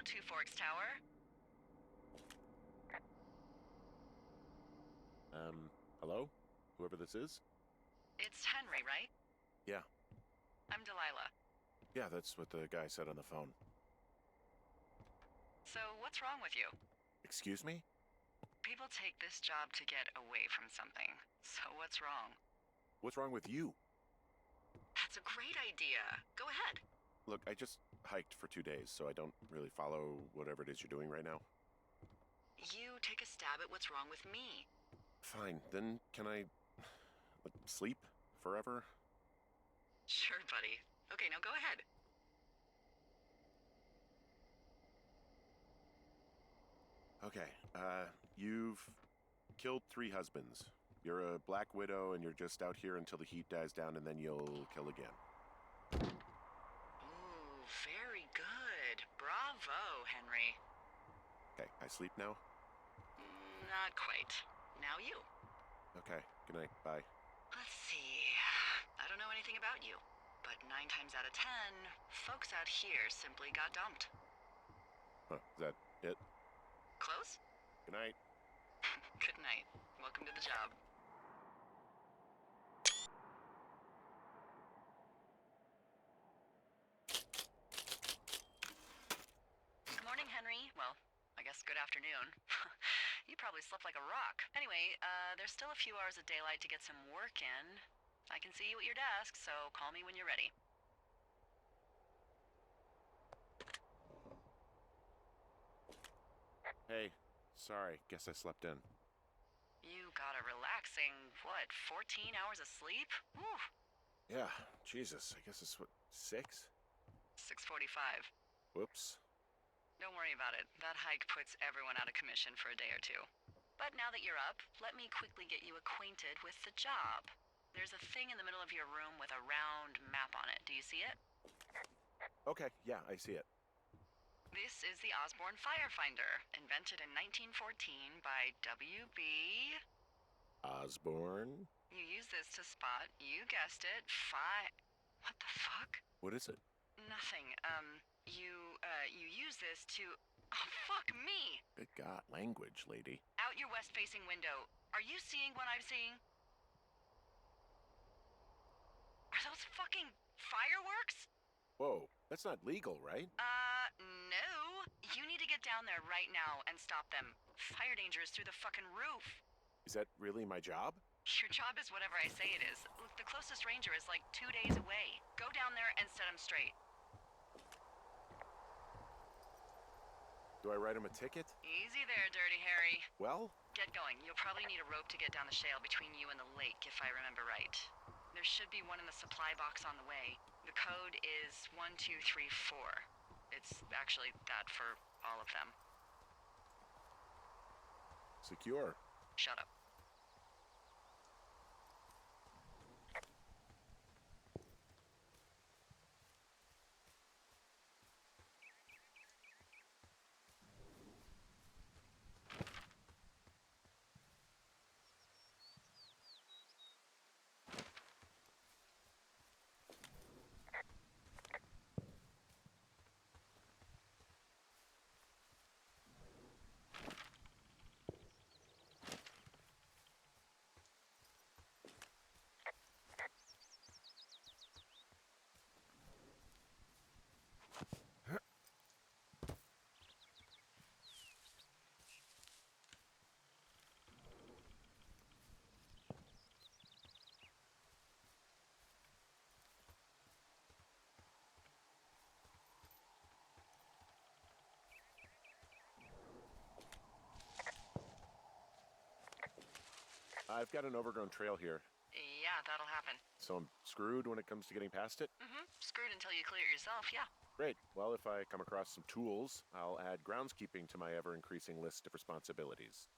Two Forks Tower. Hello? Whoever this is? It's Henry, right? Yeah. I'm Delilah. Yeah, that's what the guy said on the phone. So, what's wrong with you? Excuse me? People take this job to get away from something. So, what's wrong? What's wrong with you? That's a great idea. Go ahead. Look, I just hiked for 2 days, so I don't really follow whatever it is you're doing right now. You take a stab at what's wrong with me. Fine, then can I sleep forever? Sure, buddy. Okay, now go ahead. Okay, you've killed 3 husbands. You're a black widow and you're just out here until the heat dies down and then you'll kill again. Ooh, very good. Bravo, Henry. Okay, I sleep now? Not quite. Now you. Okay, good night, bye. Let's see. I don't know anything about you, but 9 times out of 10, folks out here simply got dumped. Huh, is that it? Close? Good night. Good night. Welcome to the job. Good morning, Henry. Well, I guess good afternoon. You probably slept like a rock. Anyway, there's still a few hours of daylight to get some work in. I can see you at your desk, so call me when you're ready. Hey, sorry, guess I slept in. You got a relaxing, 14 hours of sleep? Whew. Yeah, Jesus, I guess it's 6? 6:45. Whoops. Don't worry about it. That hike puts everyone out of commission for a day or two. But now that you're up, let me quickly get you acquainted with the job. There's a thing in the middle of your room with a round map on it. Do you see it? Okay, yeah, I see it. This is the Osborne Firefinder, invented in 1914 by W.B. Osborne? You use this to spot, you guessed it, What the fuck? What is it? Nothing. You use this to... Oh, fuck me! Good God, language, lady. Out your west-facing window. Are you seeing what I'm seeing? Are those fucking fireworks? Whoa, that's not legal, right? No. You need to get down there right now and stop them. Fire danger is through the fucking roof. Is that really my job? Your job is whatever I say it is. Look, the closest ranger is like 2 days away. Go down there and set him straight. Do I write him a ticket? Easy there, Dirty Harry. Well? Get going. You'll probably need a rope to get down the shale between you and the lake, if I remember right. There should be one in the supply box on the way. The code is 1234. It's actually that for all of them. Secure. Shut up. I've got an overgrown trail here, Yeah, that'll happen. so I'm screwed when it comes to getting past it? Screwed until you clear it yourself, yeah. Great. Well, if I come across some tools, I'll add groundskeeping to my ever-increasing list of responsibilities.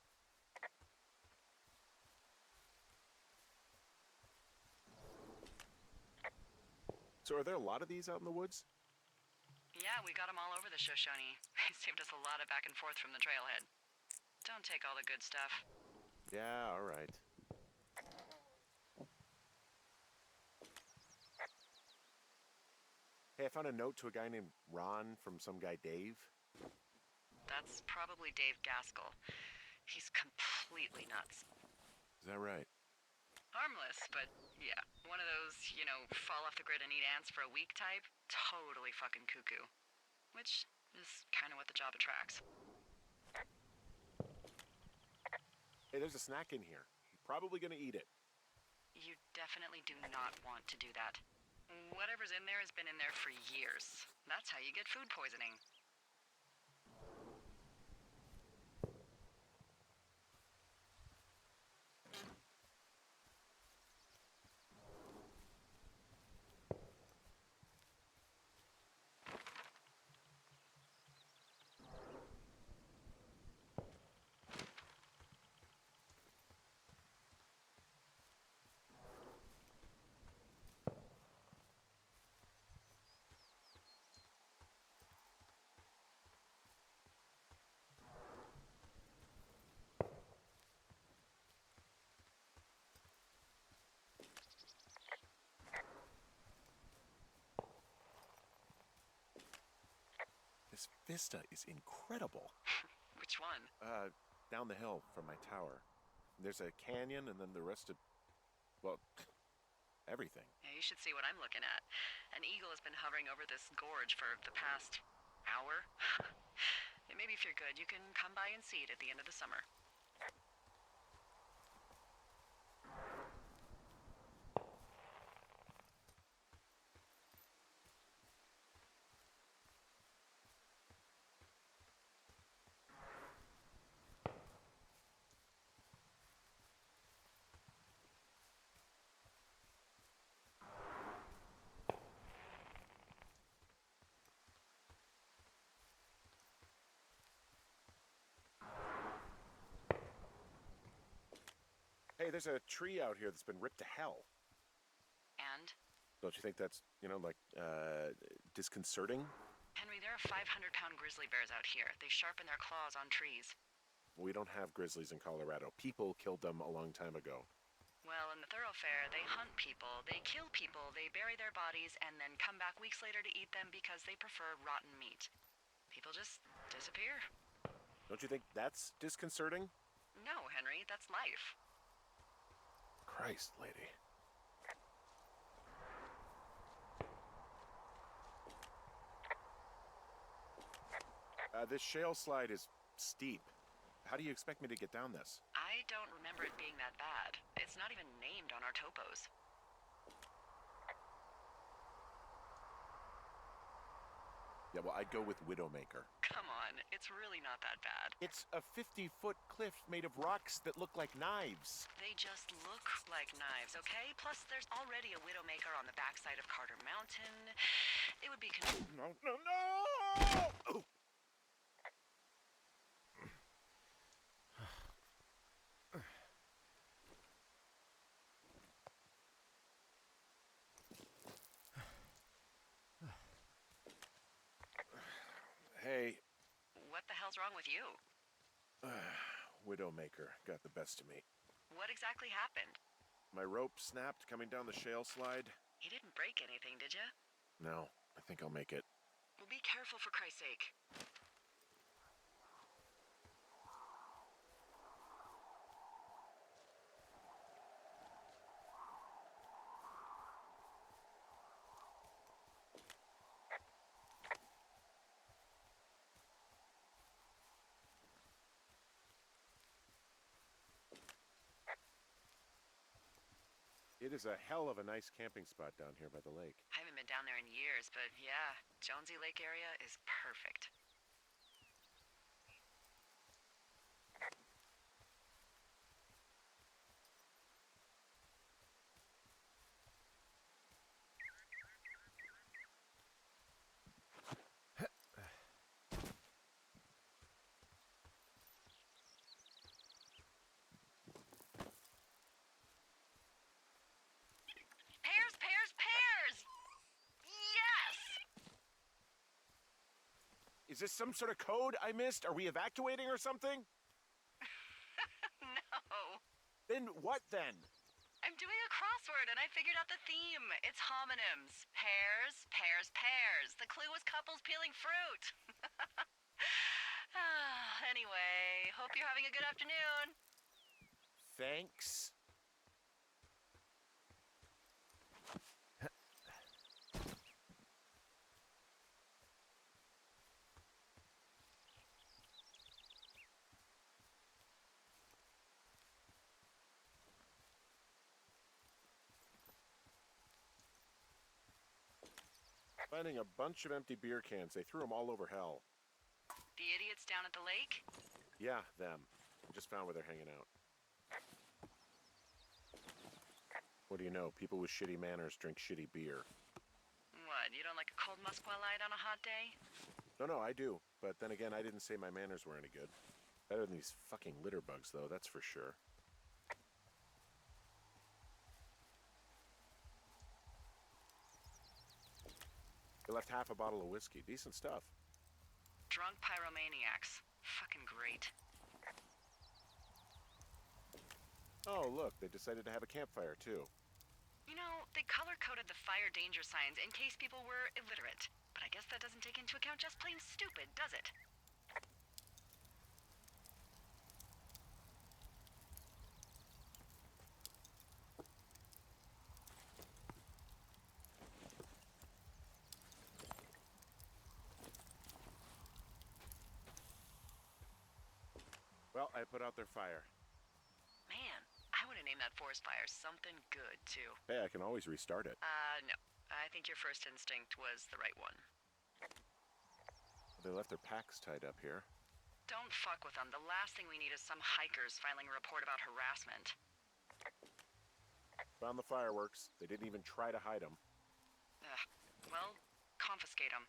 So are there a lot of these out in the woods? Yeah, we got them all over the Shoshone. It saved us a lot of back and forth from the trailhead. Don't take all the good stuff. Yeah, all right. Hey, I found a note to a guy named Ron from some guy Dave. That's probably Dave Gaskell. He's completely nuts. Is that right? Harmless, but yeah, one of those, fall off the grid and eat ants for a week type. Totally fucking cuckoo. Which is kind of what the job attracts. Hey, there's a snack in here. I'm probably gonna eat it. You definitely do not want to do that. Whatever's in there has been in there for years. That's how you get food poisoning. This vista is incredible. Which one? Down the hill from my tower. There's a canyon and then the rest of, well, everything. Yeah, you should see what I'm looking at. An eagle has been hovering over this gorge for the past hour. And maybe if you're good, you can come by and see it at the end of the summer. Hey, there's a tree out here that's been ripped to hell. And? Don't you think that's, disconcerting? Henry, there are 500-pound grizzly bears out here. They sharpen their claws on trees. We don't have grizzlies in Colorado. People killed them a long time ago. Well, in the thoroughfare, they hunt people, they kill people, they bury their bodies, and then come back weeks later to eat them because they prefer rotten meat. People just disappear. Don't you think that's disconcerting? No, Henry, that's life. Christ, lady. This shale slide is steep. How do you expect me to get down this? I don't remember it being that bad. It's not even named on our topos. Yeah, well, I'd go with Widowmaker. Come on, it's really not that bad. It's a 50-foot cliff made of rocks that look like knives. They just look like knives, okay? Plus, there's already a Widowmaker on the backside of Carter Mountain. It would be No, no, no! Oh. Hey. What the hell's wrong with you? Widowmaker got the best of me. What exactly happened? My rope snapped coming down the shale slide. You didn't break anything, did you? No, I think I'll make it. Well, be careful for Christ's sake. It is a hell of a nice camping spot down here by the lake. I haven't been down there in years, but yeah, Jonesy Lake area is perfect. Pears, pears, pears! Yes! Is this some sort of code I missed? Are we evacuating or something? No. Then what then? I'm doing a crossword and I figured out the theme. It's homonyms. Pears, pears, pears. The clue was couples peeling fruit. Anyway, hope you're having a good afternoon. Thanks. Finding a bunch of empty beer cans. They threw them all over hell. The idiots down at the lake? Yeah, them. I just found where they're hanging out. What do you know? People with shitty manners drink shitty beer. What, you don't like a cold Musquelite on a hot day? No, I do. But then again, I didn't say my manners were any good. Better than these fucking litter bugs, though, that's for sure. They left half a bottle of whiskey. Decent stuff. Drunk pyromaniacs. Fucking great. Oh, look, they decided to have a campfire, too. You know, they color-coded the fire danger signs in case people were illiterate. But I guess that doesn't take into account just plain stupid, does it? Well, I put out their fire. Man, I would have named that forest fire something good, too. Hey, I can always restart it. No. I think your first instinct was the right one. They left their packs tied up here. Don't fuck with them. The last thing we need is some hikers filing a report about harassment. Found the fireworks. They didn't even try to hide them. Ugh. Well, confiscate them.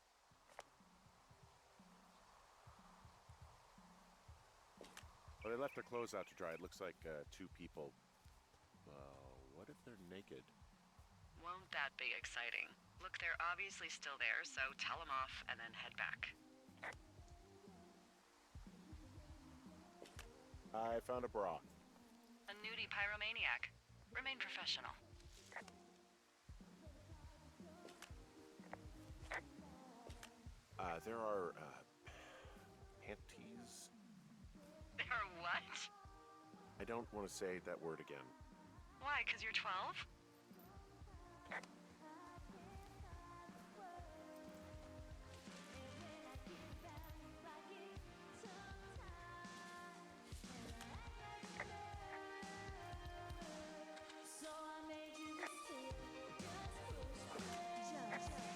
Well, they left their clothes out to dry. It looks like two people. What if they're naked? Won't that be exciting? Look, they're obviously still there, so tell them off and then head back. I found a bra. A nudie pyromaniac. Remain professional. There are, panties? There are what? I don't want to say that word again. Why, 'cause you're 12?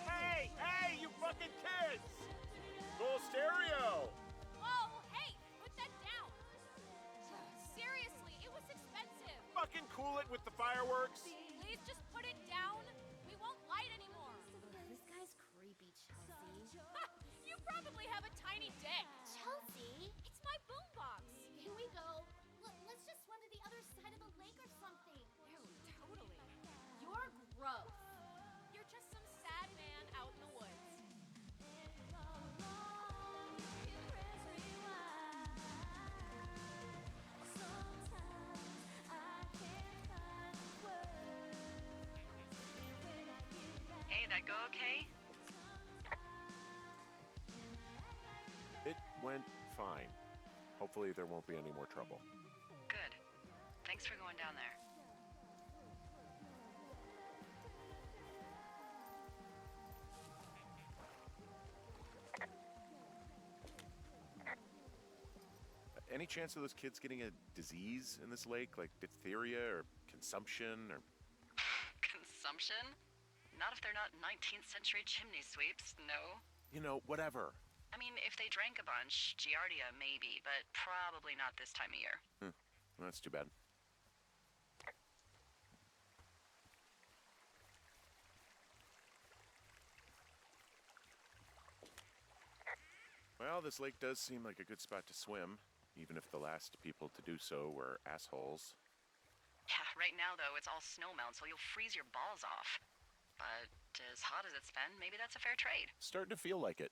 Hey, you fucking kids! Full stereo! Oh, hey, put that down. Seriously, it was expensive. Fucking cool it with the fireworks! Please just put it down. We won't light anymore. This guy's creepy, Chelsea. You probably have a tiny dick. Chelsea? It's my boombox. Here we go. Let's just run to the other side of the lake or something. Ew, totally. You're gross. You're just some sad man out in the woods. Hey, that go okay? It went fine. Hopefully there won't be any more trouble. Good. Thanks for going down there. Any chance of those kids getting a disease in this lake, like diphtheria or consumption or... Consumption? Not if they're not 19th century chimney sweeps, no. You know, whatever. I mean, if they drank a bunch, Giardia maybe, but probably not this time of year. Well, that's too bad. Well, this lake does seem like a good spot to swim, even if the last people to do so were assholes. Yeah, right now, though, it's all snowmelt, so you'll freeze your balls off. But as hot as it's been, maybe that's a fair trade. Starting to feel like it.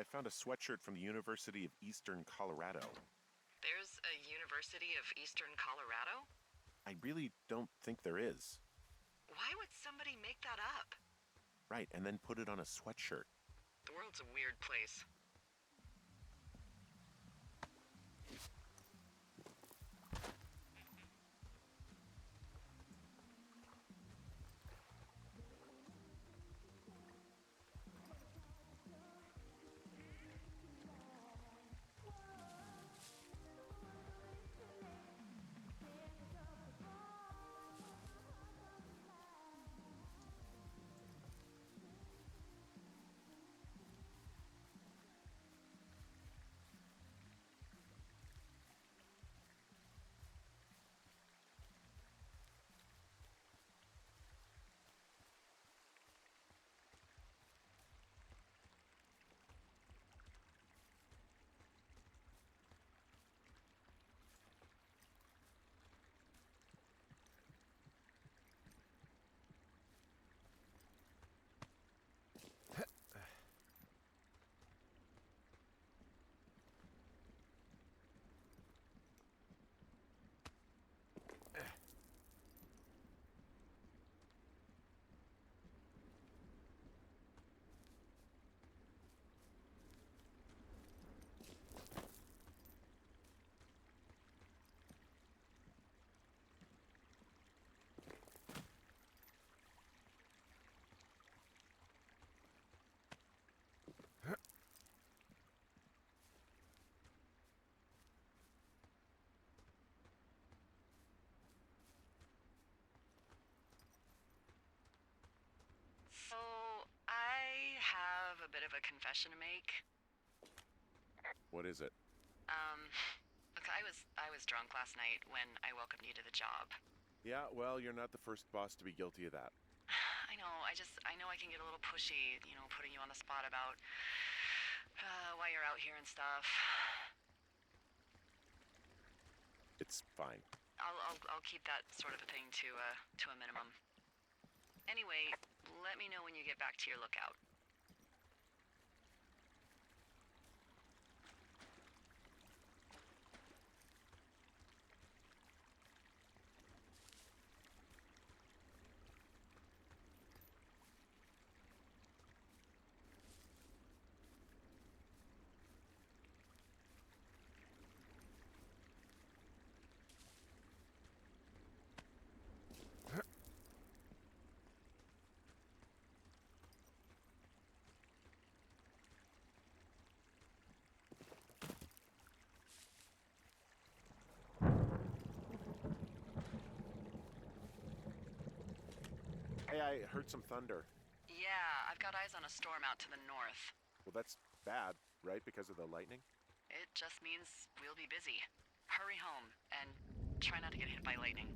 I found a sweatshirt from the University of Eastern Colorado. There's a University of Eastern Colorado? I really don't think there is. Why would somebody make that up? Right, and then put it on a sweatshirt. The world's a weird place. So, I have a bit of a confession to make. What is it? Look, I was drunk last night when I welcomed you to the job. Yeah, well, you're not the first boss to be guilty of that. I know, I know I can get a little pushy, putting you on the spot about why you're out here and stuff. It's fine. I'll keep that sort of a thing to a minimum. Anyway, let me know when you get back to your lookout. Hey, I heard some thunder. Yeah, I've got eyes on a storm out to the north. Well, that's bad, right? Because of the lightning? It just means we'll be busy. Hurry home, and try not to get hit by lightning.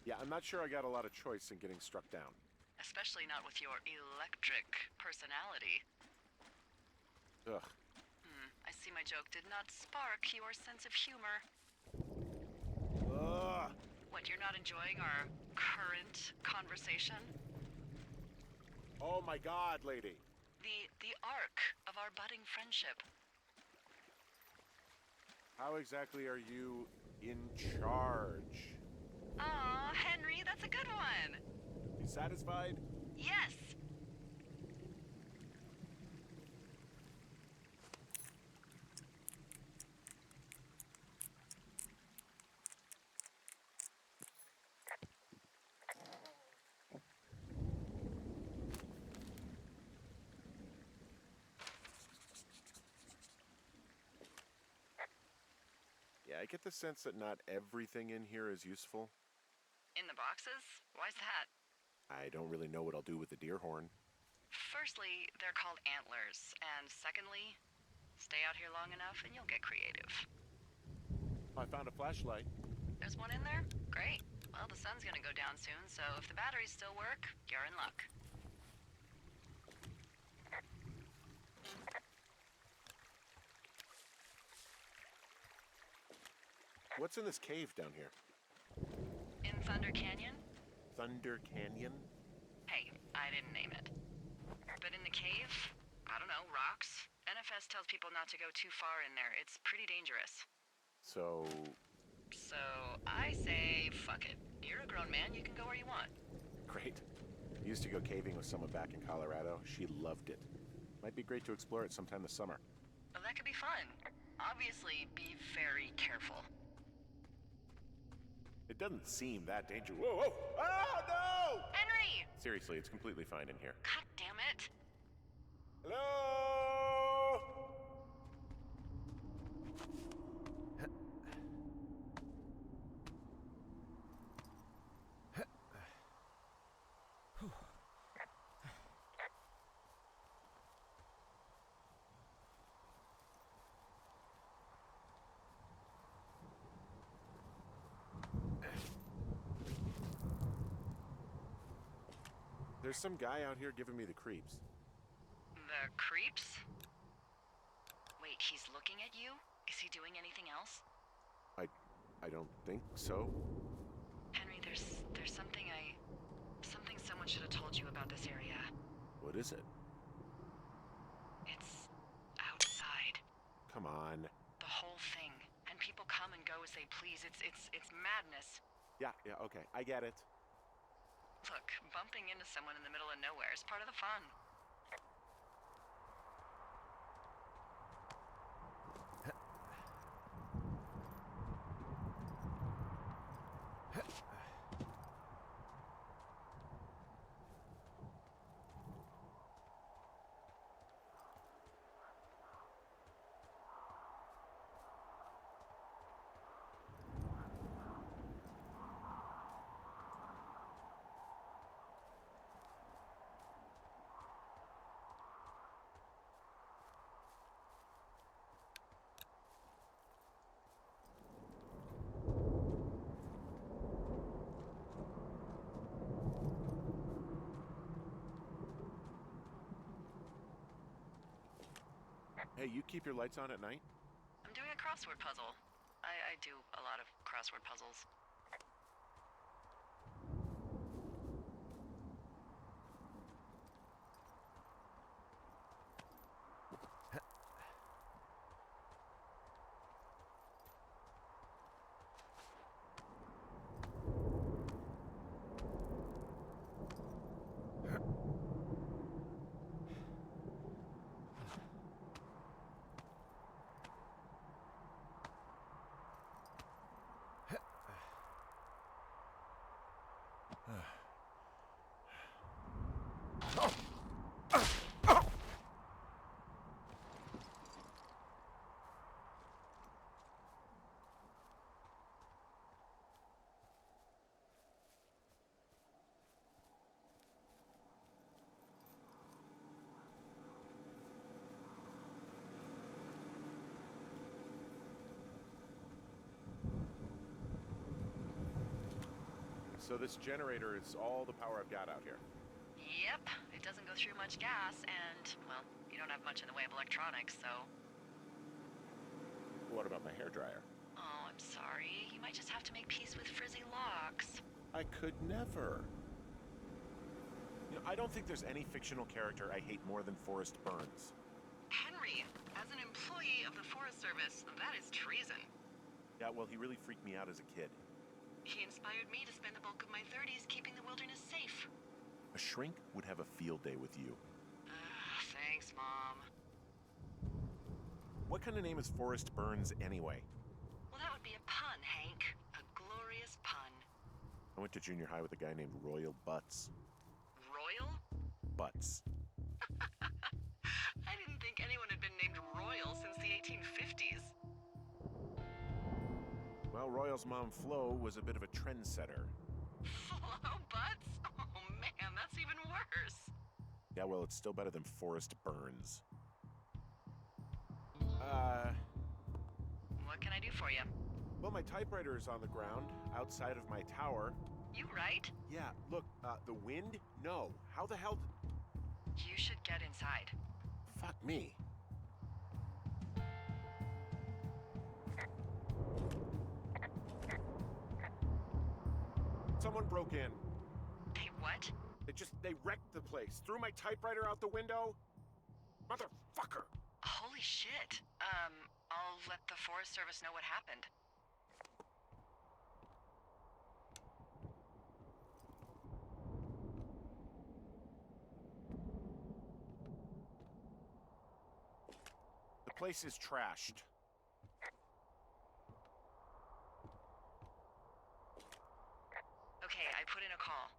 Yeah, I'm not sure I got a lot of choice in getting struck down. Especially not with your electric personality. Ugh. I see my joke did not spark your sense of humor. Ugh! What, you're not enjoying our current conversation? Oh my god, lady! The arc of our budding friendship. How exactly are you in charge? Aw, Henry, that's a good one. You satisfied? Yes. Yeah, I get the sense that not everything in here is useful. In the boxes? Why's that? I don't really know what I'll do with the deer horn. Firstly, they're called antlers. And secondly, stay out here long enough and you'll get creative. I found a flashlight. There's one in there? Great. Well, the sun's gonna go down soon, so if the batteries still work, you're in luck. What's in this cave down here? In Thunder Canyon? Thunder Canyon? Hey, I didn't name it. But in the cave, I don't know, rocks? NFS tells people not to go too far in there. It's pretty dangerous. So, So, I say, fuck it. You're a grown man, you can go where you want. great. I used to go caving with someone back in Colorado. She loved it. Might be great to explore it sometime this summer. Well, that could be fun. Obviously, be very careful. It doesn't seem that dangerous. Whoa, whoa! Oh, no! Henry! Seriously, it's completely fine in here. God damn it. Hello? There's some guy out here giving me the creeps. The creeps? Wait, he's looking at you? Is he doing anything else? I don't think so. Henry, there's something someone should have told you about this area. What is it? It's outside. Come on. The whole thing. And people come and go as they please. It's madness. Yeah, okay. I get it. Look, bumping into someone in the middle of nowhere is part of the fun. Hey, you keep your lights on at night? I'm doing a crossword puzzle. I do a lot of crossword puzzles. So this generator is all the power I've got out here. Yep, it doesn't go through much gas, and, well, you don't have much in the way of electronics, so... What about my hairdryer? Oh, I'm sorry. You might just have to make peace with frizzy locks. I could never. You know, I don't think there's any fictional character I hate more than Forrest Burns. Henry, as an employee of the Forest Service, that is treason. Yeah, well, he really freaked me out as a kid. He inspired me to spend the bulk of my 30s keeping the wilderness safe. A shrink would have a field day with you. Thanks, Mom. What kind of name is Forrest Burns anyway? Well, that would be a pun, Hank. A glorious pun. I went to junior high with a guy named Royal Butts. Royal? Butts. I didn't think anyone had been named Royal since the 1850s. Well, Royal's mom, Flo, was a bit of a trendsetter. Flo Butts? Oh man, that's even worse. Yeah, well, it's still better than Forrest Burns. What can I do for you? Well, my typewriter is on the ground, outside of my tower. You right? Yeah, look, the wind? No. How the hell You should get inside. Fuck me. Someone broke in. They what? They wrecked the place. Threw my typewriter out the window. Motherfucker! Holy shit. I'll let the Forest Service know what happened. The place is trashed. Okay, I put in a call.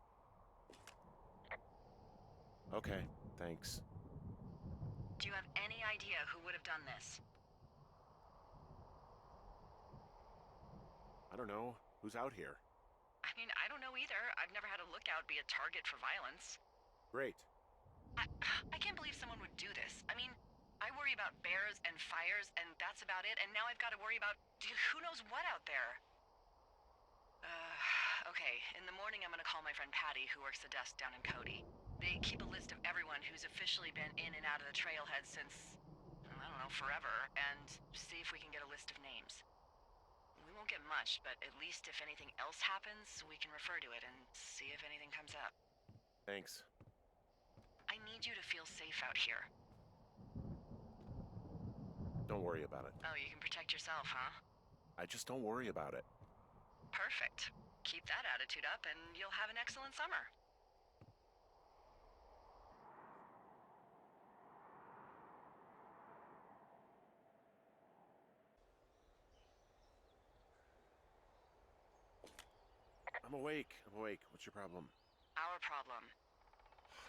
Okay, thanks. Do you have any idea who would have done this? I don't know. Who's out here? I mean, I don't know either. I've never had a lookout be a target for violence. Great. I can't believe someone would do this. I mean, I worry about bears and fires, and that's about it, and now I've got to worry about who knows what out there. Okay, in the morning I'm gonna call my friend Patty, who works the desk down in Cody. They keep a list of everyone who's officially been in and out of the trailhead since, I don't know, forever, and see if we can get a list of names. We won't get much, but at least if anything else happens, we can refer to it and see if anything comes up. Thanks. I need you to feel safe out here. Don't worry about it. Oh, you can protect yourself, huh? I just don't worry about it. Perfect. Keep that attitude up and you'll have an excellent summer. I'm awake. What's your problem? Our problem.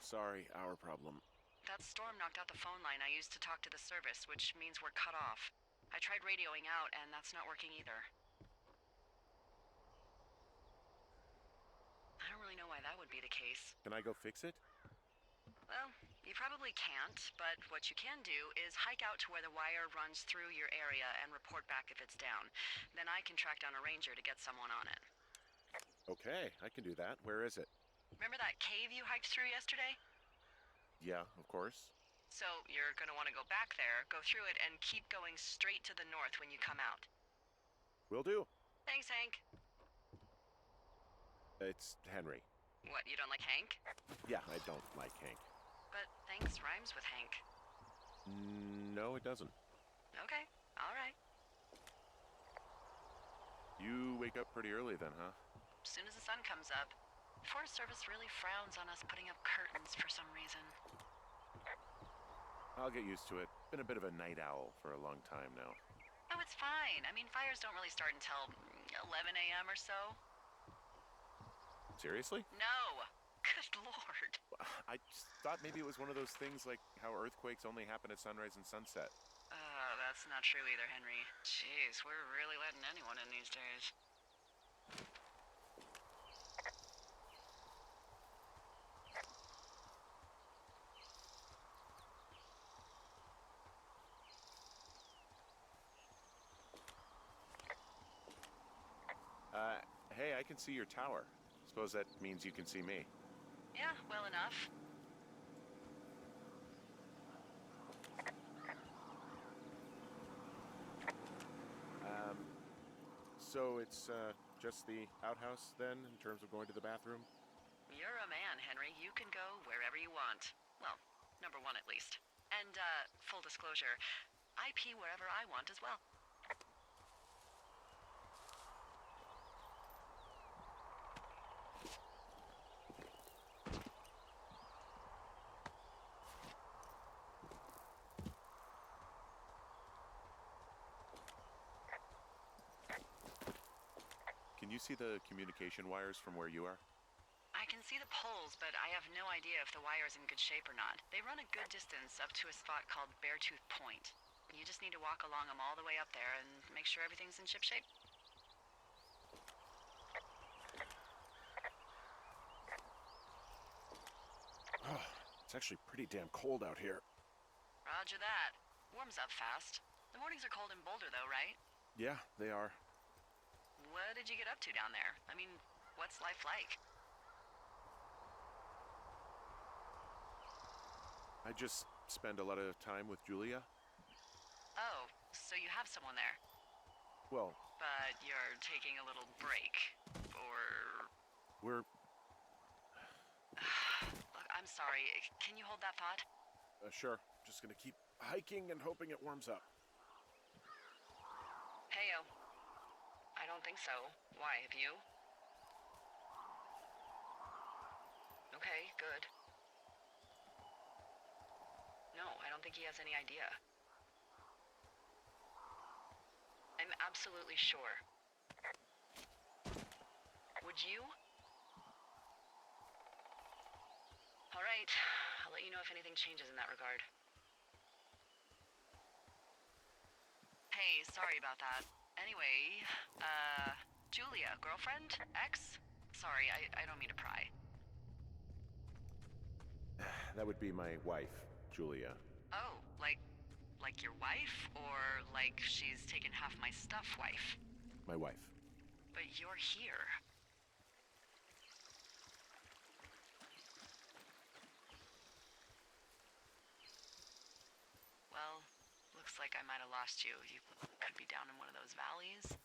Sorry, our problem. That storm knocked out the phone line I used to talk to the service, which means we're cut off. I tried radioing out, and that's not working either. I don't really know why that would be the case. Can I go fix it? Well, you probably can't, but what you can do is hike out to where the wire runs through your area and report back if it's down. Then I can track down a ranger to get someone on it. Okay, I can do that. Where is it? Remember that cave you hiked through yesterday? Yeah, of course. So you're gonna want to go back there, go through it, and keep going straight to the north when you come out. Will do. Thanks, Hank. It's Henry. What, you don't like Hank? Yeah, I don't like Hank. But thanks rhymes with Hank. No, it doesn't. Okay, alright. You wake up pretty early then, huh? As soon as the sun comes up. Forest Service really frowns on us putting up curtains for some reason. I'll get used to it. Been a bit of a night owl for a long time now. Oh, it's fine. I mean, fires don't really start until 11 a.m. or so. Seriously? No! Good lord. I just thought maybe it was one of those things like how earthquakes only happen at sunrise and sunset. That's not true either, Henry. Jeez, we're really letting anyone in these days. Hey, I can see your tower. Suppose that means you can see me. Yeah, well enough. So it's, just the outhouse then, in terms of going to the bathroom? You're a man, Henry. You can go wherever you want. Well, number one at least. And, full disclosure, I pee wherever I want as well. Can you see the communication wires from where you are? I can see the poles, but I have no idea if the wire's in good shape or not. They run a good distance up to a spot called Beartooth Point. You just need to walk along them all the way up there and make sure everything's in ship shape. Oh, it's actually pretty damn cold out here. Roger that. Warms up fast. The mornings are cold in Boulder, though, right? Yeah, they are. What did you get up to down there? I mean, what's life like? I just spend a lot of time with Julia. Oh, so you have someone there. Well, But you're taking a little break. Or... we're... I'm sorry. Can you hold that thought? Sure. Just gonna keep hiking and hoping it warms up. Heyo. I don't think so. Why, have you? Okay, good. No, I don't think he has any idea. I'm absolutely sure. Would you? All right. I'll let you know if anything changes in that regard. Hey, sorry about that. Anyway, Julia, girlfriend? Ex? Sorry, I don't mean to pry. That would be my wife, Julia. Oh, like your wife? Or like she's taken half my stuff wife? My wife. But you're here. Well, looks like I might have lost you. You could be down in one of those valleys.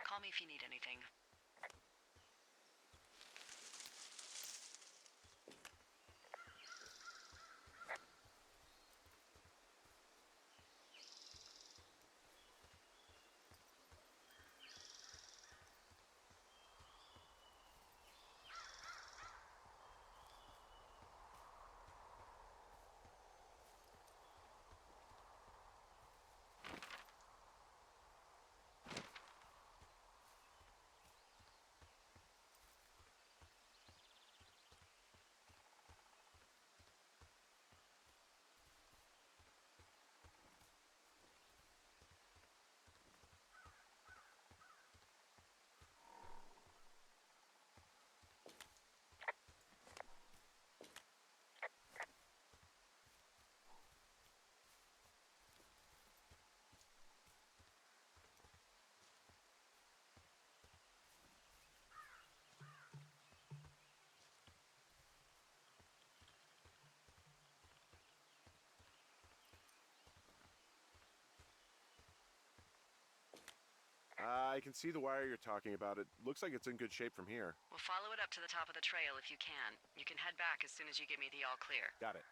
Call me if you need anything. I can see the wire you're talking about. It looks like it's in good shape from here. We'll follow it up to the top of the trail if you can. You can head back as soon as you give me the all clear. Got it.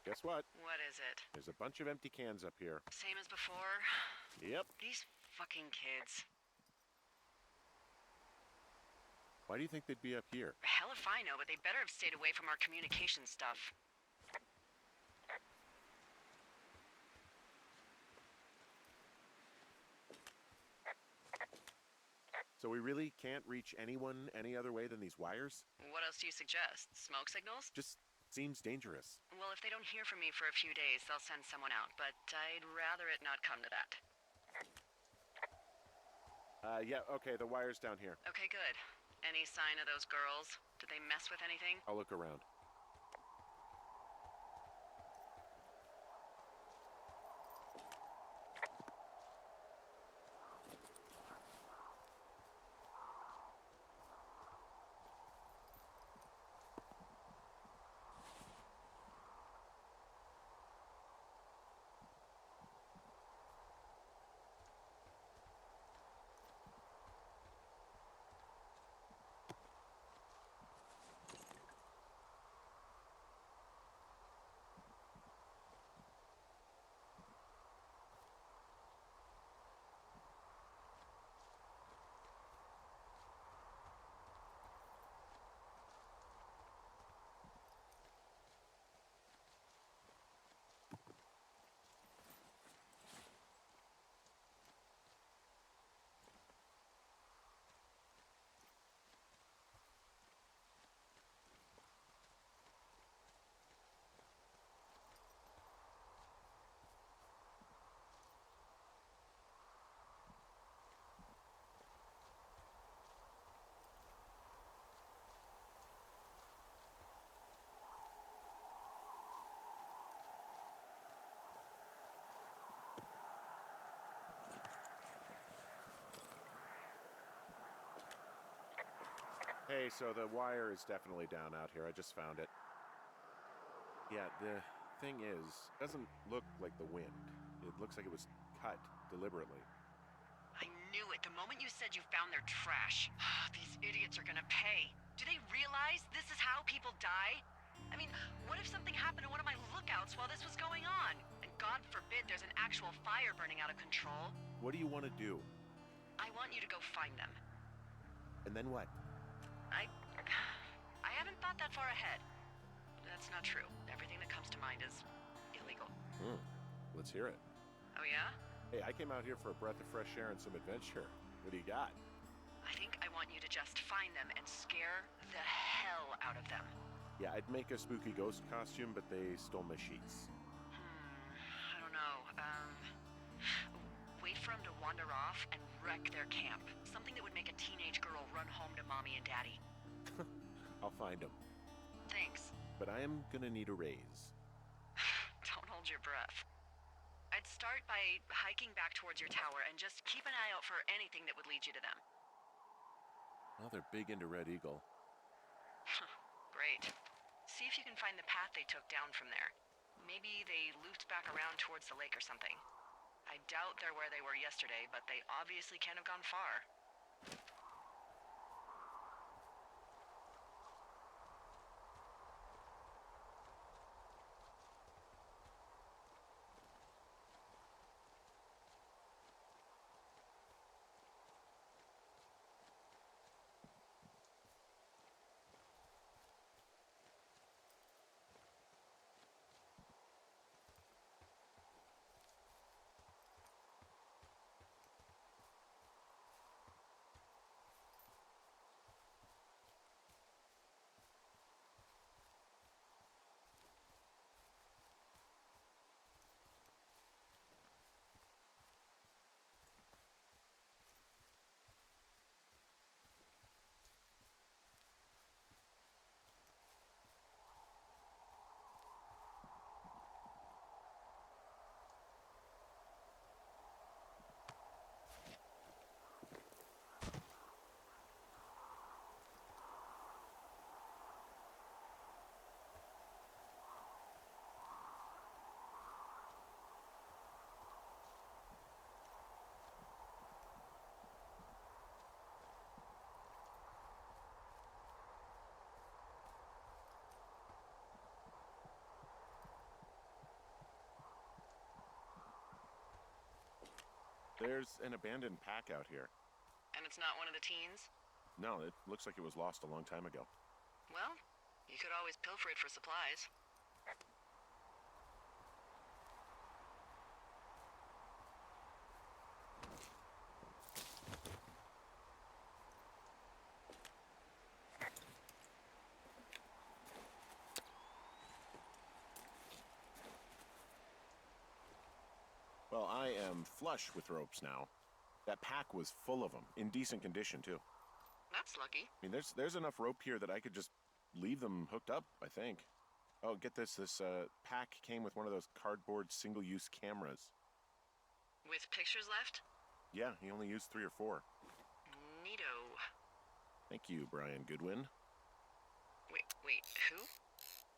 Guess what? What is it? There's a bunch of empty cans up here. Same as before? Yep. These fucking kids. Why do you think they'd be up here? Hell if I know, but they better have stayed away from our communication stuff. So we really can't reach anyone any other way than these wires? What else do you suggest? Smoke signals? Just seems dangerous. Well, if they don't hear from me for a few days, they'll send someone out, but I'd rather it not come to that. Yeah, okay, the wire's down here. Okay, good. Any sign of those girls? Did they mess with anything? I'll look around. Hey, so the wire is definitely down out here. I just found it. Yeah, the thing is, it doesn't look like the wind. It looks like it was cut deliberately. I knew it the moment you said you found their trash. These idiots are gonna pay. Do they realize this is how people die? I mean, what if something happened to one of my lookouts while this was going on? And God forbid there's an actual fire burning out of control. What do you want to do? I want you to go find them. And then what? I haven't thought that far ahead. That's not true. Everything that comes to mind is illegal. Let's hear it. Oh yeah? Hey, I came out here for a breath of fresh air and some adventure. What do you got? I think I want you to just find them and scare the hell out of them. Yeah, I'd make a spooky ghost costume, but they stole my sheets. I don't know. Wait for them to wander off and wreck their camp. Something that would make a teenage girl run home to mommy and daddy. I'll find them. Thanks. But I am gonna need a raise. Don't hold your breath. I'd start by hiking back towards your tower and just keep an eye out for anything that would lead you to them. Well, they're big into Red Eagle. Great. See if you can find the path they took down from there. Maybe they looped back around towards the lake or something. I doubt they're where they were yesterday, but they obviously can't have gone far. There's an abandoned pack out here. And it's not one of the teens? No, it looks like it was lost a long time ago. Well, you could always pilfer it for supplies. Well, I am flush with ropes now. That pack was full of them, in decent condition, too. That's lucky. I mean, there's enough rope here that I could just leave them hooked up, I think. Oh, get this. This pack came with one of those cardboard single-use cameras. With pictures left? Yeah, he only used 3 or 4. Neato. Thank you, Brian Goodwin. Wait, who?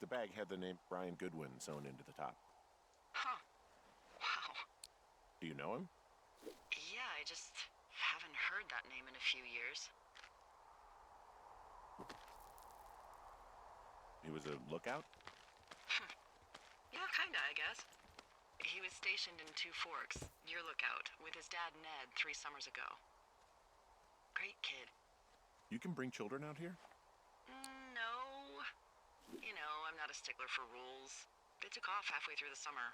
The bag had the name Brian Goodwin sewn into the top. Huh. Wow. Do you know him? Yeah, I just haven't heard that name in a few years. He was a lookout? Yeah, kinda, I guess. He was stationed in Two Forks, your lookout, with his dad Ned 3 summers ago. Great kid. You can bring children out here? No. You know, I'm not a stickler for rules. They took off halfway through the summer.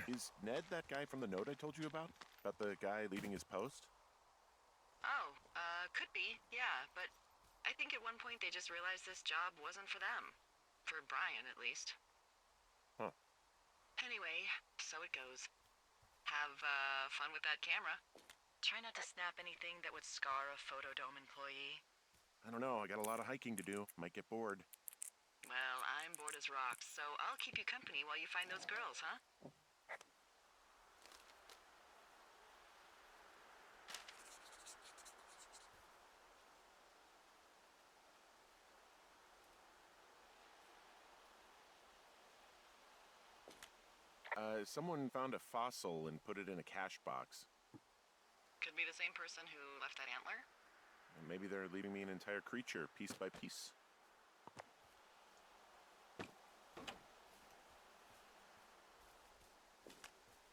Is Ned that guy from the note I told you about? About the guy leaving his post? Oh, could be, yeah, but I think at one point they just realized this job wasn't for them. For Brian, at least. Huh. Anyway, so it goes. Have, fun with that camera. Try not to snap anything that would scar a Photodome employee. I don't know. I got a lot of hiking to do. Might get bored. Well, I'm bored as rocks, so I'll keep you company while you find those girls, huh? Someone found a fossil and put it in a cash box. Could be the same person who left that antler. And maybe they're leaving me an entire creature, piece by piece.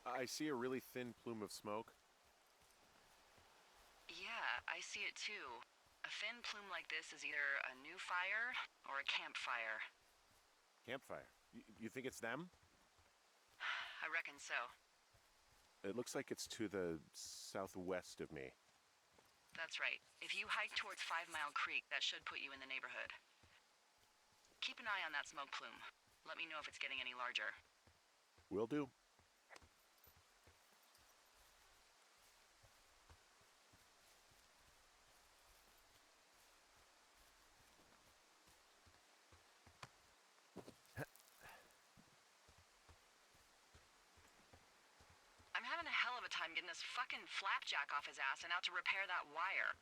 I see a really thin plume of smoke. Yeah, I see it too. A thin plume like this is either a new fire or a campfire. Campfire. You think it's them? I reckon so. It looks like it's to the southwest of me. That's right. If you hike towards 5 Mile Creek, that should put you in the neighborhood. Keep an eye on that smoke plume. Let me know if it's getting any larger. Will do. I'm having a hell of a time getting this fucking flapjack off his ass and out to repair that wire.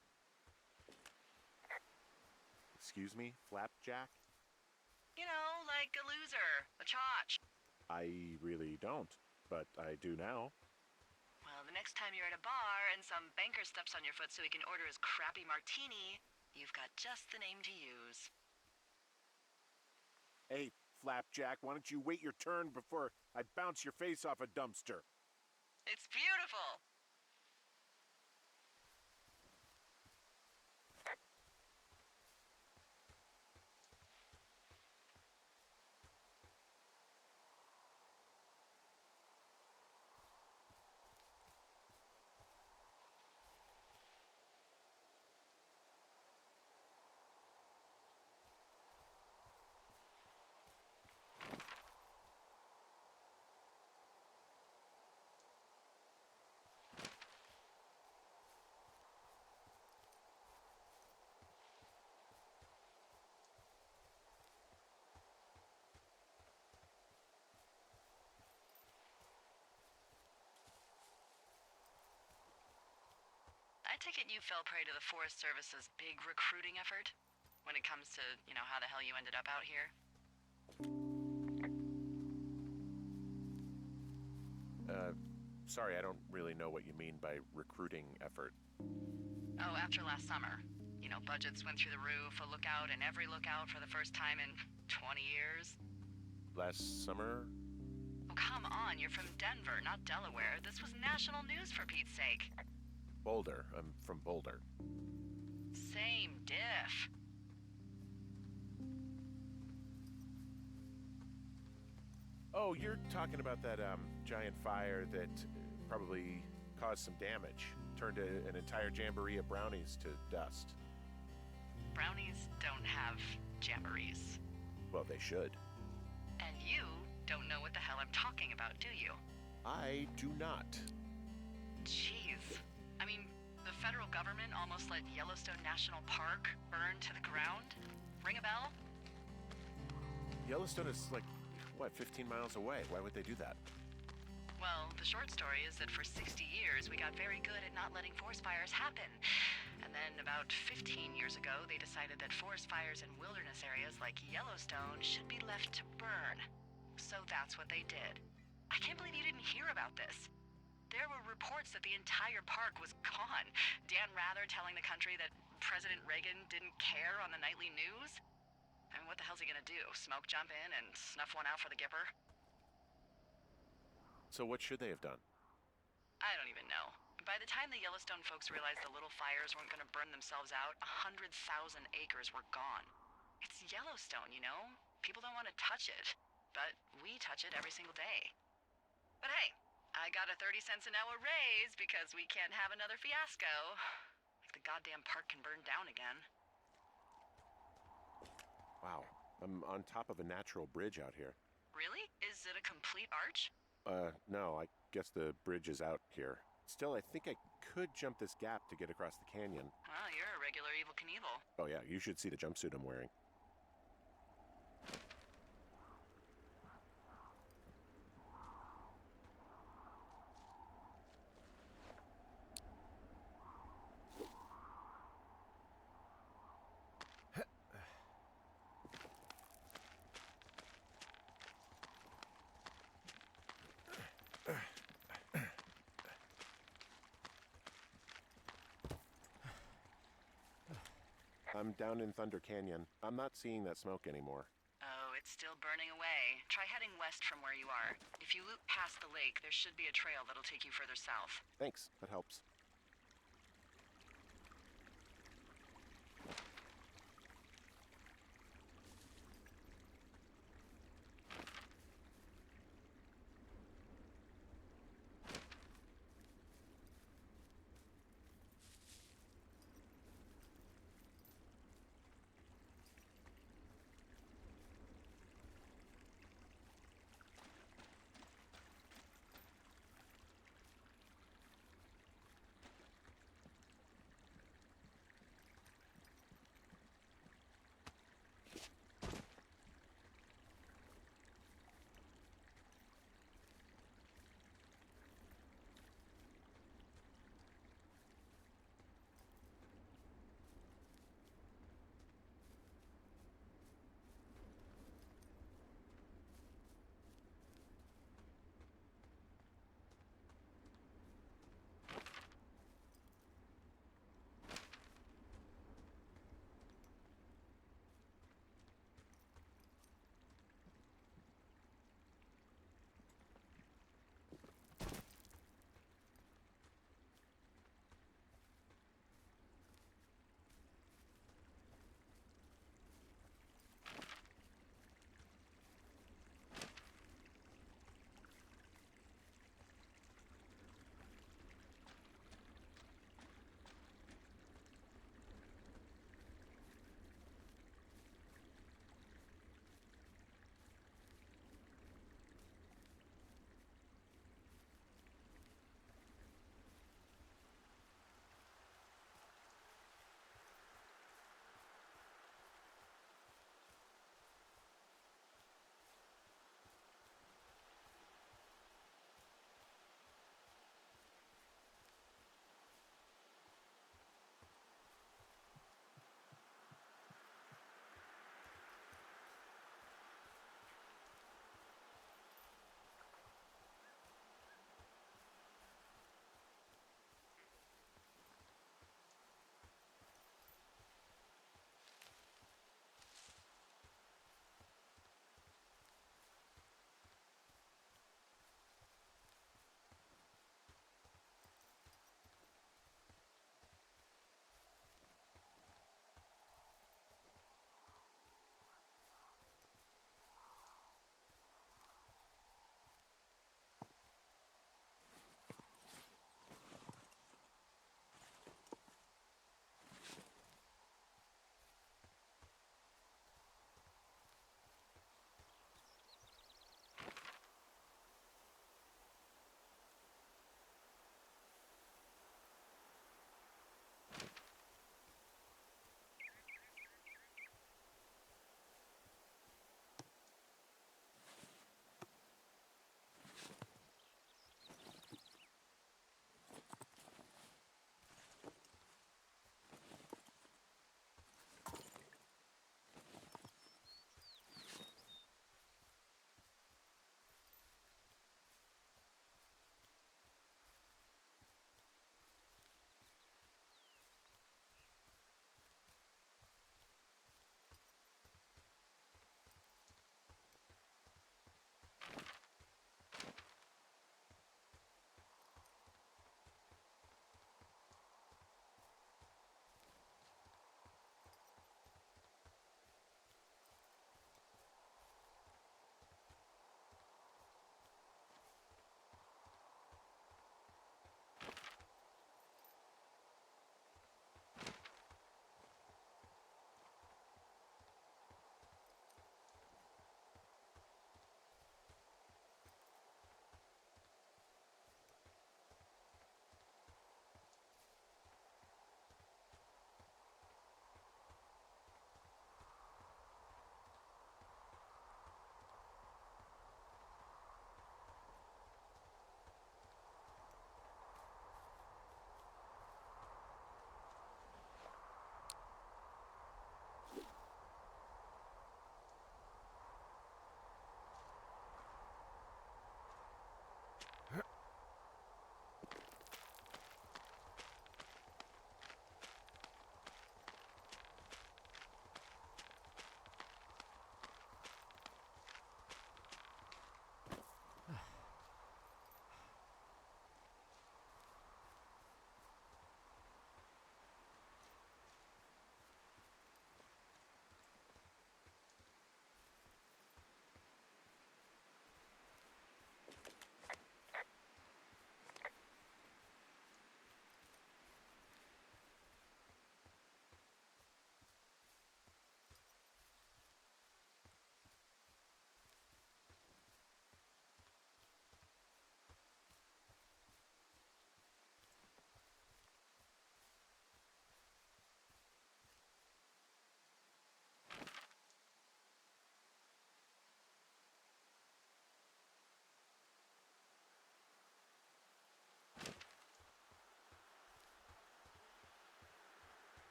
Excuse me? Flapjack? You know, like a loser, a chotch. I really don't, but I do now. Well, the next time you're at a bar and some banker steps on your foot so he can order his crappy martini, you've got just the name to use. Hey, Flapjack, why don't you wait your turn before I bounce your face off a dumpster? It's beautiful! I take it you fell prey to the Forest Service's big recruiting effort? When it comes to, you know, how the hell you ended up out here? Sorry, I don't really know what you mean by recruiting effort. Oh, after last summer. You know, budgets went through the roof, a lookout in every lookout for the first time in 20 years. Last summer? come on, you're from Denver, not Delaware. This was national news for Pete's sake. Boulder. I'm from Boulder. Same diff. Oh, you're talking about that giant fire that probably caused some damage. Turned an entire jamboree of brownies to dust. Brownies don't have jamborees. Well, they should. And you don't know what the hell I'm talking about, do you? I do not. Jeez. I mean, the federal government almost let Yellowstone National Park burn to the ground? Ring a bell? Yellowstone is like, what, 15 miles away? Why would they do that? Well, the short story is that for 60 years, we got very good at not letting forest fires happen. And then about 15 years ago, they decided that forest fires in wilderness areas like Yellowstone should be left to burn. So that's what they did. I can't believe you didn't hear about this. There were reports that the entire park was gone. Dan Rather telling the country that President Reagan didn't care on the nightly news? I mean, what the hell's he gonna do? Smoke jump in and snuff one out for the Gipper? So what should they have done? I don't even know. By the time the Yellowstone folks realized the little fires weren't gonna burn themselves out, 100,000 acres were gone. It's Yellowstone, you know? People don't want to touch it. But we touch it every single day. But hey, I got a 30 cents an hour raise because we can't have another fiasco. Like the goddamn park can burn down again. Wow. I'm on top of a natural bridge out here. Really? Is it a complete arch? No, I guess the bridge is out here. Still, I think I could jump this gap to get across the canyon. Oh, you're a regular Evel Knievel. Oh yeah, you should see the jumpsuit I'm wearing. I'm down in Thunder Canyon. I'm not seeing that smoke anymore. Oh, it's still burning away. Try heading west from where you are. If you loop past the lake, there should be a trail that'll take you further south. Thanks, that helps.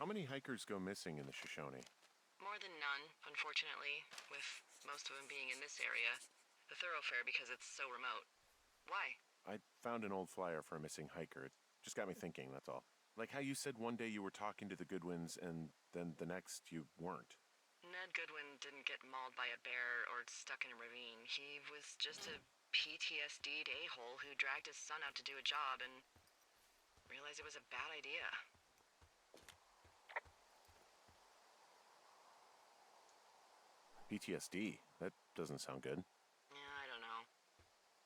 How many hikers go missing in the Shoshone? More than none, unfortunately, with most of them being in this area. The thoroughfare because it's so remote. Why? I found an old flyer for a missing hiker. It just got me thinking, that's all. Like how you said one day you were talking to the Goodwins and then the next you weren't. Ned Goodwin didn't get mauled by a bear or stuck in a ravine. He was just a PTSD'd a-hole who dragged his son out to do a job and realized it was a bad idea. PTSD? That doesn't sound good. Yeah, I don't know.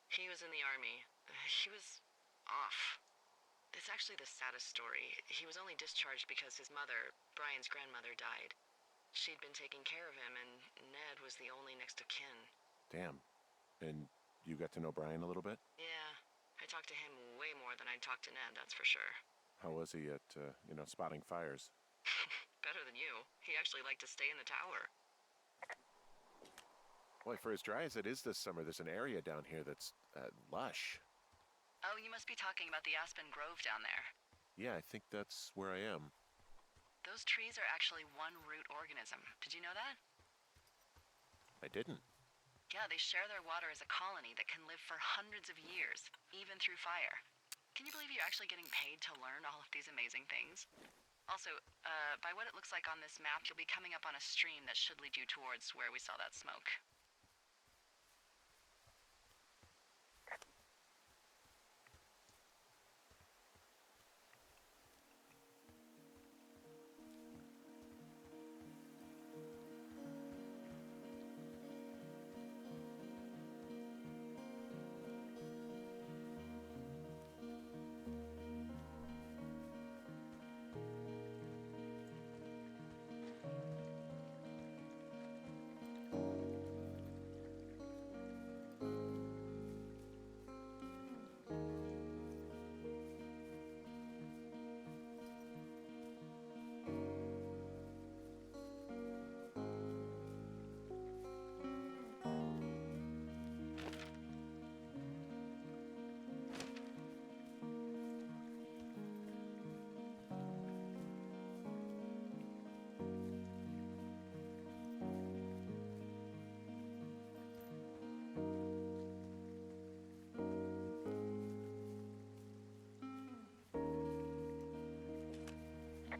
He was in the army. He was off. It's actually the saddest story. He was only discharged because his mother, Brian's grandmother, died. She'd been taking care of him, and Ned was the only next of kin. Damn. And you got to know Brian a little bit? Yeah, I talked to him way more than I'd talked to Ned, that's for sure. How was he at, spotting fires? Better than you. He actually liked to stay in the tower. Boy, for as dry as it is this summer, there's an area down here that's lush. Oh, you must be talking about the Aspen Grove down there. Yeah, I think that's where I am. Those trees are actually one root organism. Did you know that? I didn't. Yeah, they share their water as a colony that can live for hundreds of years, even through fire. Can you believe you're actually getting paid to learn all of these amazing things? Also, by what it looks like on this map, you'll be coming up on a stream that should lead you towards where we saw that smoke.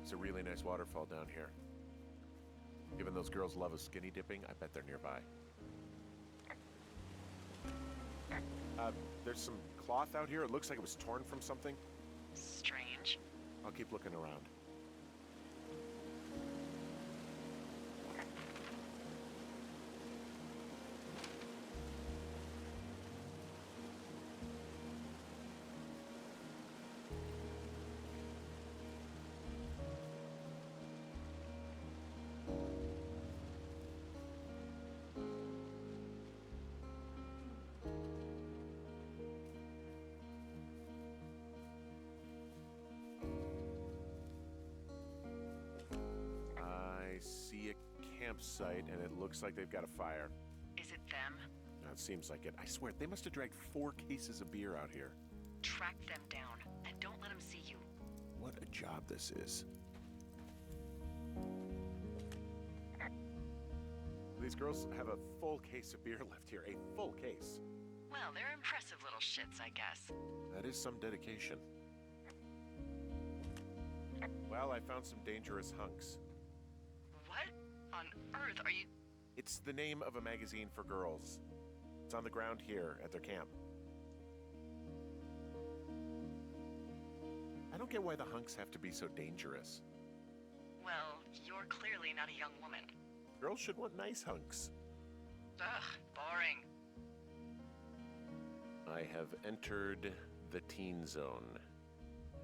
It's a really nice waterfall down here. Given those girls love a skinny dipping, I bet they're nearby. There's some cloth out here. It looks like it was torn from something. Strange. I'll keep looking around. I see a campsite, and it looks like they've got a fire. Is it them? No, it seems like it. I swear, they must have dragged 4 cases of beer out here. Track them down, and don't let them see you. What a job this is. These girls have a full case of beer left here. A full case. Well, they're impressive little shits, I guess. That is some dedication. Well, I found some dangerous hunks. What on earth are you... It's the name of a magazine for girls. It's on the ground here at their camp. I don't get why the hunks have to be so dangerous. Well, you're clearly not a young woman. Girls should want nice hunks. Ugh, boring. I have entered the teen zone.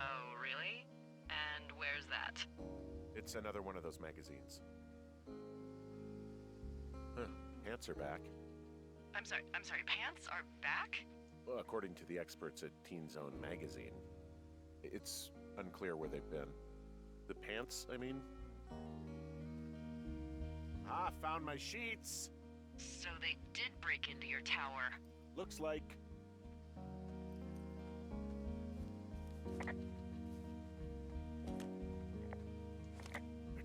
Oh, really? And where's that? It's another one of those magazines. Huh, pants are back. I'm sorry, pants are back? Well, according to the experts at Teen Zone magazine. It's unclear where they've been. The pants, I mean? Ah, found my sheets! So they did break into your tower. Looks like.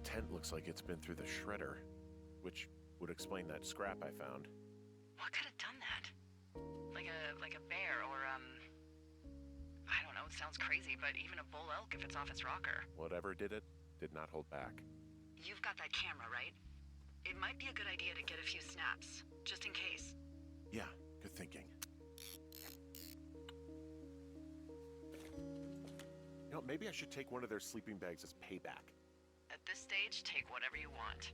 tent looks like it's been through the shredder, which would explain that scrap I found. What could have done that? Like a bear or, I don't know, it sounds crazy, but even a bull elk if it's off its rocker. Whatever did it, did not hold back. You've got that camera, right? It might be a good idea to get a few snaps, just in case. Yeah, good thinking. You know, maybe I should take one of their sleeping bags as payback. At this stage, take whatever you want.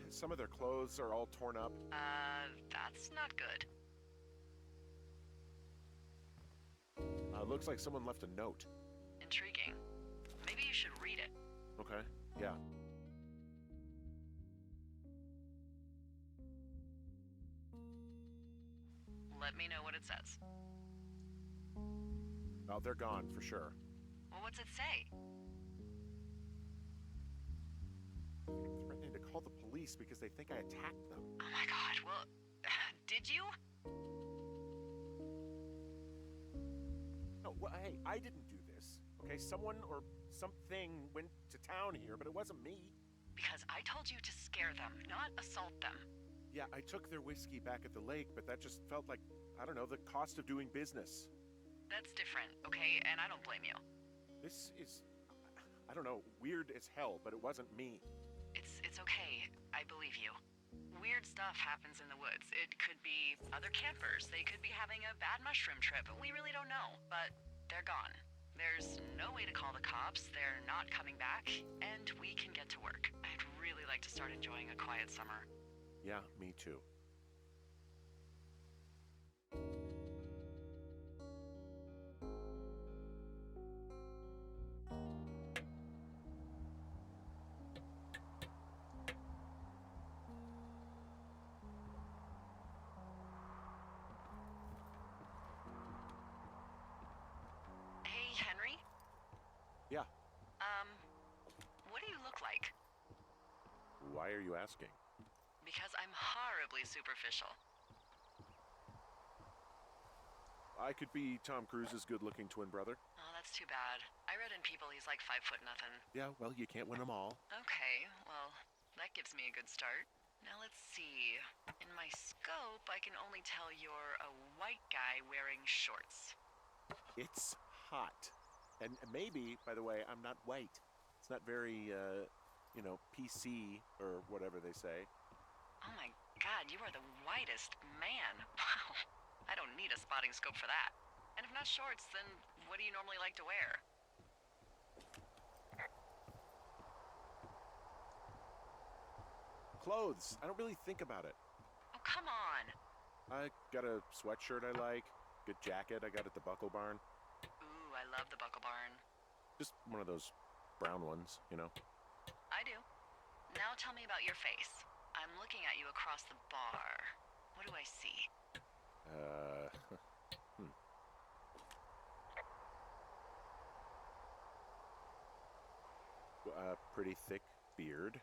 Some of their clothes are all torn up. That's not good. Looks like someone left a note. Intriguing. Maybe you should read it. Okay, yeah. Let me know what it says. Oh, they're gone, for sure. Well, what's it say? Threatening to call the police because they think I attacked them. Oh my god, well, did you? No, well, hey, I didn't do this. Okay, someone or something went to town here, but it wasn't me. Because I told you to scare them, not assault them. Yeah, I took their whiskey back at the lake, but that just felt like, I don't know, the cost of doing business. That's different, okay? And I don't blame you. This is, I don't know, weird as hell, but it wasn't me. It's okay. I believe you. Weird stuff happens in the woods. It could be other campers. They could be having a bad mushroom trip. We really don't know, but they're gone. There's no way to call the cops. They're not coming back, and we can get to work. I'd really like to start enjoying a quiet summer. Yeah, me too. Hey, Henry? Yeah. What do you look like? Why are you asking? Because I'm horribly superficial. I could be Tom Cruise's good-looking twin brother. Oh, that's too bad. I read in People he's like 5'0" nothing. Yeah, well, you can't win them all. Okay, well, that gives me a good start. Now let's see. In my scope, I can only tell you're a white guy wearing shorts. It's hot. And maybe, by the way, I'm not white. It's not very, PC or whatever they say. Oh my god, you are the whitest man. Wow. I don't need a spotting scope for that. And if not shorts, then what do you normally like to wear? Clothes. I don't really think about it. Oh, come on. I got a sweatshirt I like. Good jacket I got at the Buckle Barn. Ooh, I love the Buckle Barn. Just one of those brown ones, you know. I do. Now tell me about your face. I'm looking at you across the bar. What do I see? Pretty thick beard.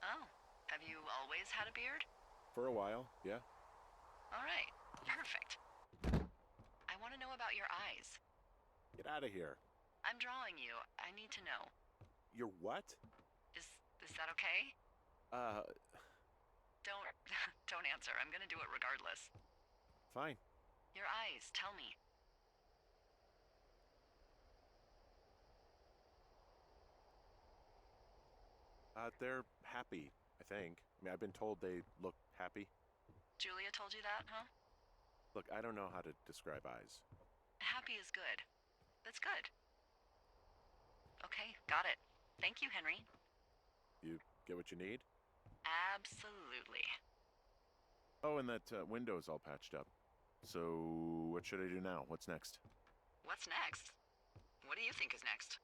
Oh, have you always had a beard? For a while, yeah. All right, perfect. I want to know about your eyes. Get out of here. I'm drawing you. I need to know. You're what? Is that okay? Don't don't answer. I'm gonna do it regardless. Fine. Your eyes, tell me. They're happy, I think. I mean, I've been told they look happy. Julia told you that, huh? Look, I don't know how to describe eyes. Happy is good. That's good. Okay, got it. Thank you, Henry. You get what you need? Absolutely. Oh, and that window's all patched up. So, what should I do now? What's next? What's next? What do you think is next?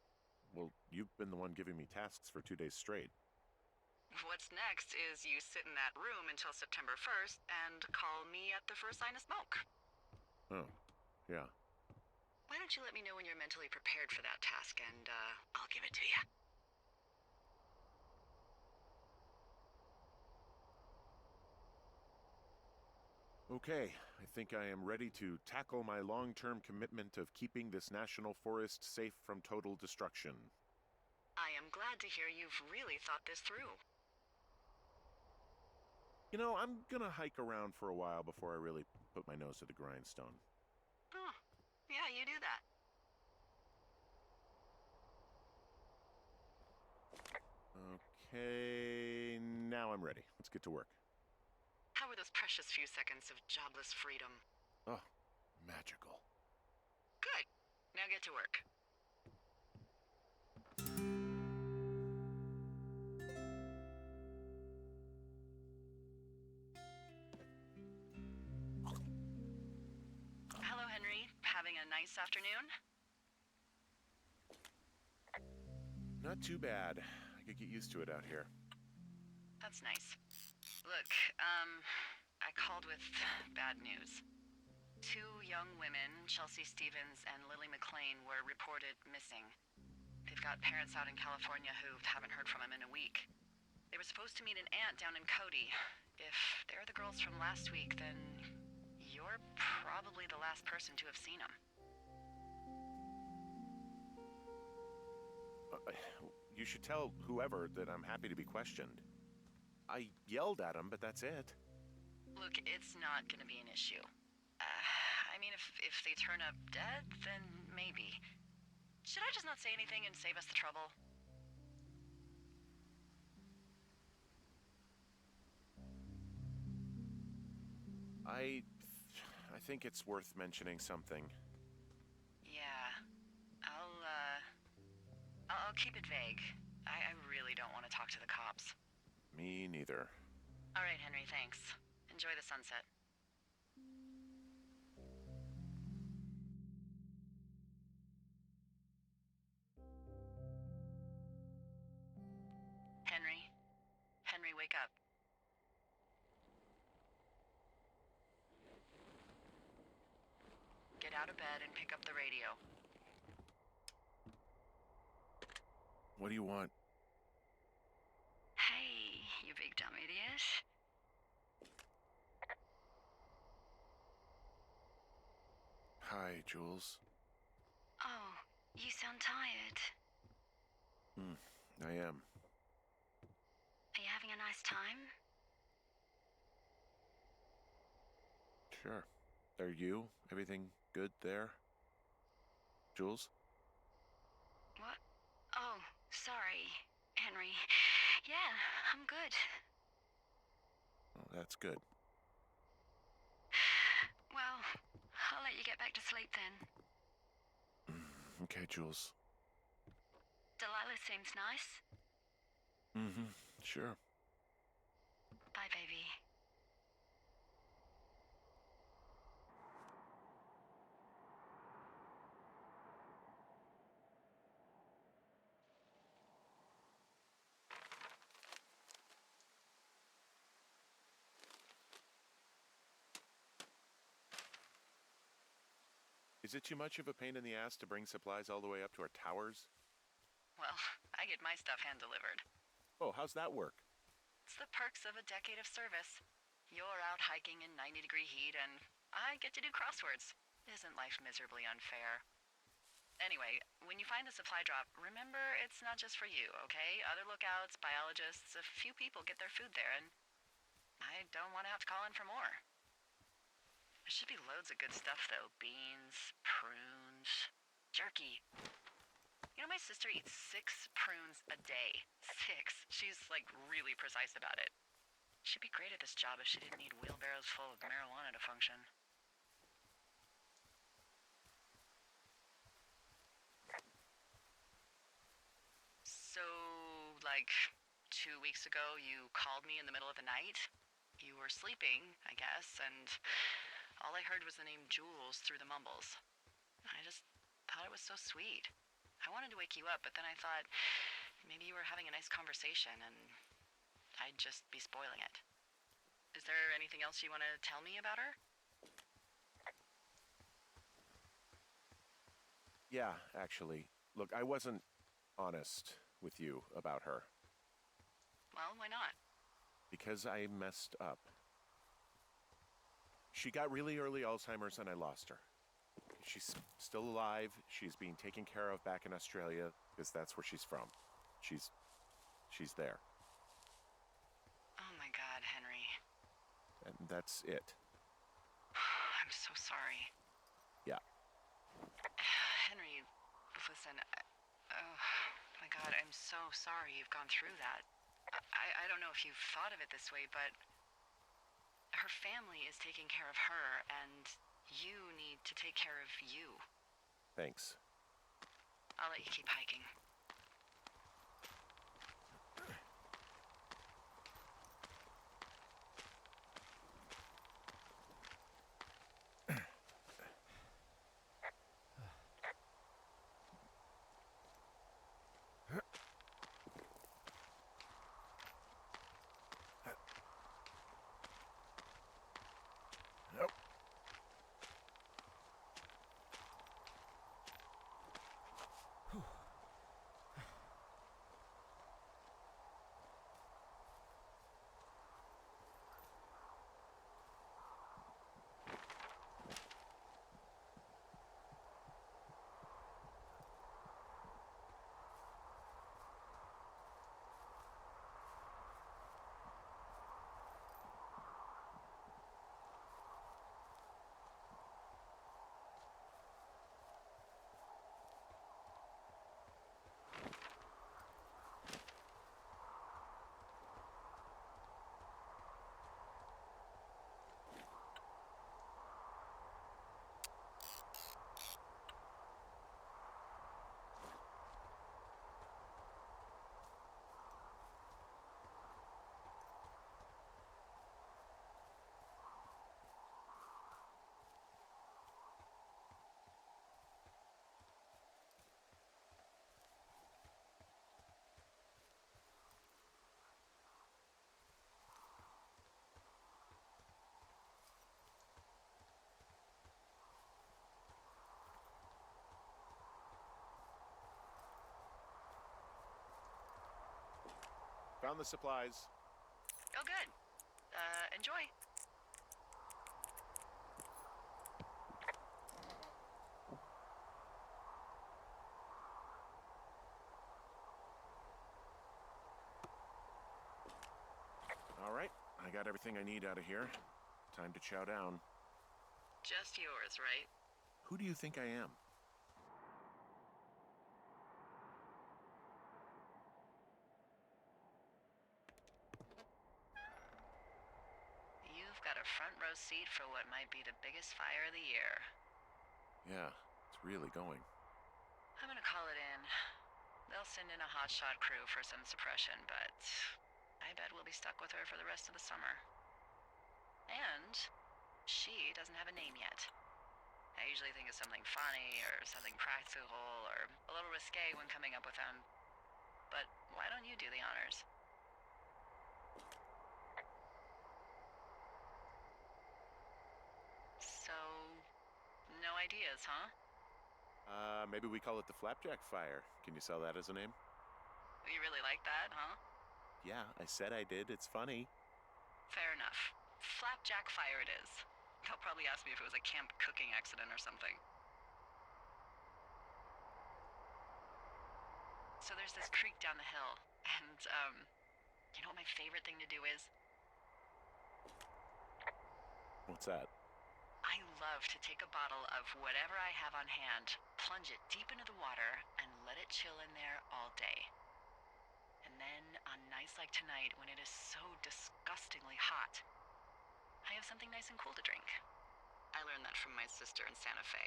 Well, you've been the one giving me tasks for 2 days straight. What's next is you sit in that room until September 1st and call me at the first sign of smoke. Oh, yeah. Why don't you let me know when you're mentally prepared for that task and I'll give it to you. Okay, I think I am ready to tackle my long-term commitment of keeping this national forest safe from total destruction. I am glad to hear you've really thought this through. You know, I'm gonna hike around for a while before I really put my nose to the grindstone. Oh, yeah, you do that. Okay, now I'm ready. Let's get to work. How were those precious few seconds of jobless freedom? Oh, magical. Good. Now get to work. Hello, Henry. Having a nice afternoon? Not too bad. I could get used to it out here. That's nice. Look, I called with bad news. Two young women, Chelsea Stevens and Lily McLean, were reported missing. They've got parents out in California who haven't heard from them in a week. They were supposed to meet an aunt down in Cody. If they're the girls from last week, then you're probably the last person to have seen them. You should tell whoever that I'm happy to be questioned. I yelled at him, but that's it. Look, it's not gonna be an issue. I mean, if they turn up dead, then maybe. Should I just not say anything and save us the trouble? I think it's worth mentioning something. Yeah. I'll keep it vague. I really don't want to talk to the cops. Me neither. All right, Henry, thanks. Enjoy the sunset. Henry? Henry, wake up. Get out of bed and pick up the radio. What do you want? Hey, you big dumb idiot. Hi, Jules. Oh, you sound tired. I am. Are you having a nice time? Sure. Are you? Everything good there? Jules? What? Oh, sorry, Henry. Yeah, I'm good. Oh, that's good. Well, I'll let you get back to sleep then. Okay, Jules. Delilah seems nice. Sure. Bye, baby. Is it too much of a pain in the ass to bring supplies all the way up to our towers? Well, I get my stuff hand-delivered. Oh, how's that work? It's the perks of a decade of service. You're out hiking in 90-degree heat, and I get to do crosswords. Isn't life miserably unfair? Anyway, when you find the supply drop, remember it's not just for you, okay? Other lookouts, biologists, a few people get their food there, and I don't want to have to call in for more. There should be loads of good stuff, though. Beans, prunes, jerky. You know, my sister eats 6 prunes a day. 6. She's, like, really precise about it. She'd be great at this job if she didn't need wheelbarrows full of marijuana to function. So, like, 2 weeks ago, you called me in the middle of the night? You were sleeping, I guess, and all I heard was the name Jules through the mumbles. I just thought it was so sweet. I wanted to wake you up, but then I thought maybe you were having a nice conversation and I'd just be spoiling it. Is there anything else you want to tell me about her? Yeah, actually. Look, I wasn't honest with you about her. Well, why not? Because I messed up. She got really early Alzheimer's and I lost her. She's still alive. She's being taken care of back in Australia because that's where she's from. She's there. Oh my God, Henry. And that's it. I'm so sorry. Yeah. Henry, listen, oh my God, I'm so sorry you've gone through that. I don't know if you've thought of it this way, but her family is taking care of her, and you need to take care of you. Thanks. I'll let you keep hiking. Nope. Found the supplies. Oh, good. Enjoy. All right, I got everything I need out of here. Time to chow down. Just yours, right? Who do you think I am? You've got a front row seat for what might be the biggest fire of the year. Yeah, it's really going. I'm gonna call it in. They'll send in a hotshot crew for some suppression, but I bet we'll be stuck with her for the rest of the summer. And she doesn't have a name yet. I usually think of something funny or something practical or a little risque when coming up with them. But why don't you do the honors? So, no ideas, huh? Maybe we call it the Flapjack Fire. Can you sell that as a name? You really like that, huh? Yeah, I said I did. It's funny. Fair enough. Flapjack fire it is. They'll probably ask me if it was a camp cooking accident or something. So there's this creek down the hill, and, you know what my favorite thing to do is? What's that? I love to take a bottle of whatever I have on hand, plunge it deep into the water, and let it chill in there all day. And then, on nights like tonight, when it is so disgustingly hot, I have something nice and cool to drink. I learned that from my sister in Santa Fe.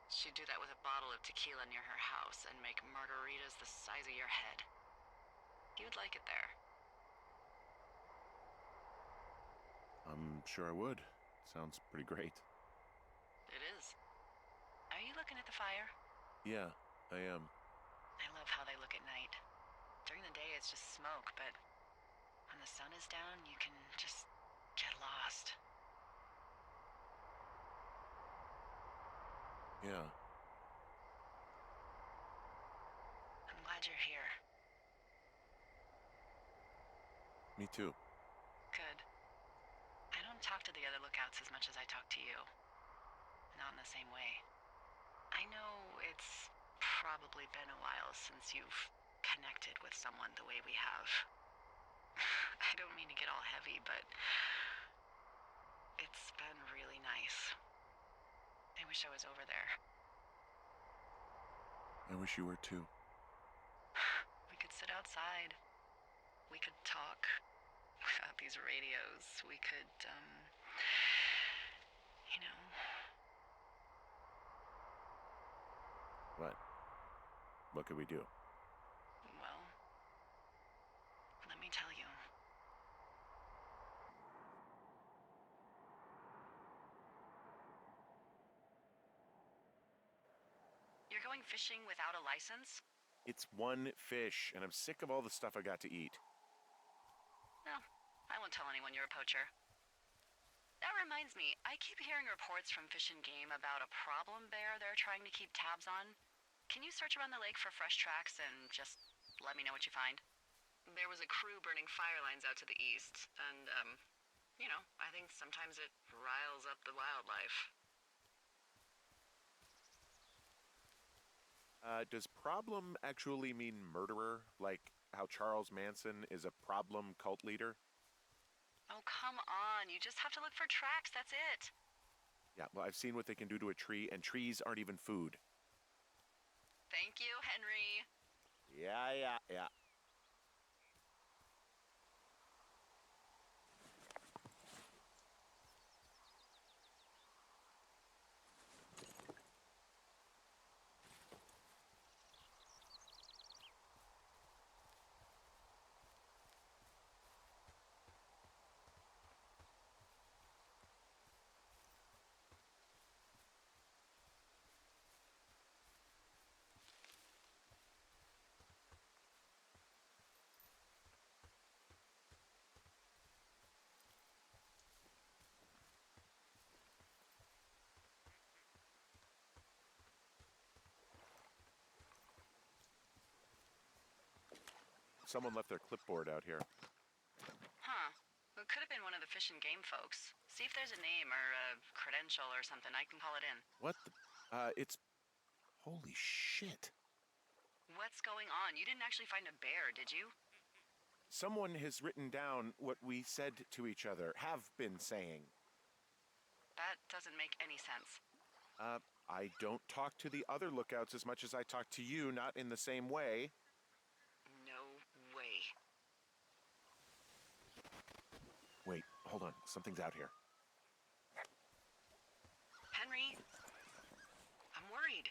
She'd do that with a bottle of tequila near her house and make margaritas the size of your head. You'd like it there. I'm sure I would. Sounds pretty great. It is. Are you looking at the fire? Yeah, I am. I love how they look at night. During the day, it's just smoke, but when the sun is down, you can just get lost. Yeah. I'm glad you're here. Me too. Good. I don't talk to the other lookouts as much as I talk to you. Not in the same way. I know it's probably been a while since you've connected with someone the way we have. I don't mean to get all heavy, but it's been really nice. I wish I was over there. I wish you were too. We could sit outside. We could talk without these radios. We could, you know. What? What could we do? Well, let me tell you. You're going fishing without a license? It's one fish, and I'm sick of all the stuff I got to eat. No, I won't tell anyone you're a poacher. That reminds me, I keep hearing reports from Fish and Game about a problem bear they're trying to keep tabs on. Can you search around the lake for fresh tracks and just let me know what you find? There was a crew burning fire lines out to the east, and, you know, I think sometimes it riles up the wildlife. Does problem actually mean murderer? Like how Charles Manson is a problem cult leader? Oh, come on. You just have to look for tracks. That's it. Yeah, well, I've seen what they can do to a tree, and trees aren't even food. Thank you, Henry. Yeah. Someone left their clipboard out here. Huh. It could have been one of the Fish and Game folks. See if there's a name or a credential or something. I can call it in. What the? It's... Holy shit. What's going on? You didn't actually find a bear, did you? Someone has written down what we said to each other, have been saying. That doesn't make any sense. I don't talk to the other lookouts as much as I talk to you, not in the same way. No way. Wait, hold on. Something's out here. Henry, I'm worried.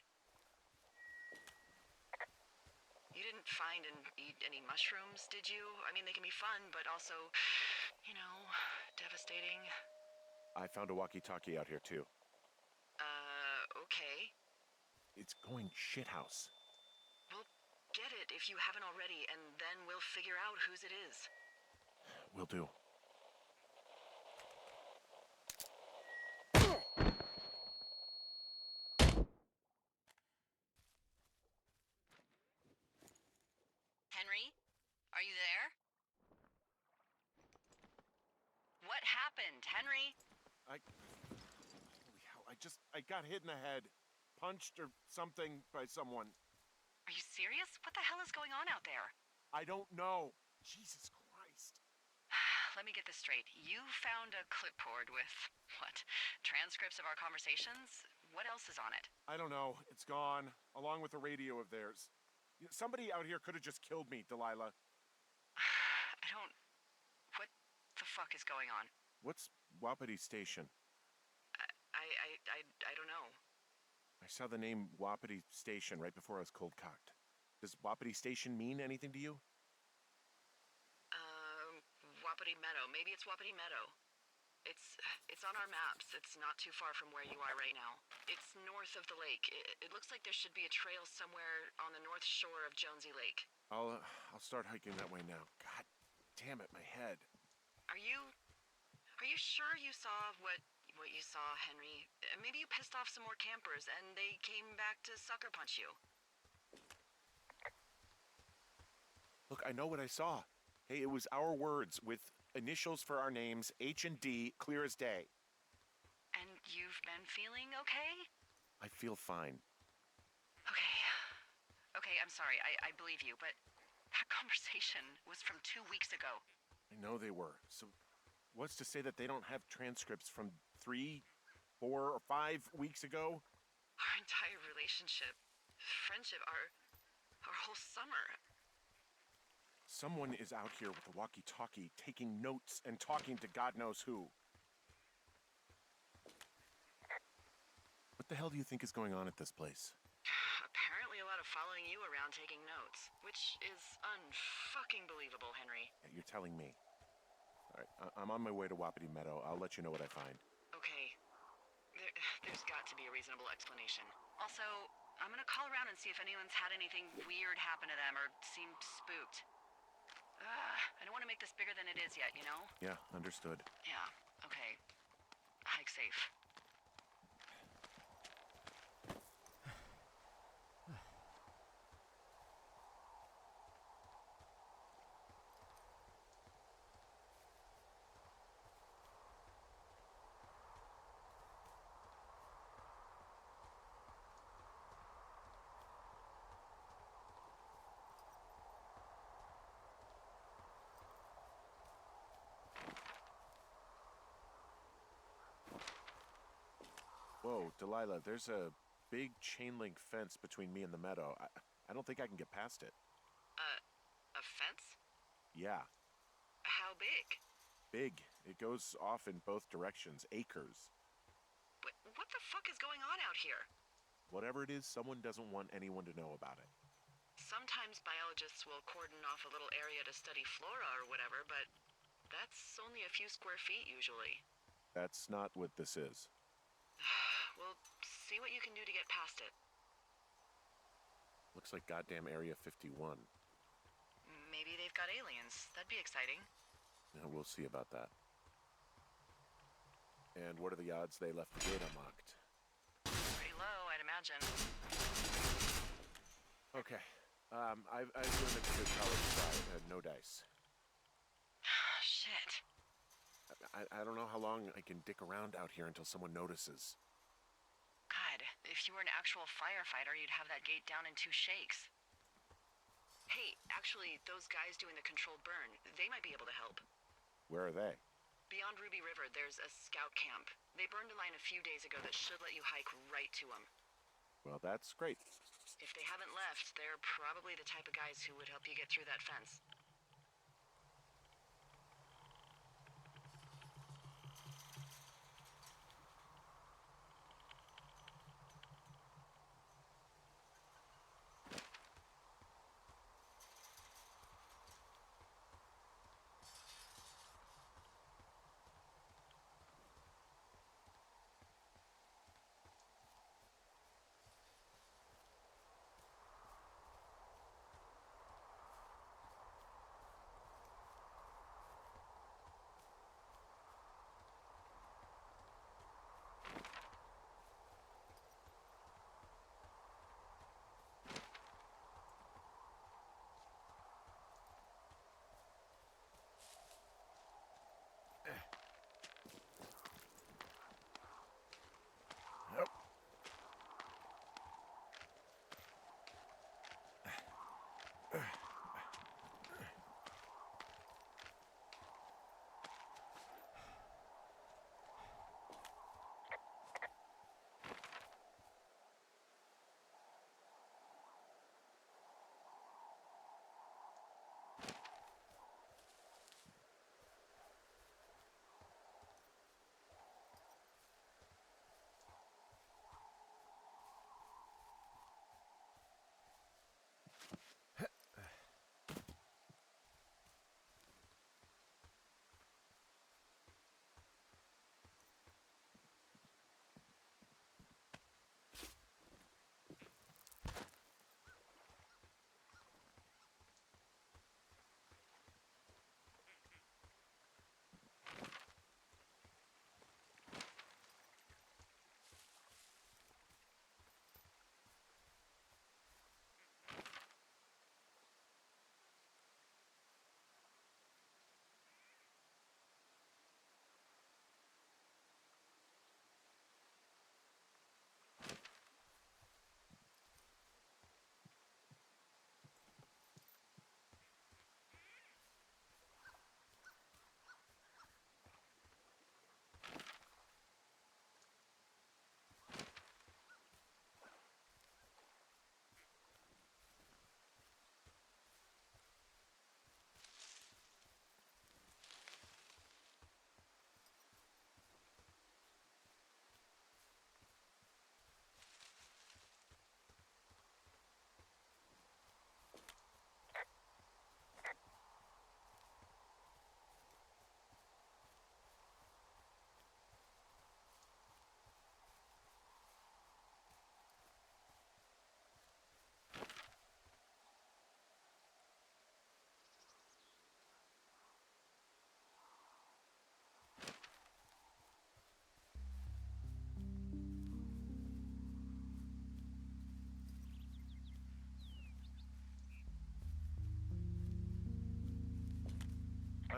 You didn't find and eat any mushrooms, did you? I mean, they can be fun, but also, you know, devastating. I found a walkie-talkie out here, too. Okay. It's going shithouse. Well, get it if you haven't already, and then we'll figure out whose it is. Will do. Henry, are you there? What happened, Henry? Holy hell, I got hit in the head. Punched or something by someone. Are you serious? What the hell is going on out there? I don't know. Jesus Christ. Let me get this straight. You found a clipboard with, what, transcripts of our conversations? What else is on it? I don't know. It's gone, along with a radio of theirs. Somebody out here could have just killed me, Delilah. What the fuck is going on? What's Wapiti Station? I don't know. I saw the name Wapiti Station right before I was cold-cocked. Does Wapiti Station mean anything to you? Wapiti Meadow. Maybe it's Wapiti Meadow. It's on our maps. It's not too far from where you are right now. It's north of the lake. It looks like there should be a trail somewhere on the north shore of Jonesy Lake. I'll start hiking that way now. God damn it, my head. Are you sure you saw what you saw, Henry? Maybe you pissed off some more campers and they came back to sucker punch you. Look, I know what I saw. Hey, it was our words with initials for our names, H and D, clear as day. And you've been feeling okay? I feel fine. Okay. Okay, I'm sorry. I believe you, but that conversation was from 2 weeks ago. I know they were. So what's to say that they don't have transcripts from 3, 4, or 5 weeks ago? Our entire relationship, friendship, our whole summer. Someone is out here with a walkie-talkie, taking notes and talking to God knows who. What the hell do you think is going on at this place? Apparently a lot of following you around taking notes, which is unfucking believable, Henry. Yeah, you're telling me. All right, I'm on my way to Wapiti Meadow. I'll let you know what I find. Okay. There's got to be a reasonable explanation. Also, I'm gonna call around and see if anyone's had anything weird happen to them or seemed spooked. I don't want to make this bigger than it is yet, you know? Yeah, understood. Yeah, okay. Hike safe. Whoa, Delilah, there's a big chain link fence between me and the meadow. I don't think I can get past it. A fence? Yeah, How big? big. It goes off in both directions, acres. What the fuck is going on out here? Whatever it is, someone doesn't want anyone to know about it. Sometimes biologists will cordon off a little area to study flora or whatever, but that's only a few square feet usually. That's not what this is. We'll see what you can do to get past it. Looks like goddamn Area 51. Maybe they've got aliens. That'd be exciting. Yeah, we'll see about that. And what are the odds they left the gate unlocked? Pretty low, I'd imagine. Okay. I've doing the good college try. No dice. Shit. I don't know how long I can dick around out here until someone notices. God, if you were an actual firefighter, you'd have that gate down in 2 shakes. Hey, actually, those guys doing the controlled burn, they might be able to help. Where are they? Beyond Ruby River, there's a scout camp. They burned a line a few days ago that should let you hike right to them. Well, that's great. If they haven't left, they're probably the type of guys who would help you get through that fence.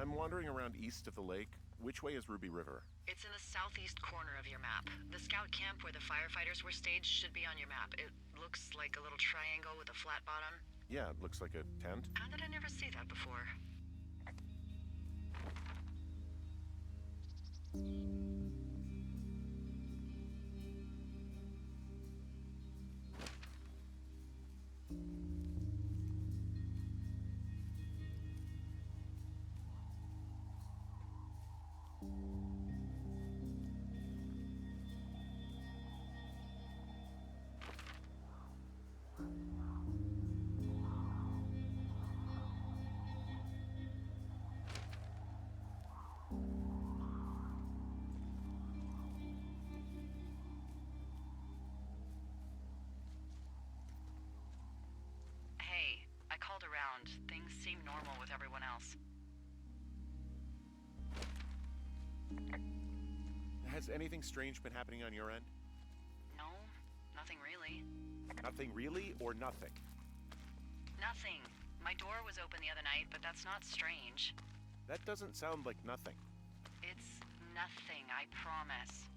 I'm wandering around east of the lake. Which way is Ruby River? It's in the southeast corner of your map. The scout camp where the firefighters were staged should be on your map. It looks like a little triangle with a flat bottom. Yeah, it looks like a tent. How did I never see that before? Hey, I called around. Things seem normal with everyone else. Has anything strange been happening on your end? No, nothing really. Nothing really, or nothing? Nothing. My door was open the other night, but that's not strange. That doesn't sound like nothing. It's nothing, I promise.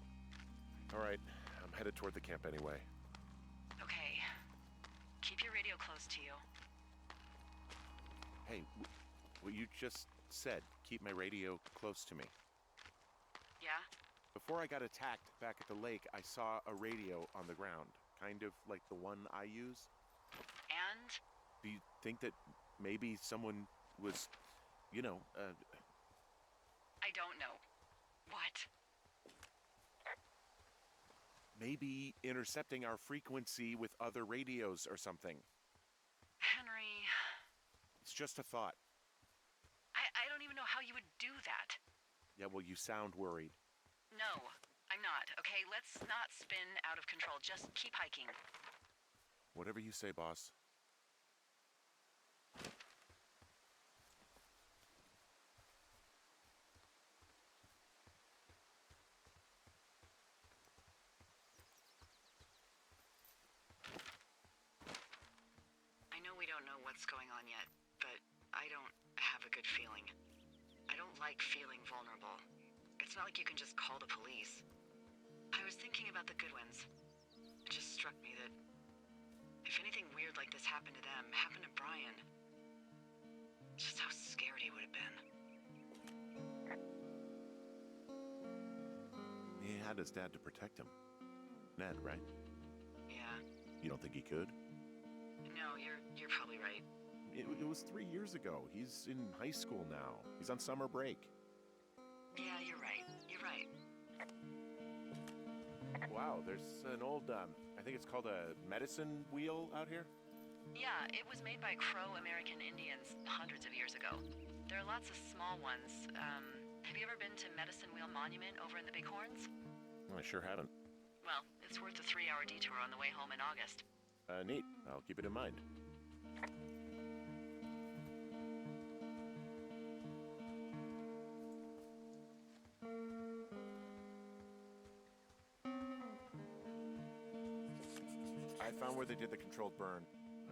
All right, I'm headed toward the camp anyway. Okay. Keep your radio close to you. Hey, what you just said, keep my radio close to me. Yeah? Before I got attacked back at the lake, I saw a radio on the ground, kind of like the one I use. And? Do you think that maybe someone was, I don't know. What? maybe intercepting our frequency with other radios or something? Henry, It's just a thought. I don't even know how you would do that. Yeah, well, you sound worried. No, I'm not. Okay, let's not spin out of control. Just keep hiking. Whatever you say, boss. I know we don't know what's going on yet, but I don't have a good feeling. I don't like feeling vulnerable. It's not like you can just call the police. I was thinking about the Goodwins. It just struck me that if anything weird like this happened to them, happened to Brian, just how scared he would have been. He had his dad to protect him. Ned, right? Yeah. You don't think he could? No, you're probably right. It was 3 years ago. He's in high school now. He's on summer break. Yeah, you're right. You're right. Wow, there's an old, I think it's called a medicine wheel out here. Yeah, it was made by Crow American Indians hundreds of years ago. There are lots of small ones. Have you ever been to Medicine Wheel Monument over in the Bighorns? I sure haven't. Well, it's worth a 3-hour detour on the way home in August. Neat. I'll keep it in mind. I found where they did the controlled burn.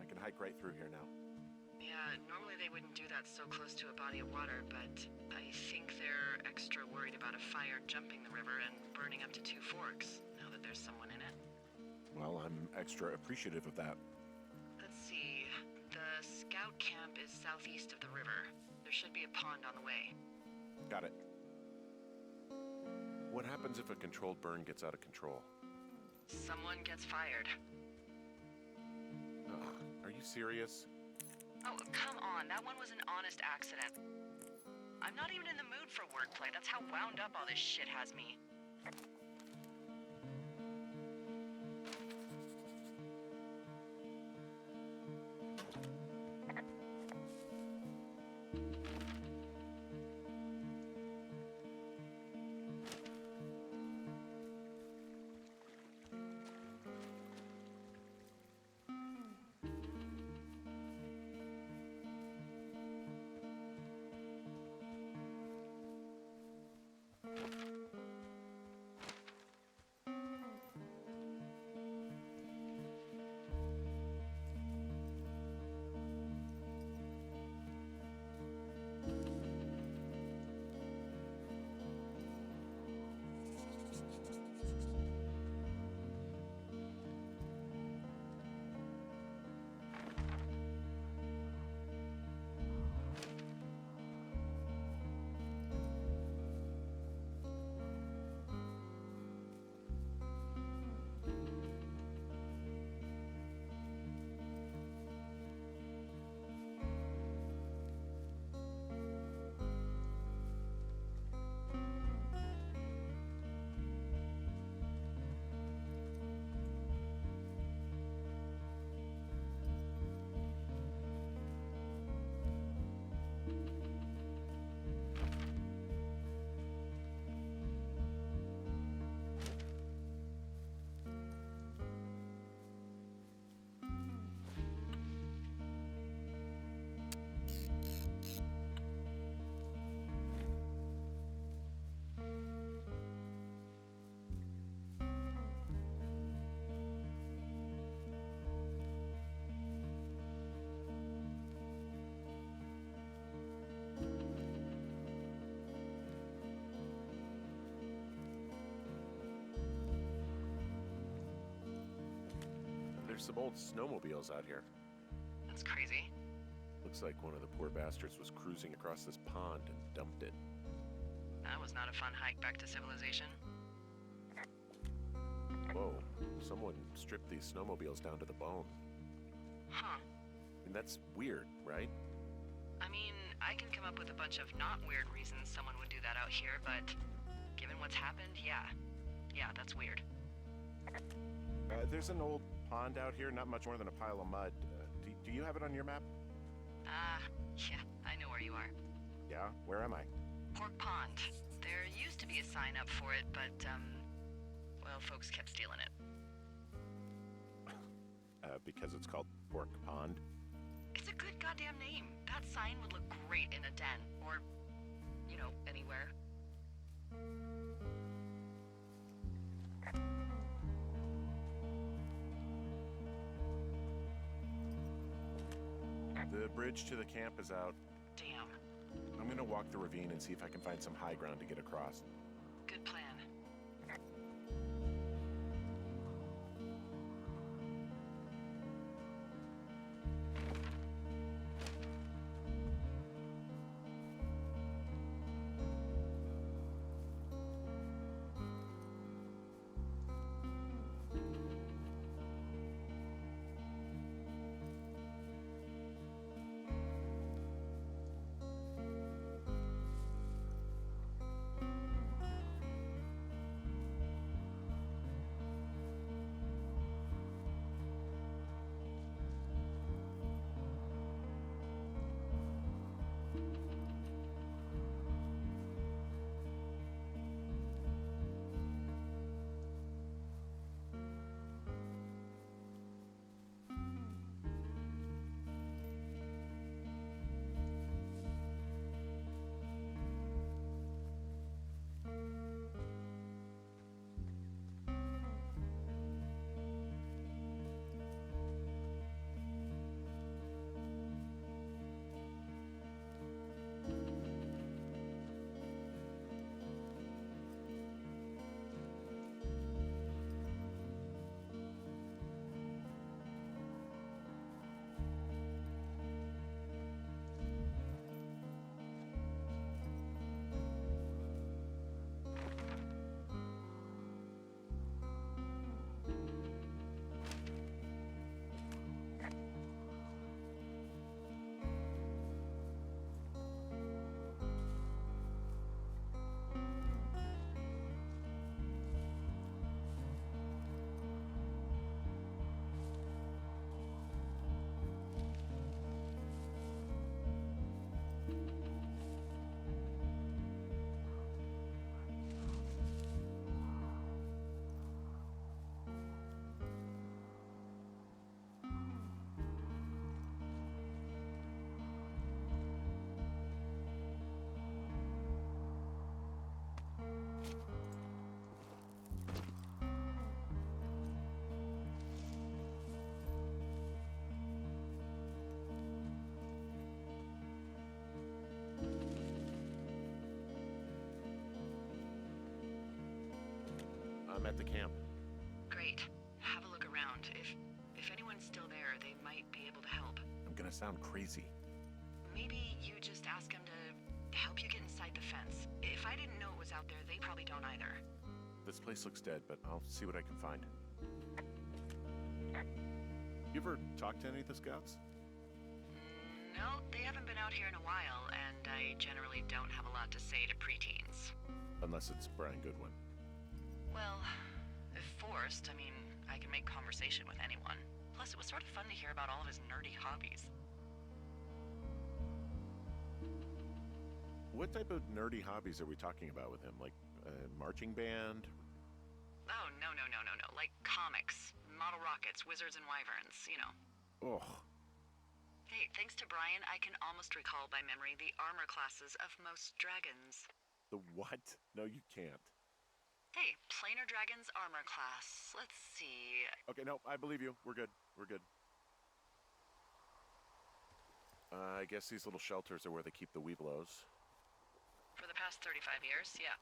I can hike right through here now. Yeah, normally they wouldn't do that so close to a body of water, but I think they're extra worried about a fire jumping the river and burning up to 2 forks, now that there's someone in it. Well, I'm extra appreciative of that. Let's see. The scout camp is southeast of the river. There should be a pond on the way. Got it. What happens if a controlled burn gets out of control? Someone gets fired. Are you serious? Oh, come on. That one was an honest accident. I'm not even in the mood for wordplay. That's how wound up all this shit has me. there's some old snowmobiles out here. That's crazy. Looks like one of the poor bastards was cruising across this pond and dumped it. That was not a fun hike back to civilization. Whoa, someone stripped these snowmobiles down to the bone. Huh. And that's weird, right? I mean, I can come up with a bunch of not weird reasons someone would do that out here, but given what's happened, yeah. Yeah, that's weird. There's an old pond out here, not much more than a pile of mud. Do you have it on your map? Yeah, I know where you are. Yeah? Where am I? Pork Pond. There used to be a sign up for it, but, well, folks kept stealing it. Because it's called Pork Pond? It's a good goddamn name. That sign would look great in a den, or, you know, anywhere. The bridge to the camp is out. Damn. I'm gonna walk the ravine and see if I can find some high ground to get across. Good plan. I'm at the camp. Great. Have a look around. If anyone's still there, they might be able to help. I'm gonna sound crazy. Maybe you just ask them to help you get inside the fence. If I didn't know it was out there, they probably don't either. This place looks dead, but I'll see what I can find. You ever talk to any of the scouts? No, they haven't been out here in a while, and I generally don't have a lot to say to preteens. Unless it's Brian Goodwin. Well, if forced, I mean, I can make conversation with anyone. Plus, it was sort of fun to hear about all of his nerdy hobbies. What type of nerdy hobbies are we talking about with him? Like marching band? Oh, no. Like comics, model rockets, wizards and wyverns, you know. Oh, Hey, thanks to Brian, I can almost recall by memory the armor classes of most dragons. the what? No, you can't. Hey, planar dragons armor class. Let's see. Okay, no, I believe you. We're good. We're good. I guess these little shelters are where they keep the Weeblos. For the past 35 years, yeah.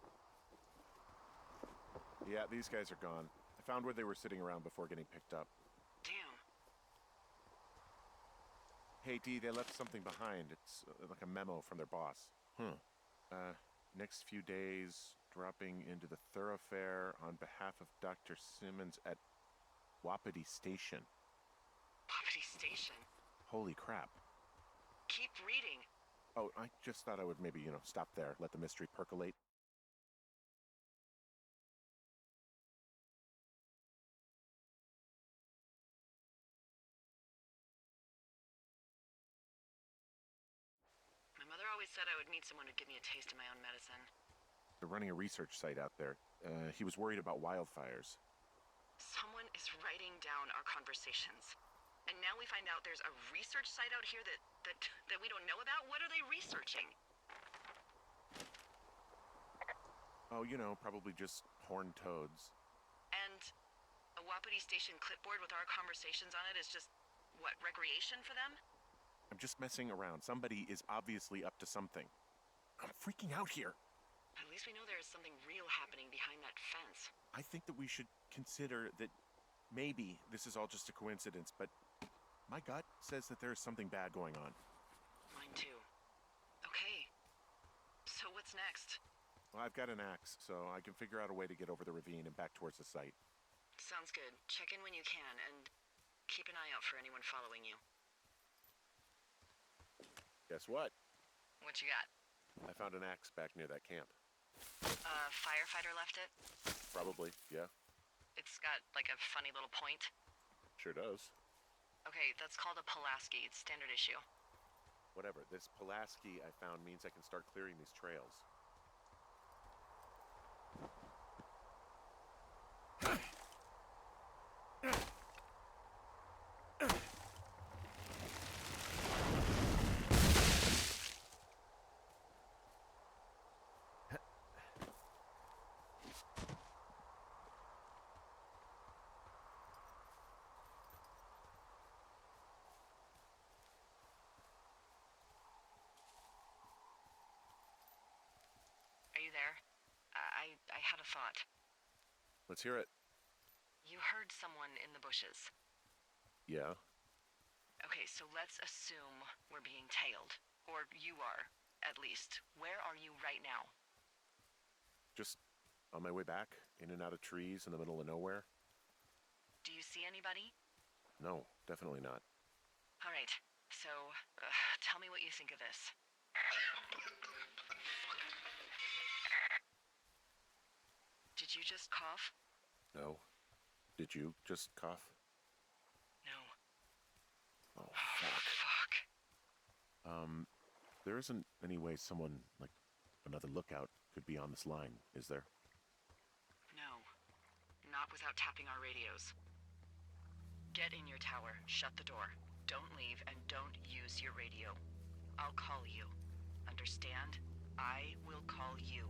Yeah, these guys are gone. I found where they were sitting around before getting picked up. Damn, Hey, D, they left something behind. It's like a memo from their boss. Next few days, dropping into the thoroughfare on behalf of Dr. Simmons at Wapiti Station. Wapiti Station? Holy crap. Keep reading. Oh, I just thought I would maybe, stop there, let the mystery percolate. My mother always said I would meet someone who'd give me a taste of my own medicine. They're running a research site out there. He was worried about wildfires. Someone is writing down our conversations. And now we find out there's a research site out here that we don't know about? What are they researching? Oh, probably just horned toads. And a Wapiti Station clipboard with our conversations on it is just, what, recreation for them? I'm just messing around. Somebody is obviously up to something. I'm freaking out here. At least we know there is something real happening behind that fence. I think that we should consider that maybe this is all just a coincidence, but my gut says that there is something bad going on. Mine too. Okay. So what's next? Well, I've got an axe, so I can figure out a way to get over the ravine and back towards the site. Sounds good. Check in when you can, and keep an eye out for anyone following you. Guess what? What you got? I found an axe back near that camp. Firefighter left it? Probably, yeah. It's got, like, a funny little point. Sure does. Okay, that's called a Pulaski. It's standard issue. Whatever. This Pulaski I found means I can start clearing these trails. Are you there? I had a thought. Let's hear it. You heard someone in the bushes. Yeah? Okay, so let's assume we're being tailed. Or you are, at least. Where are you right now? Just on my way back, in and out of trees in the middle of nowhere. Do you see anybody? No, definitely not. All right, so tell me what you think of this. Did you just cough? No. Did you just cough? No. Oh, fuck. Fuck. There isn't any way someone, like, another lookout could be on this line, is there? No. Not without tapping our radios. Get in your tower, shut the door. Don't leave, and don't use your radio. I'll call you. Understand? I will call you.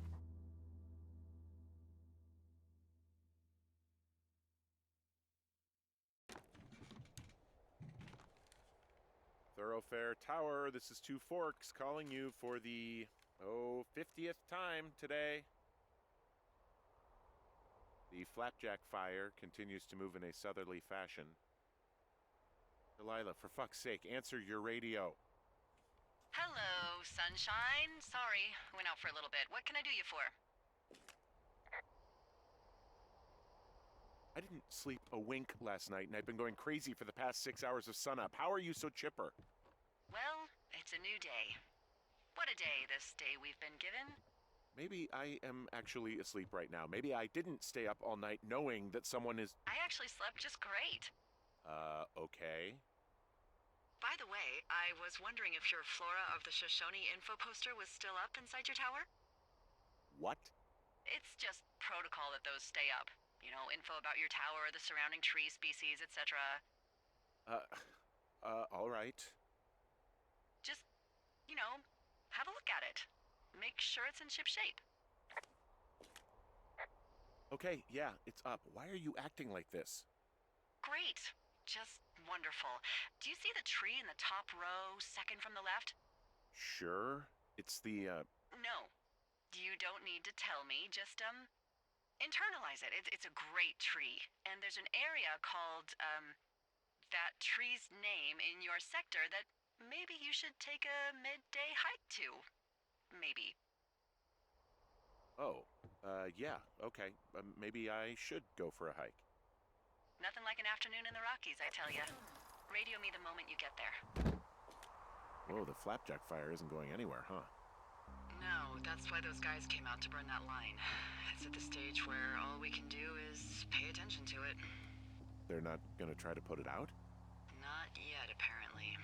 Thoroughfare Tower, this is Two Forks calling you for the, 50th time today. The flapjack fire continues to move in a southerly fashion. Delilah, for fuck's sake, answer your radio. Hello, sunshine. Sorry, went out for a little bit. What can I do you for? I didn't sleep a wink last night, and I've been going crazy for the past 6 hours of sunup. How are you so chipper? Well, it's a new day. What a day, this day we've been given. Maybe I am actually asleep right now. Maybe I didn't stay up all night knowing that someone is... I actually slept just great. Okay. By the way, I was wondering if your Flora of the Shoshone info poster was still up inside your tower? What? It's just protocol that those stay up. You know, info about your tower, the surrounding tree species, etc. All right. Just, you know, have a look at it. Make sure it's in ship shape. Okay, yeah, it's up. Why are you acting like this? Great. Just wonderful. Do you see the tree in the top row, second from the left? Sure. It's the, No. You don't need to tell me. Just, internalize it. It's a great tree. And there's an area called, that tree's name in your sector that maybe you should take a midday hike too. Maybe. Oh, yeah, okay. Maybe I should go for a hike. Nothing like an afternoon in the Rockies, I tell ya. Radio me the moment you get there. Whoa, the flapjack fire isn't going anywhere, huh? No, that's why those guys came out to burn that line. It's at the stage where all we can do is pay attention to it. They're not gonna try to put it out? Not yet, apparently.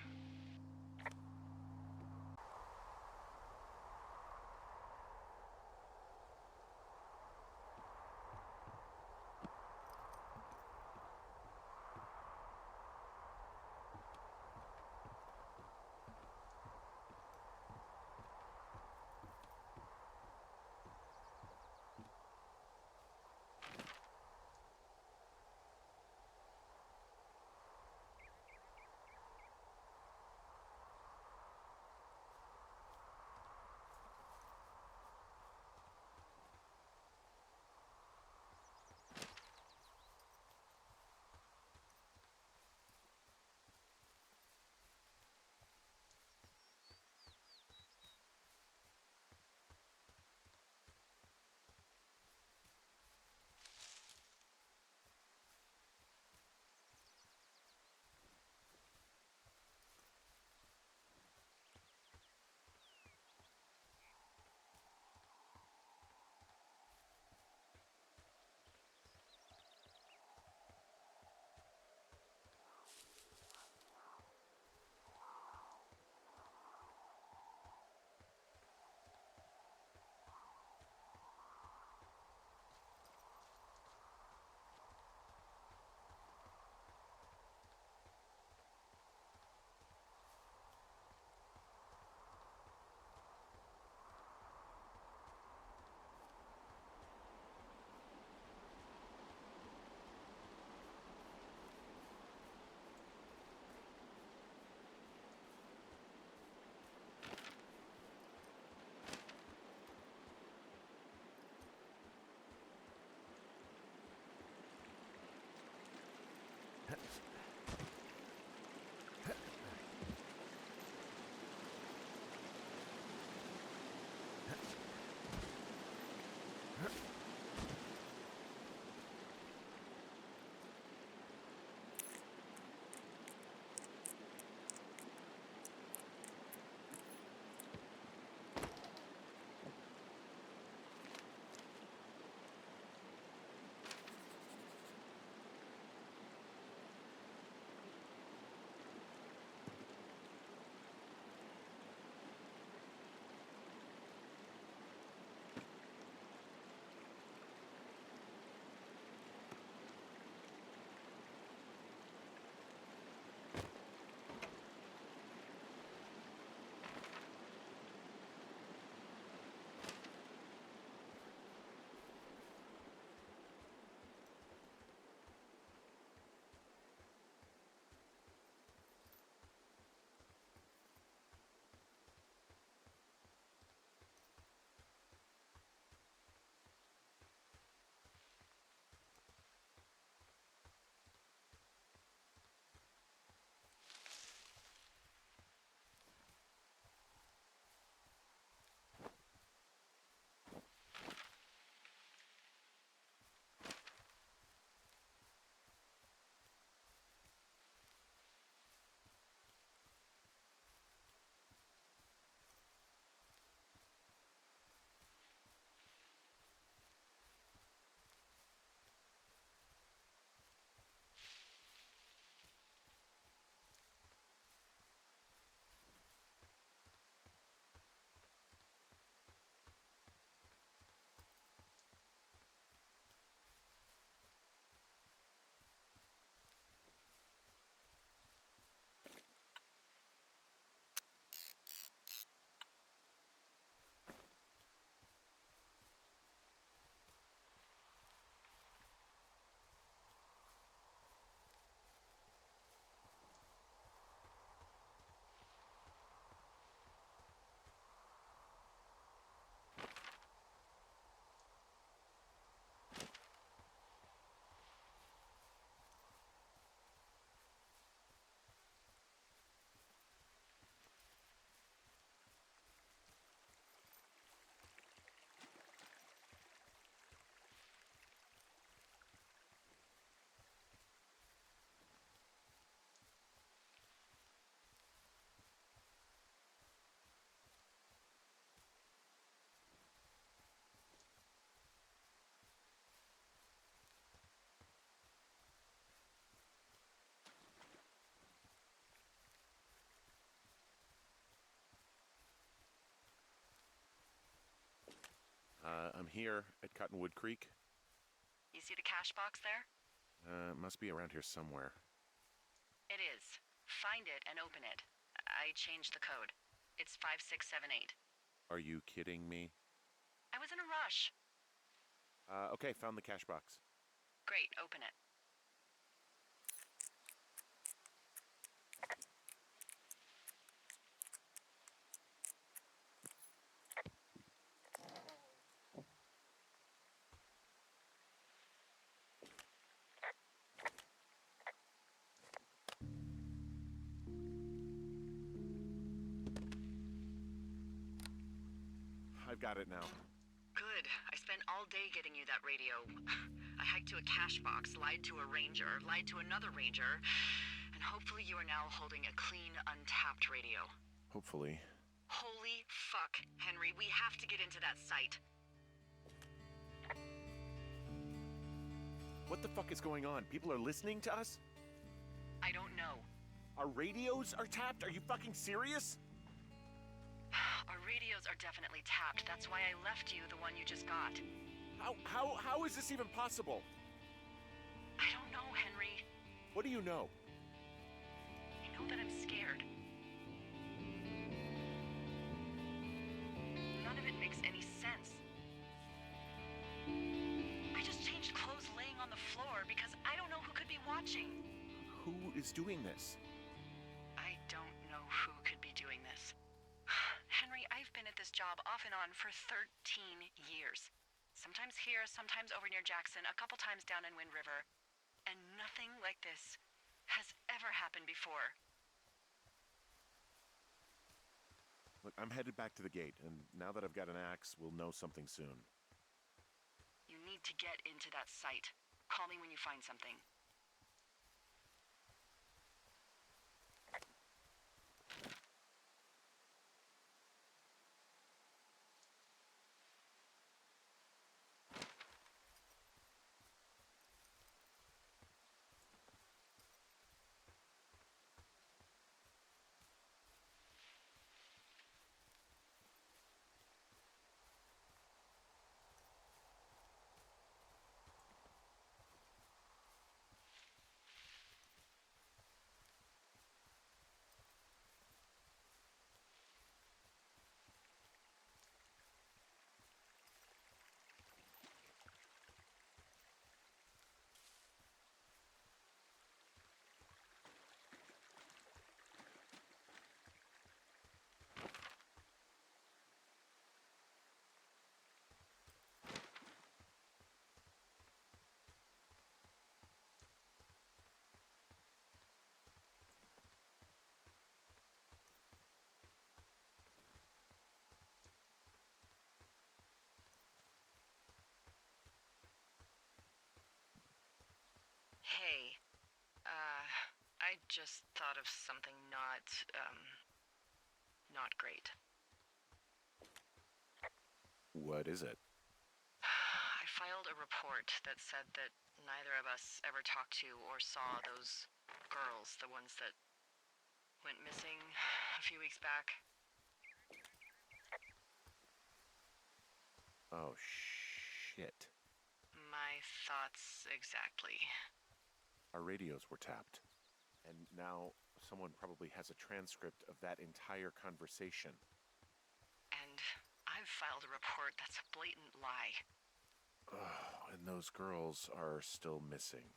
I'm here at Cottonwood Creek. You see the cash box there? It must be around here somewhere. It is. Find it and open it. I changed the code. It's 5678. Are you kidding me? I was in a rush. Okay, found the cash box. Great, open it. I've got it now. Good. I spent all day getting you that radio. I hiked to a cash box, lied to a ranger, lied to another ranger, and hopefully you are now holding a clean, untapped radio. Hopefully. Holy fuck, Henry, we have to get into that site. What the fuck is going on? People are listening to us? I don't know. Our radios are tapped? Are you fucking serious? Our radios are definitely tapped. That's why I left you the one you just got. How is this even possible? I don't know, Henry. What do you know? I know that I'm scared. None of it makes any sense. I just changed clothes laying on the floor because I don't know who could be watching. Who is doing this? I don't know who could be doing this. Henry, I've been at this job off and on for 13 years. Sometimes here, sometimes over near Jackson, a couple times down in Wind River. And nothing like this has ever happened before. Look, I'm headed back to the gate, and now that I've got an axe, we'll know something soon. You need to get into that site. Call me when you find something. Hey, I just thought of something not great. What is it? I filed a report that said that neither of us ever talked to or saw those girls, the ones that went missing a few weeks back. Oh, shit. My thoughts exactly. Our radios were tapped. And now someone probably has a transcript of that entire conversation. And I've filed a report that's a blatant lie. Oh, and those girls are still missing.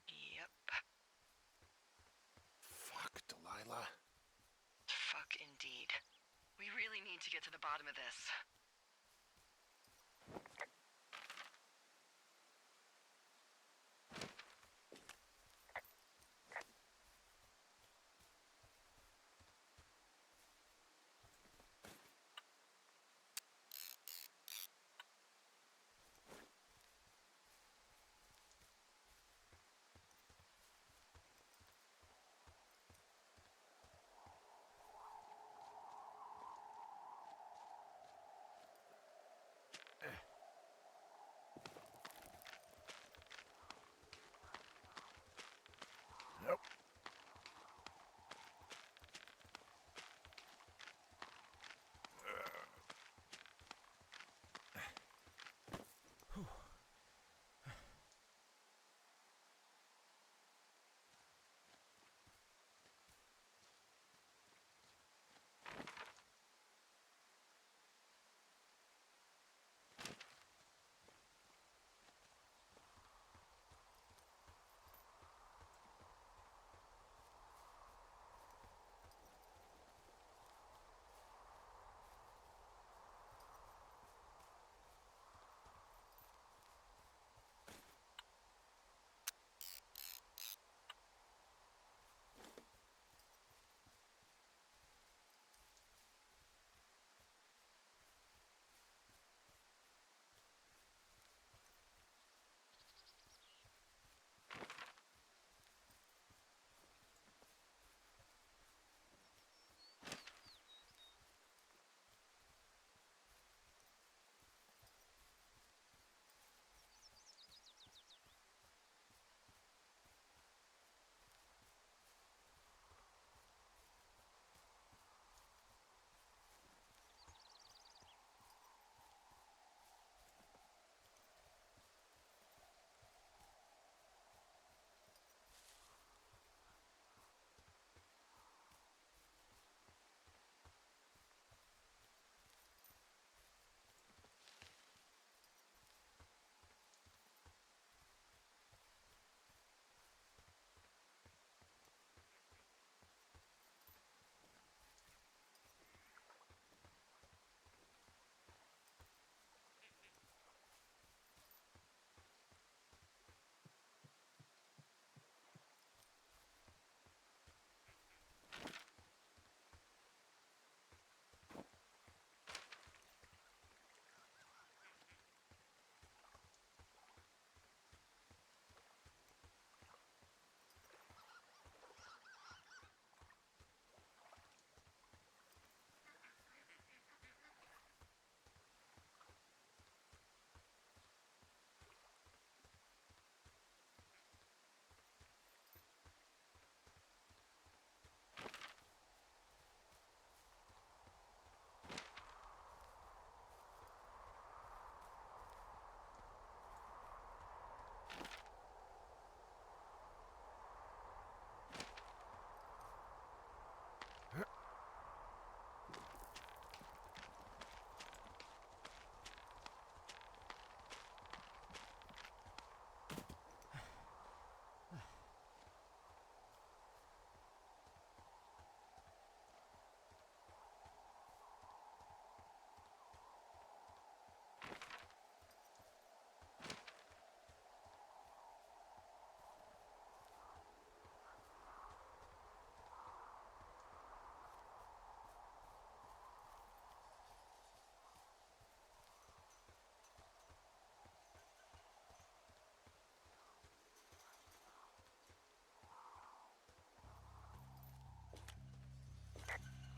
Yep. Fuck, Delilah. Fuck indeed. We really need to get to the bottom of this.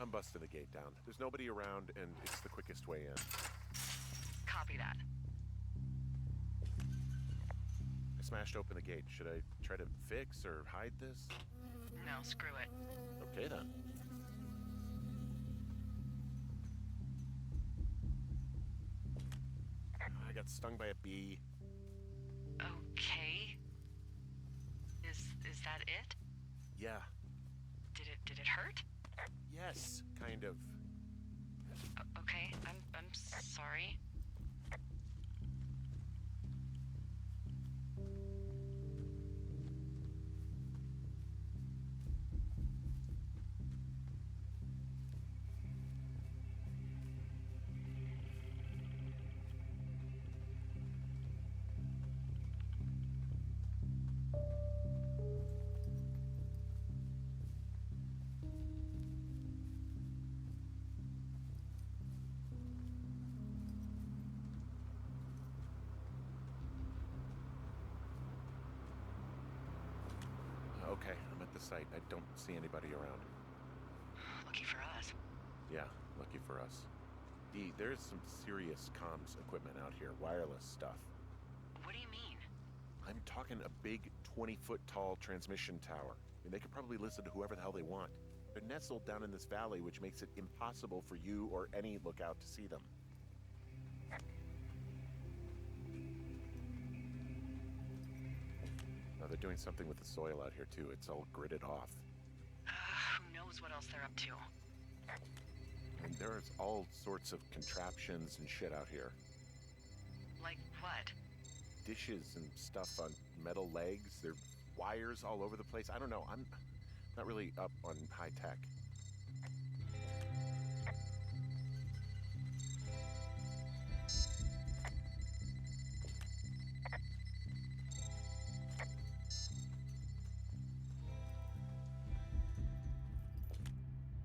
I'm busting the gate down. There's nobody around, and it's the quickest way in. Copy that. I smashed open the gate. Should I try to fix or hide this? No, screw it. Okay, then. I got stung by a bee. Okay. Is that it? Yeah. Did it hurt? Yes, kind of. Okay, I'm sorry. Okay, I'm at the site. I don't see anybody around. Lucky for us. Yeah, lucky for us. Dee, there's some serious comms equipment out here, wireless stuff. What do you mean? I'm talking a big 20-foot tall transmission tower. I mean, they could probably listen to whoever the hell they want. They're nestled down in this valley, which makes it impossible for you or any lookout to see them. Now, they're doing something with the soil out here, too. It's all gridded off. Who knows what else they're up to? And there's all sorts of contraptions and shit out here. Like what? Dishes and stuff on metal legs. There are wires all over the place. I don't know. I'm not really up on high tech.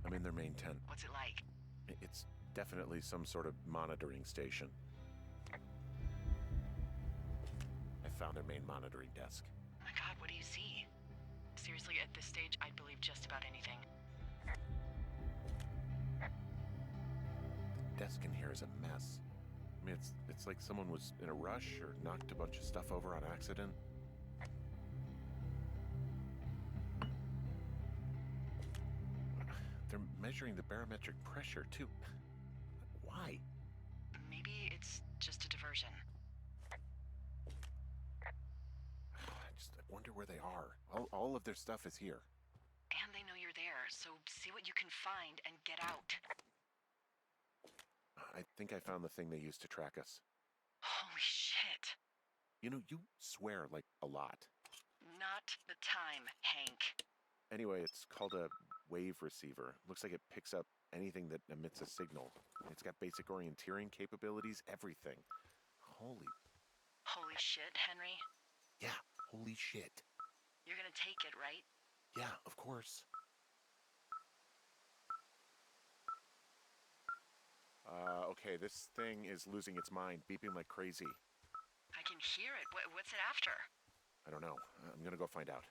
I'm in their main tent. What's it like? It's definitely some sort of monitoring station. I found their main monitoring desk. Oh my god, what do you see? Seriously, at this stage, I'd believe just about anything. The desk in here is a mess. I mean, it's like someone was in a rush or knocked a bunch of stuff over on accident. They're measuring the barometric pressure, too. Why? Maybe it's just a diversion. I wonder where they are. All of their stuff is here. And they know you're there, so see what you can find and get out. I think I found the thing they used to track us. Holy shit. You know, you swear like a lot. Not the time, Hank. Anyway, it's called a wave receiver. Looks like it picks up anything that emits a signal. It's got basic orienteering capabilities, everything. Holy shit, Henry. Yeah, holy shit. You're gonna take it, right? Yeah, of course. Okay, this thing is losing its mind, beeping like crazy. I can hear it. What's it after? I don't know. I'm gonna go find out.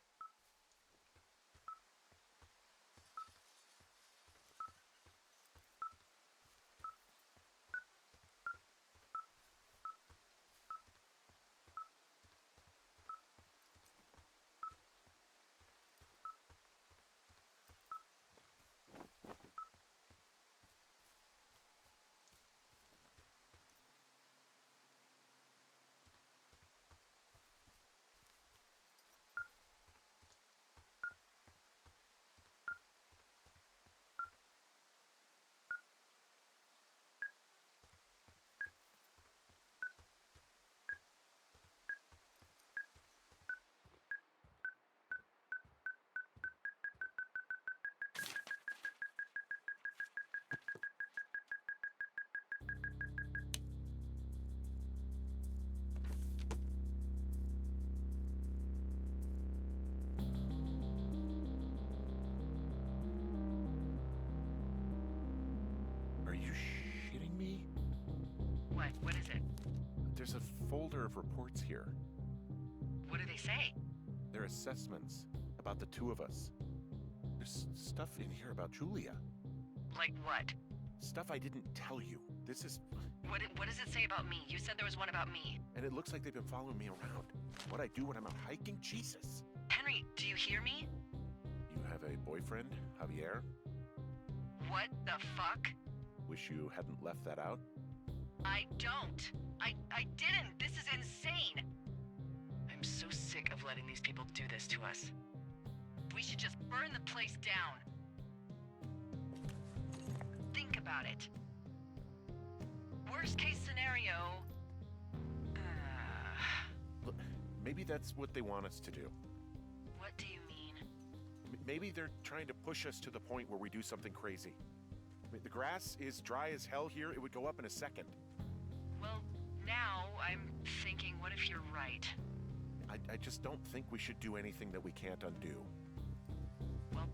Are you shitting me? What is it? There's a folder of reports here. What do they say? They're assessments about the two of us. There's stuff in here about Julia. Like what? Stuff I didn't tell you. This is... What does it say about me? You said there was one about me. And it looks like they've been following me around. What I do when I'm out hiking? Jesus. Henry, do you hear me? You have a boyfriend, Javier? What the fuck? Wish you hadn't left that out. I don't. I didn't. This is insane. I'm so sick of letting these people do this to us. We should just burn the place down. Think about it. Worst case scenario... Look, maybe that's what they want us to do. What do you mean? Maybe they're trying to push us to the point where we do something crazy. I mean, the grass is dry as hell here. It would go up in a second. Well, now I'm thinking, what if you're right? I just don't think we should do anything that we can't undo. Well,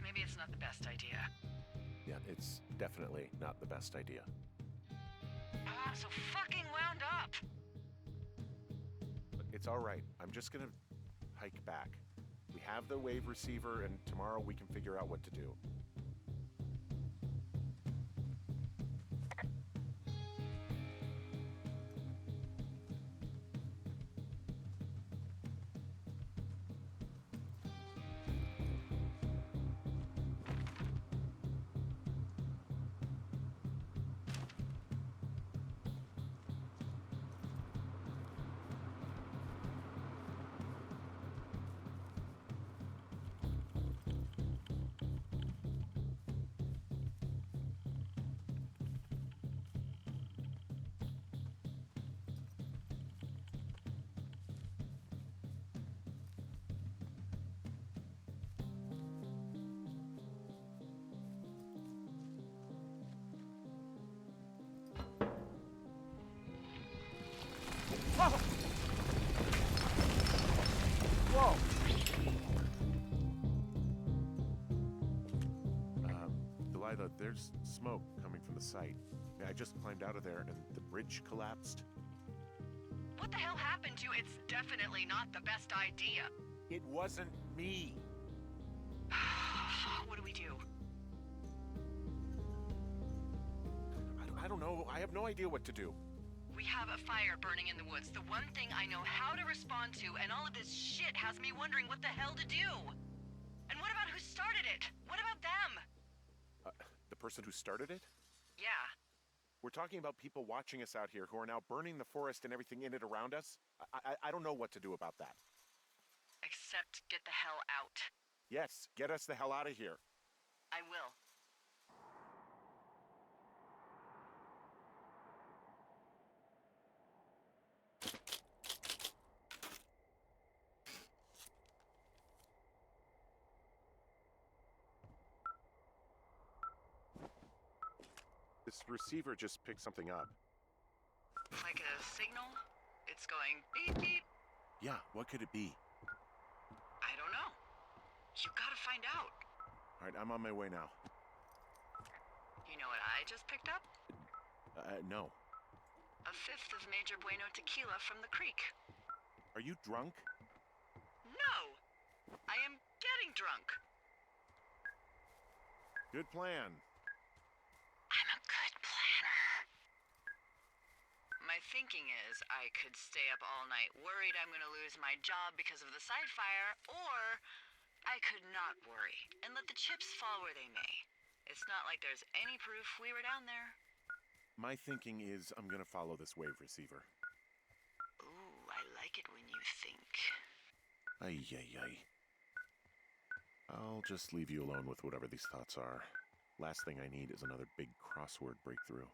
maybe it's not the best idea. Yeah, it's definitely not the best idea. Ah, so fucking wound up! It's all right. I'm just gonna hike back. We have the wave receiver, and tomorrow we can figure out what to do. Whoa! Delilah, there's smoke coming from the site. I just climbed out of there and the bridge collapsed. What the hell happened to you? It's definitely not the best idea. It wasn't me. What do we do? I don't know. I have no idea what to do. We have a fire burning in the woods. The one thing I know how to respond to, and all of this shit has me wondering what the hell to do. And what about who started it? What about them? The person who started it? Yeah. We're talking about people watching us out here who are now burning the forest and everything in it around us. I don't know what to do about that. Except get the hell out. Yes, get us the hell out of here. I will. This receiver just picked something up. Like a signal? It's going beep beep. Yeah, what could it be? I don't know. You gotta find out. All right, I'm on my way now. You know what I just picked up? No. A fifth of Major Bueno tequila from the creek. Are you drunk? No! I am getting drunk. Good plan. I'm a good planner. My thinking is I could stay up all night worried I'm gonna lose my job because of the side fire, or I could not worry and let the chips fall where they may. It's not like there's any proof we were down there. My thinking is I'm gonna follow this wave receiver. Ooh, I like it when you think. Ay, ay, ay. I'll just leave you alone with whatever these thoughts are. Last thing I need is another big crossword breakthrough.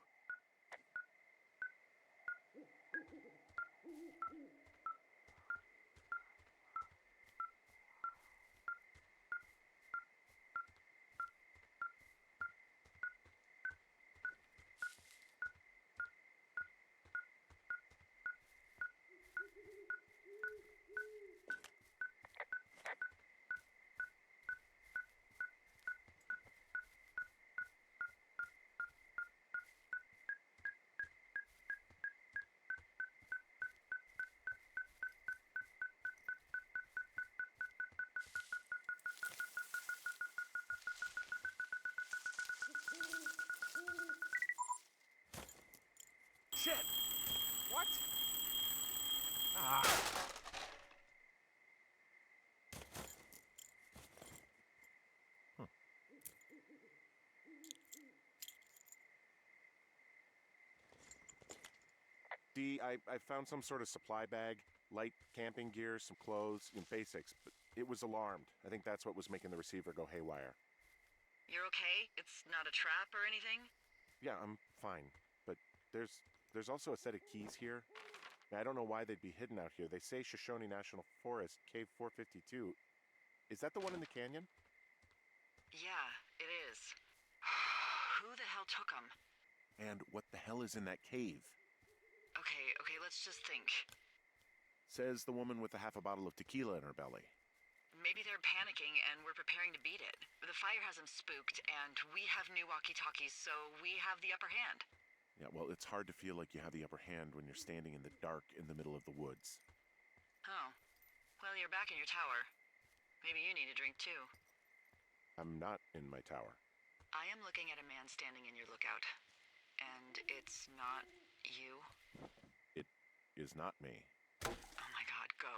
Shit! What? Ah! Dee, I found some sort of supply bag, light camping gear, some clothes, basics, but it was alarmed. I think that's what was making the receiver go haywire. You're okay? It's not a trap or anything? Yeah, I'm fine, but there's also a set of keys here. I don't know why they'd be hidden out here. They say Shoshone National Forest, Cave 452. Is that the one in the canyon? Yeah, it is. Who the hell took them? And what the hell is in that cave? Okay, let's just think. Says the woman with a half a bottle of tequila in her belly. Maybe they're panicking and we're preparing to beat it. The fire has them spooked, and we have new walkie-talkies, so we have the upper hand. Yeah, well, it's hard to feel like you have the upper hand when you're standing in the dark in the middle of the woods. Oh. Well, you're back in your tower. Maybe you need a drink, too. I'm not in my tower. I am looking at a man standing in your lookout. And it's not you? It is not me. Oh my god, go.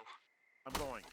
I'm going.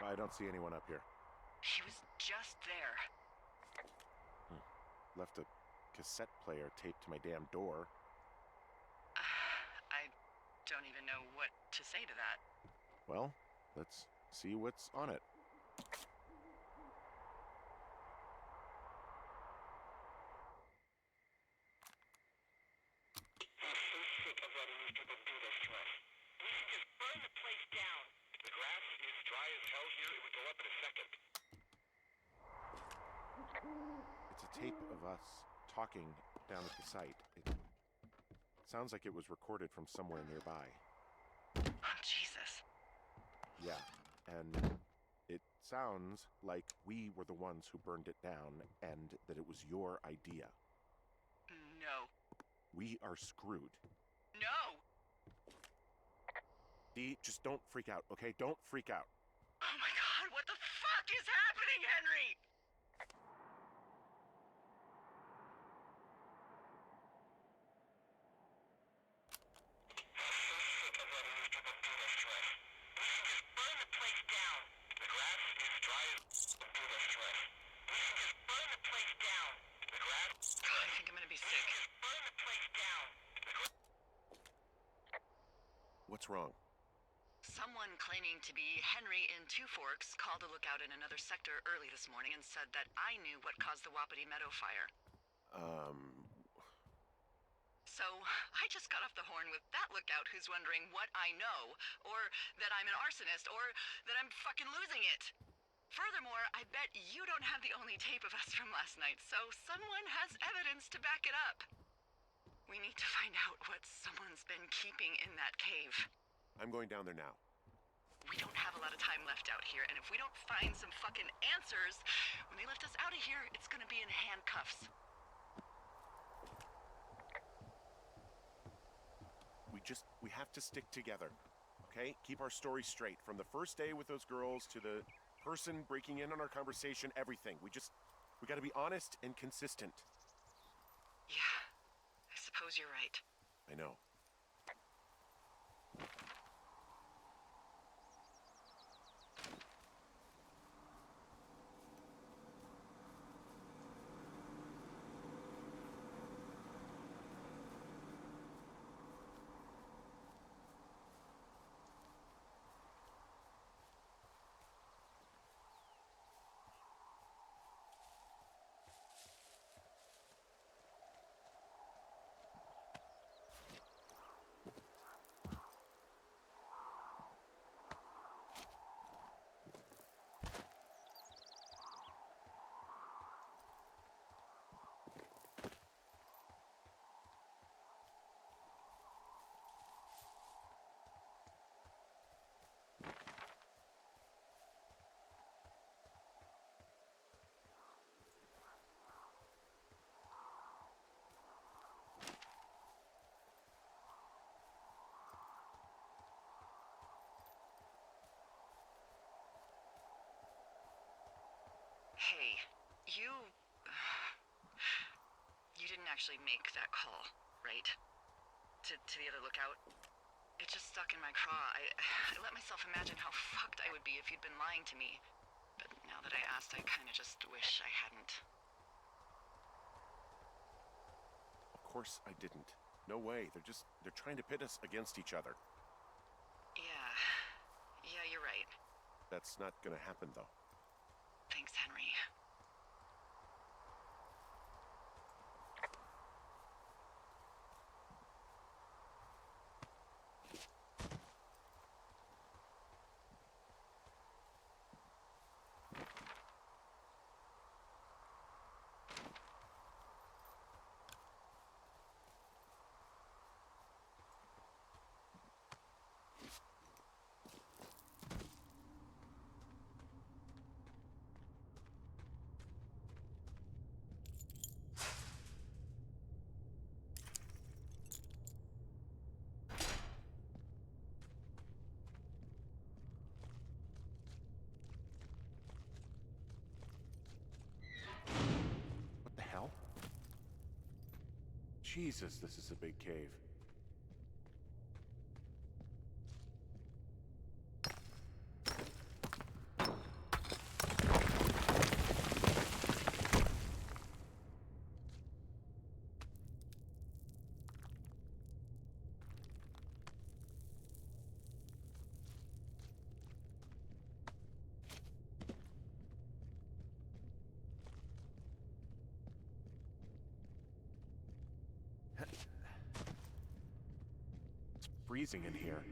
I don't see anyone up here. He was just there. Left a cassette player taped to my damn door. I don't even know what to say to that. Well, let's see what's on it. I'm so sick of letting these people do this to us. We should just burn the place down. The grass is dry as hell here. It would go up in a second. It's a tape of us talking down at the site. It sounds like it was recorded from somewhere nearby. Oh, Jesus. Yeah, and it sounds like we were the ones who burned it down and that it was your idea. No. We are screwed. No! Dee, just don't freak out, okay? Don't freak out. Oh my god, what the fuck is happening, Henry? I'm so sick of letting these people do this to us. We should just burn the place down. The grass is dry as do this to us. We should just burn the place down. The grass. God, I think I'm gonna be We sick. should just burn the place down. What's wrong? Someone claiming to be Henry in Two Forks called a lookout in another sector early this morning and said that I knew what caused the Wapiti Meadow fire. So, I just got off the horn with that lookout who's wondering what I know, or that I'm an arsonist, or that I'm fucking losing it. Furthermore, I bet you don't have the only tape of us from last night, so someone has evidence to back it up. We need to find out what someone's been keeping in that cave. I'm going down there now. We don't have a lot of time left out here, and if we don't find some fucking answers, when they lift us out of here, it's gonna be in handcuffs. We have to stick together, okay? Keep our story straight. From the first day with those girls to the person breaking in on our conversation, everything. We gotta be honest and consistent. Yeah, I suppose you're right. I know. Hey, you... You didn't actually make that call, right? To the other lookout? It just stuck in my craw. I let myself imagine how fucked I would be if you'd been lying to me. But now that I asked, I kinda just wish I hadn't. Of course I didn't. No way. They're trying to pit us against each other. Yeah, you're right. That's not gonna happen, though. Thanks, Henry. What the hell? Jesus, this is a big cave. It's freezing in here.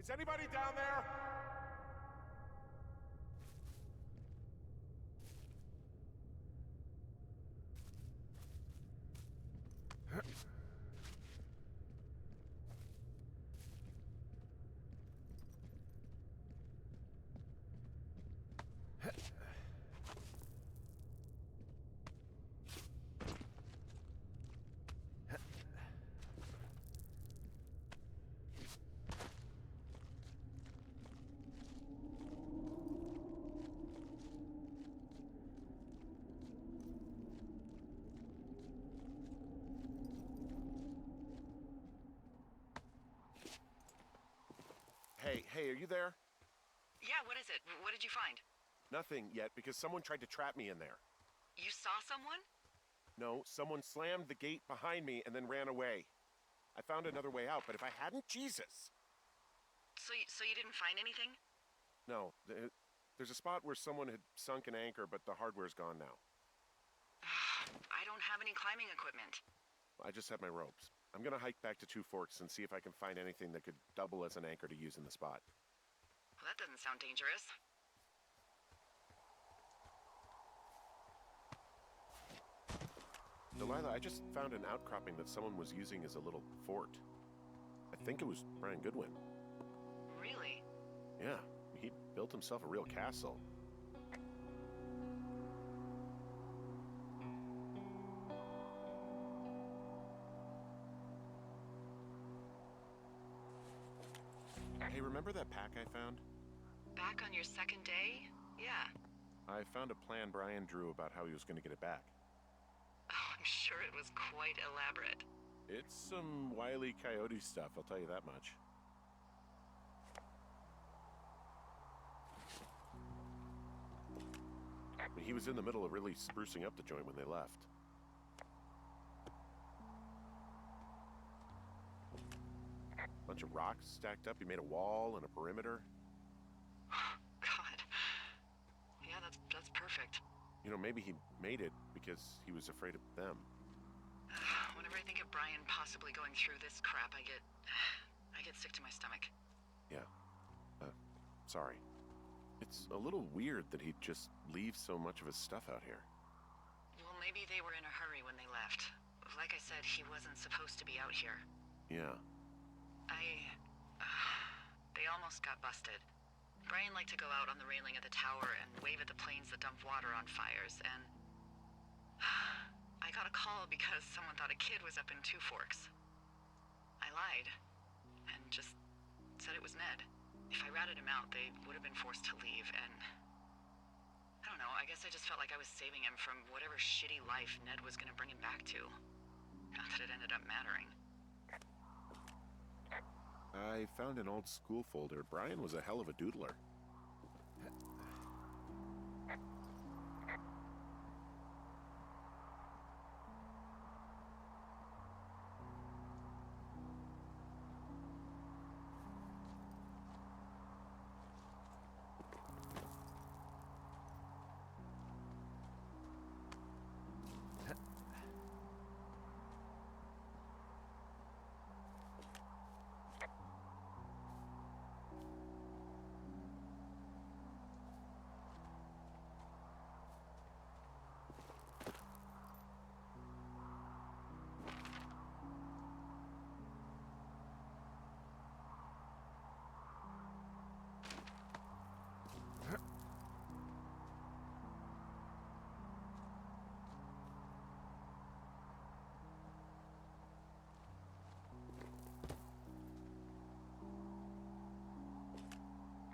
Is anybody down there? Hey, are you there? Yeah, what is it? What did you find? Nothing yet, because someone tried to trap me in there. You saw someone? No, someone slammed the gate behind me and then ran away. I found another way out, but if I hadn't, Jesus! So you didn't find anything? No, there's a spot where someone had sunk an anchor, but the hardware's gone now. I don't have any climbing equipment. I just have my ropes. I'm gonna hike back to Two Forks and see if I can find anything that could double as an anchor to use in the spot. Well, that doesn't sound dangerous. Delilah, I just found an outcropping that someone was using as a little fort. I think it was Brian Goodwin. Really? Yeah, he built himself a real castle. Hey, remember that pack I found? Back on your second day? Yeah. I found a plan Brian drew about how he was going to get it back. Oh, I'm sure it was quite elaborate. It's some Wile E. Coyote stuff, I'll tell you that much. He was in the middle of really sprucing up the joint when they left. Bunch of rocks stacked up. He made a wall and a perimeter. God. Yeah, that's perfect. You know, maybe he made it because he was afraid of them. Whenever I think of Brian possibly going through this crap, I get sick to my stomach. Yeah. Sorry. It's a little weird that he'd just leave so much of his stuff out here. Well, maybe they were in a hurry when they left. Like I said, he wasn't supposed to be out here. Yeah. They almost got busted. Brian liked to go out on the railing of the tower and wave at the planes that dump water on fires, and I got a call because someone thought a kid was up in Two Forks. I lied, and just said it was Ned. If I ratted him out, they would have been forced to leave, and I don't know, I guess I just felt like I was saving him from whatever shitty life Ned was gonna bring him back to. Not that it ended up mattering. I found an old school folder. Brian was a hell of a doodler.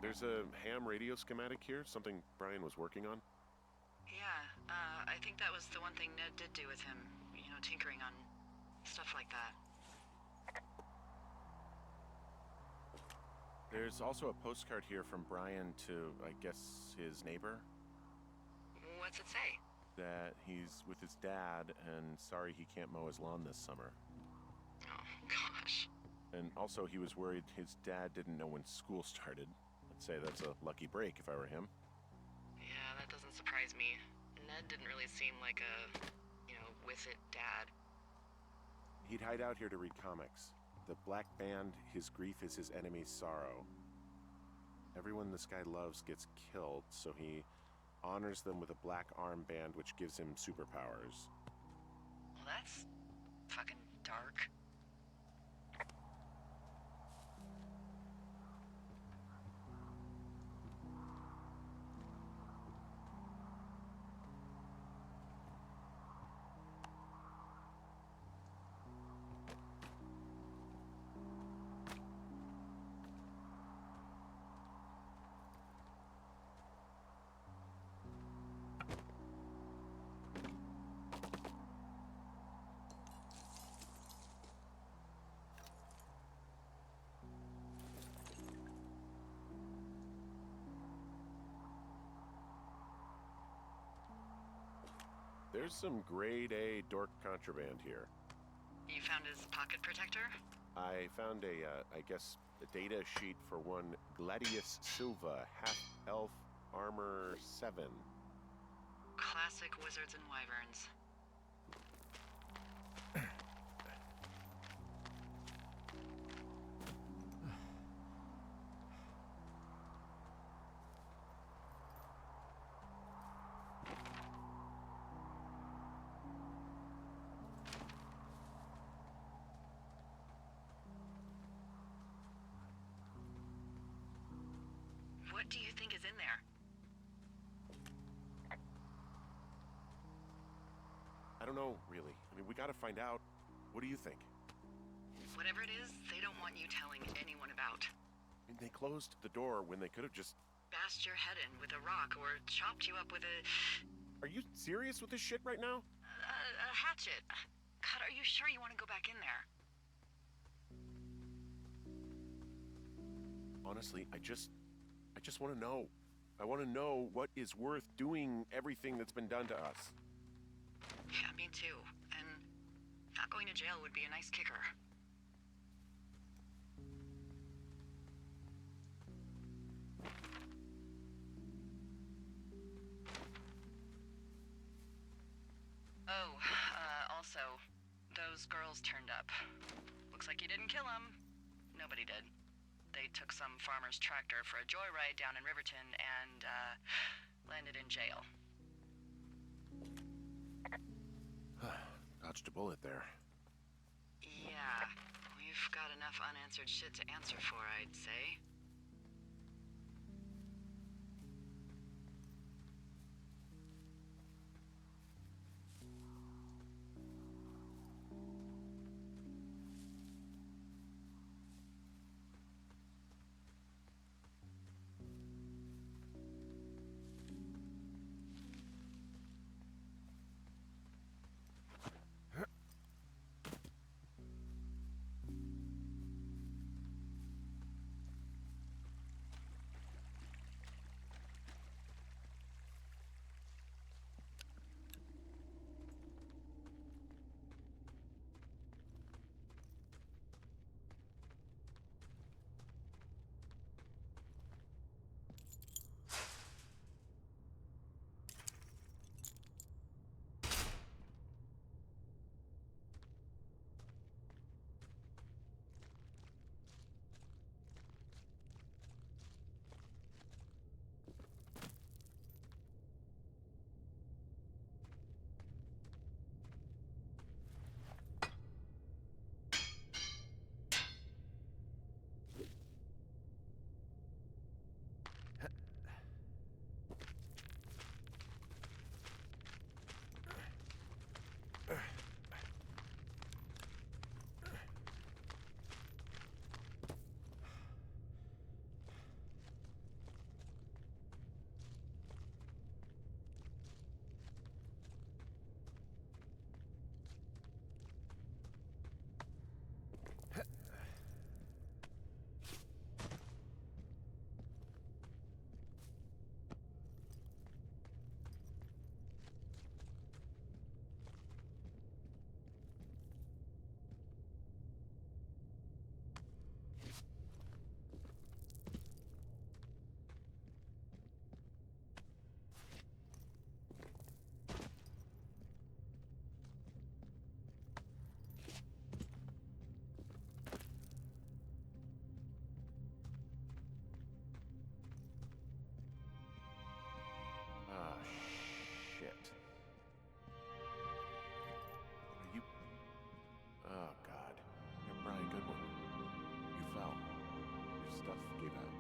There's a ham radio schematic here, something Brian was working on. Yeah, I think that was the one thing Ned did do with him. You know, tinkering on stuff like that. There's also a postcard here from Brian to, I guess, his neighbor. What's it say? That he's with his dad and sorry he can't mow his lawn this summer. Oh, gosh. And also he was worried his dad didn't know when school started. I'd say that's a lucky break if I were him. Yeah, that doesn't surprise me. Ned didn't really seem like a, with it dad. He'd hide out here to read comics. The Black Band, his grief is his enemy's sorrow. Everyone this guy loves gets killed, so he honors them with a black armband which gives him superpowers. Well, that's fucking dark. There's some grade A dork contraband here. You found his pocket protector? I found I guess, a data sheet for one Gladius Silva, half-elf armor 7. Classic wizards and wyverns. don't know, really. I mean, we gotta find out. What do you think? Whatever it is, they don't want you telling anyone about. I mean, they closed the door when they could have just... Bashed your head in with a rock or chopped you up with a Are you serious with this shit right now? hatchet. God, are you sure you want to go back in there? Honestly, I just want to know. I want to know what is worth doing everything that's been done to us. Yeah, me too. And not going to jail would be a nice kicker. Oh, also, those girls turned up. Looks like you didn't kill them. Nobody did. They took some farmer's tractor for a joyride down in Riverton and, landed in jail. Dodged a bullet there. Yeah, we've got enough unanswered shit to answer for, I'd say. Ah, shit. Are you... Oh, God. You're Brian Goodwin. You fell. Your stuff gave out.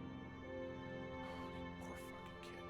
You poor fucking kid.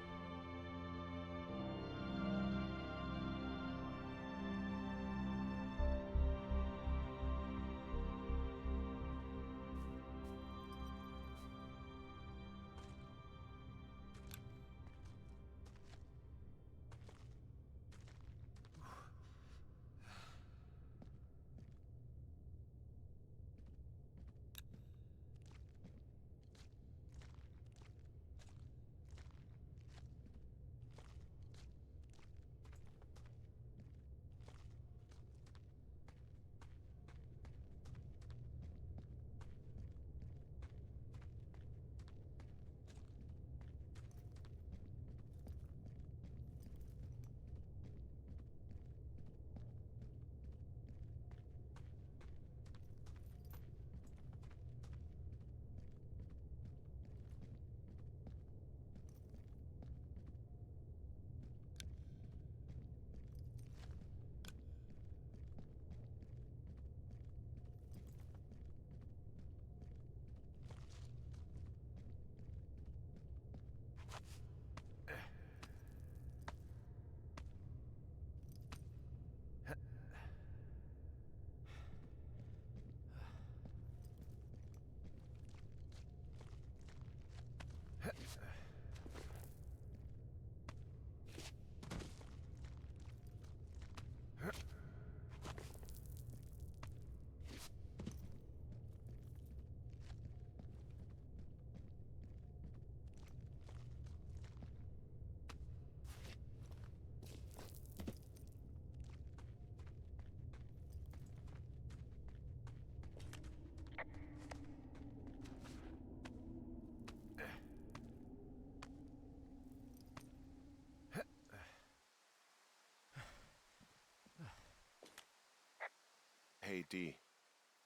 Dee.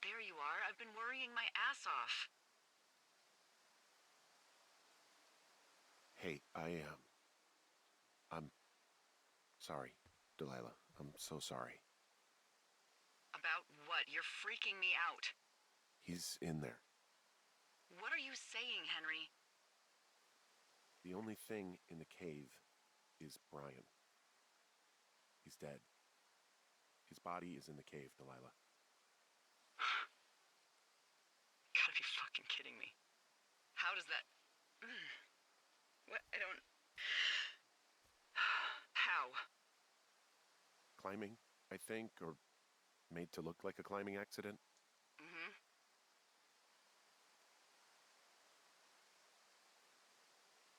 There you are. I've been worrying my ass off. Hey, I'm sorry, Delilah. I'm so sorry. About what? You're freaking me out. He's in there. What are you saying, Henry? The only thing in the cave is Brian. He's dead. His body is in the cave, Delilah. Gotta be fucking kidding me. How does that... What? I don't... How? Climbing, I think, or made to look like a climbing accident. Mm-hmm.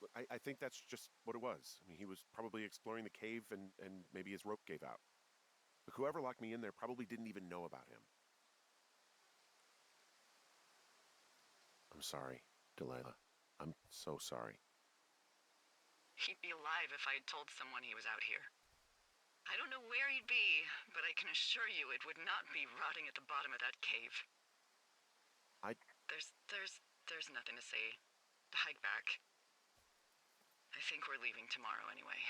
Look, I think that's just what it was. I mean, he was probably exploring the cave and maybe his rope gave out. But whoever locked me in there probably didn't even know about him. I'm sorry, Delilah. I'm so sorry. He'd be alive if I had told someone he was out here. I don't know where he'd be, but I can assure you it would not be rotting at the bottom of that cave. There's nothing to say. Hike back. I think we're leaving tomorrow anyway.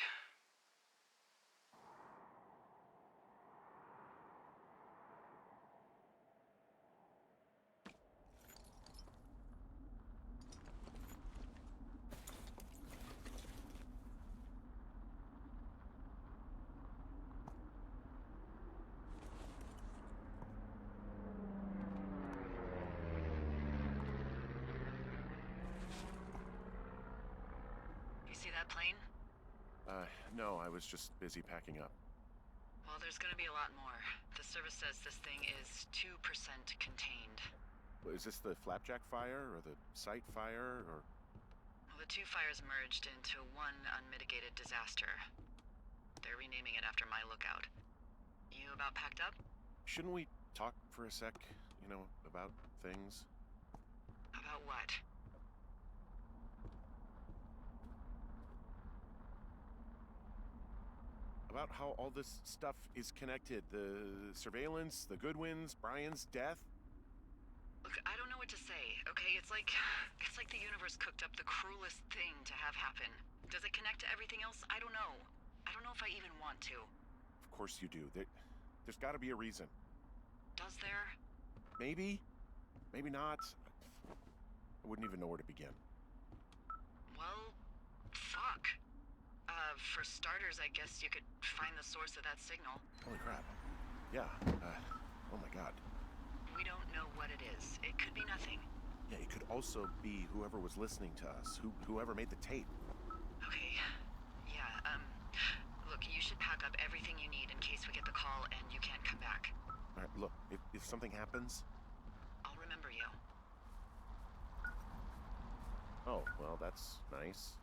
You see that plane? No, I was just busy packing up. Well, there's gonna be a lot more. The service says this thing is 2% contained. Is this the Flapjack fire, or the site fire, or... Well, the two fires merged into one unmitigated disaster. They're renaming it after my lookout. You about packed up? Shouldn't we talk for a sec, about things? About what? About how all this stuff is connected. The surveillance, the Goodwins, Brian's death. Look, I don't know what to say, okay? It's like the universe cooked up the cruelest thing to have happen. Does it connect to everything else? I don't know. I don't know if I even want to. Of course you do. There's gotta be a reason. Does there? Maybe. Maybe not. I wouldn't even know where to begin. Well, fuck. For starters, I guess you could find the source of that signal. Holy crap. Yeah. Oh my god. We don't know what it is. It could be nothing. Yeah, it could also be whoever was listening to us, whoever made the tape. Okay. Yeah, look, you should pack up everything you need in case we get the call and you can't come back. All right, look, if something happens... I'll remember you. Oh, well, that's nice.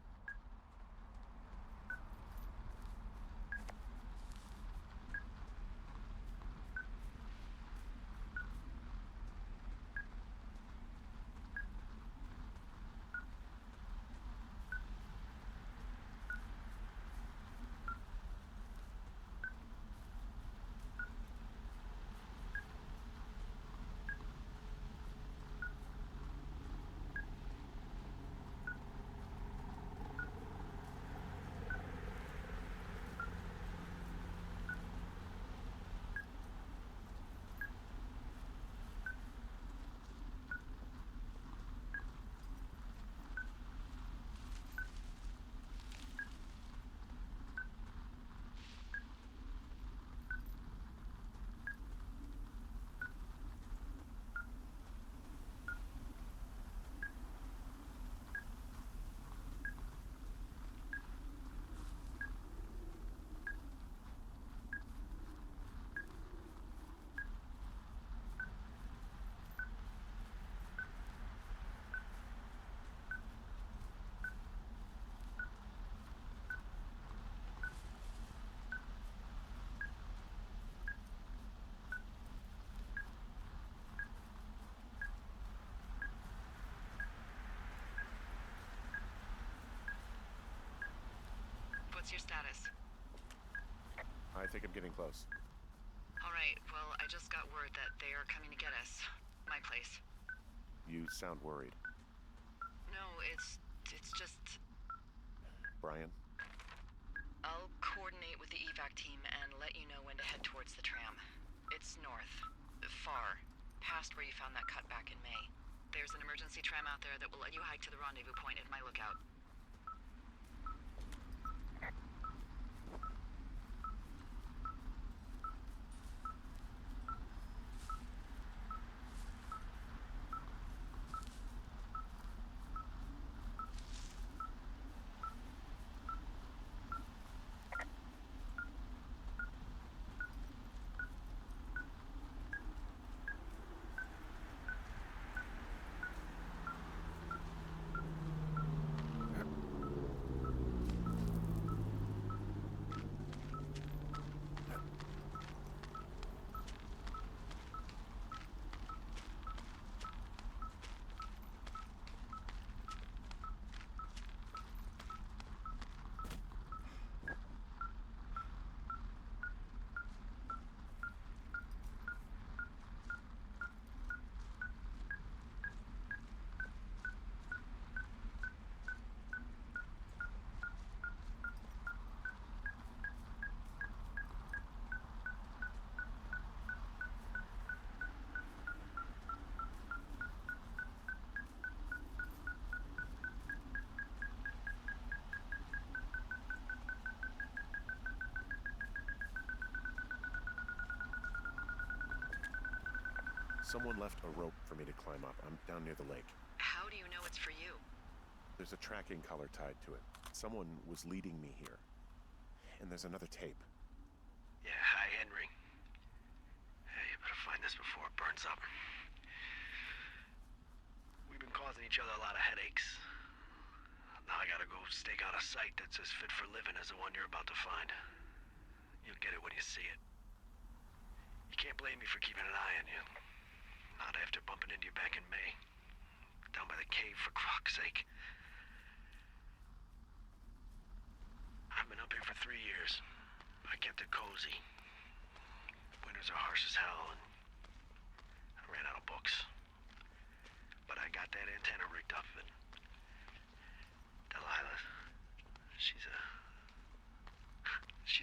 What's your status? I think I'm getting close. All right, well, I I just got word that they are coming to get us. My place. You sound worried. No, it's just... Brian? I'll coordinate with the evac team and let you know when to head towards the tram. It's north. Far. Past where you found that cut back in May. There's an emergency tram out there that will let you hike to the rendezvous point at my lookout. Someone left a rope for me to climb up. I'm down near the lake. How do you know it's for you? There's a tracking collar tied to it. Someone was leading me here. And there's another tape. Yeah, hi, Henry. Hey, you better find this before it burns up. We've been causing each other a lot of headaches. Now I gotta go stake out a site that's as fit for living as the one you're about to find. You'll get it when you see it. You can't blame me for keeping an eye on you. Not after bumping into you back in May. Down by the cave, for croc's sake. I've been up here for 3 years. I kept it cozy. Winters are harsh as hell, and I ran out of books. But I got that antenna rigged up, and Delilah, she's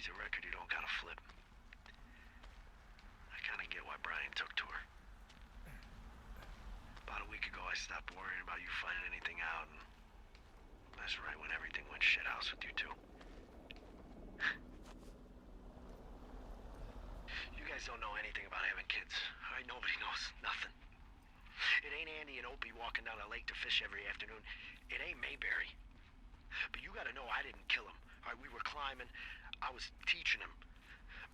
a record you don't gotta flip. I kinda get why Brian took to her. About a week ago, I stopped worrying about you finding anything out, and that's right when everything went shithouse with you two. You guys don't know anything about having kids. All right, nobody knows nothing. It ain't Andy and Opie walking down a lake to fish every afternoon. It ain't Mayberry. But you gotta know I didn't kill him. All right, we were climbing. I was teaching him.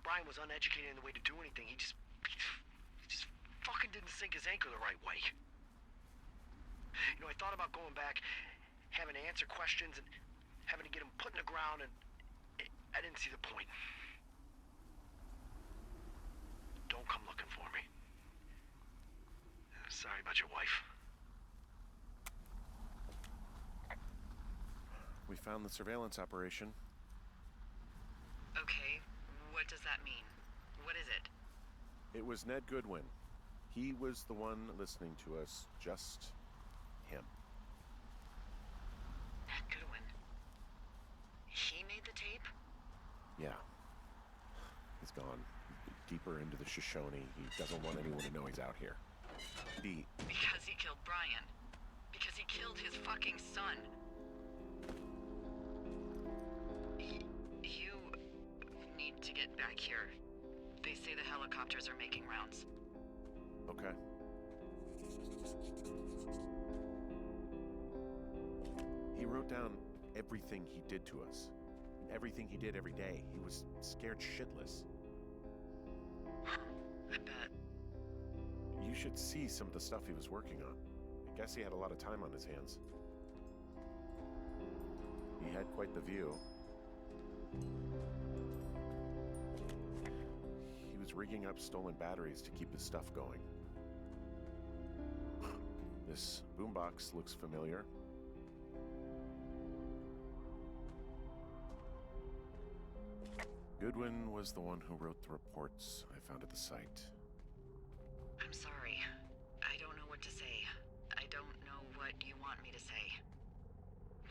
Brian was uneducated in the way to do anything. He just fucking didn't sink his anchor the right way. You know, I thought about going back, having to answer questions, and having to get him put in the ground, and I didn't see the point. Don't come looking for me. Sorry about your wife. We found the surveillance operation. Okay, what does that mean? What is it? It was Ned Goodwin. He was the one listening to us, just him. Ned Goodwin. He made the tape? Yeah. He's gone deeper into the Shoshone. He doesn't want anyone to know he's out here. Because he killed Brian. Because he killed his fucking son. You need to get back here. They say the helicopters are making rounds. Okay. He wrote down everything he did to us. Everything he did every day. He was scared shitless. I bet. You should see some of the stuff he was working on. I guess he had a lot of time on his hands. He had quite the view. He was rigging up stolen batteries to keep his stuff going. This boombox looks familiar. Goodwin was the one who wrote the reports I found at the site. I'm sorry. I don't know what to say. I don't know what you want me to say.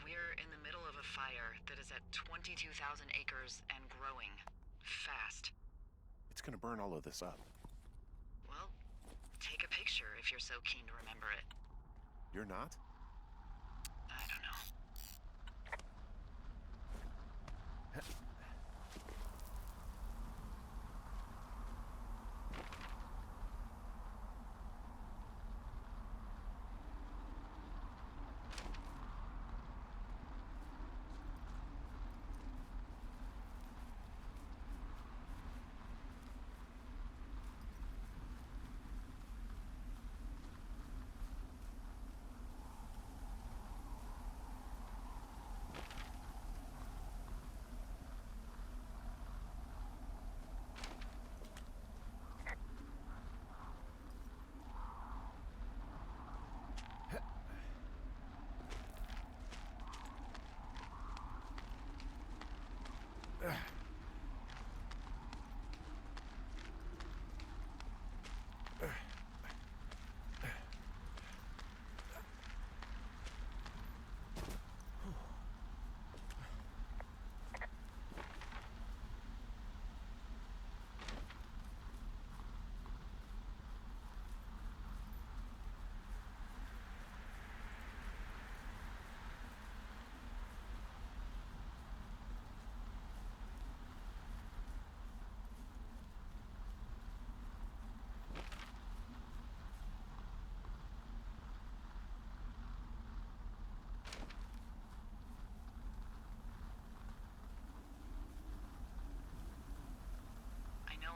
We're in the middle of a fire that is at 22,000 acres and growing. Fast. It's gonna burn all of this up. Well, take a picture if you're so keen to remember it. You're not? I don't know.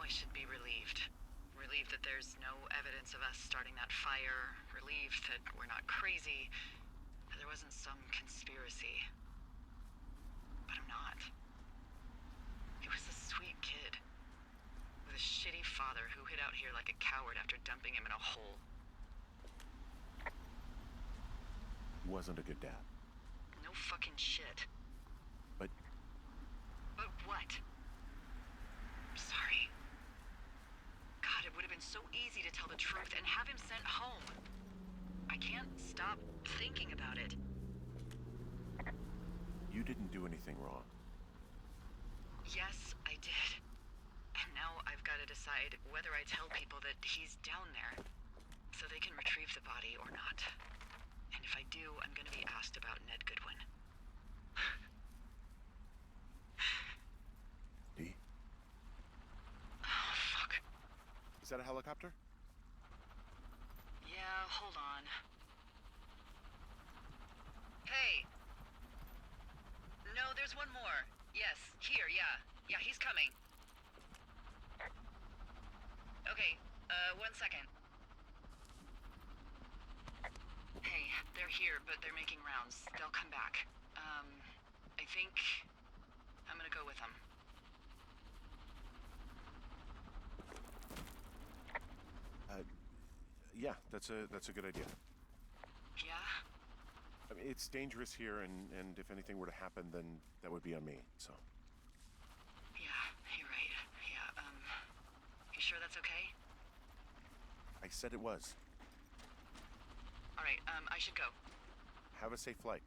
I should be relieved. Relieved that there's no evidence of us starting that fire. Relieved that we're not crazy. That there wasn't some conspiracy. But I'm not. He was a sweet kid. With a shitty father who hid out here like a coward after dumping him in a hole. Wasn't a good dad. No fucking shit. But But what? I'm sorry. God, it would have been so easy to tell the truth and have him sent home. I can't stop thinking about it. you didn't do anything wrong. Yes, I did. And now I've got to decide whether I tell people that he's down there so they can retrieve the body or not. And if I do, I'm gonna be asked about Ned Goodwin. Dee? Oh, fuck. Is that a helicopter? Yeah, hold on. Hey. No, there's one more. Yes, here, yeah. Yeah, he's coming. Okay, 1 second. Hey, they're here, but they're making rounds. They'll come back. I think I'm gonna go with them. Yeah, that's a good idea. Yeah? I mean, it's dangerous here, and if anything were to happen, then that would be on me, so. Yeah, you're right. Yeah, you sure that's okay? I said it was. Alright, I should go. Have a safe flight.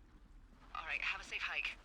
Alright, have a safe hike.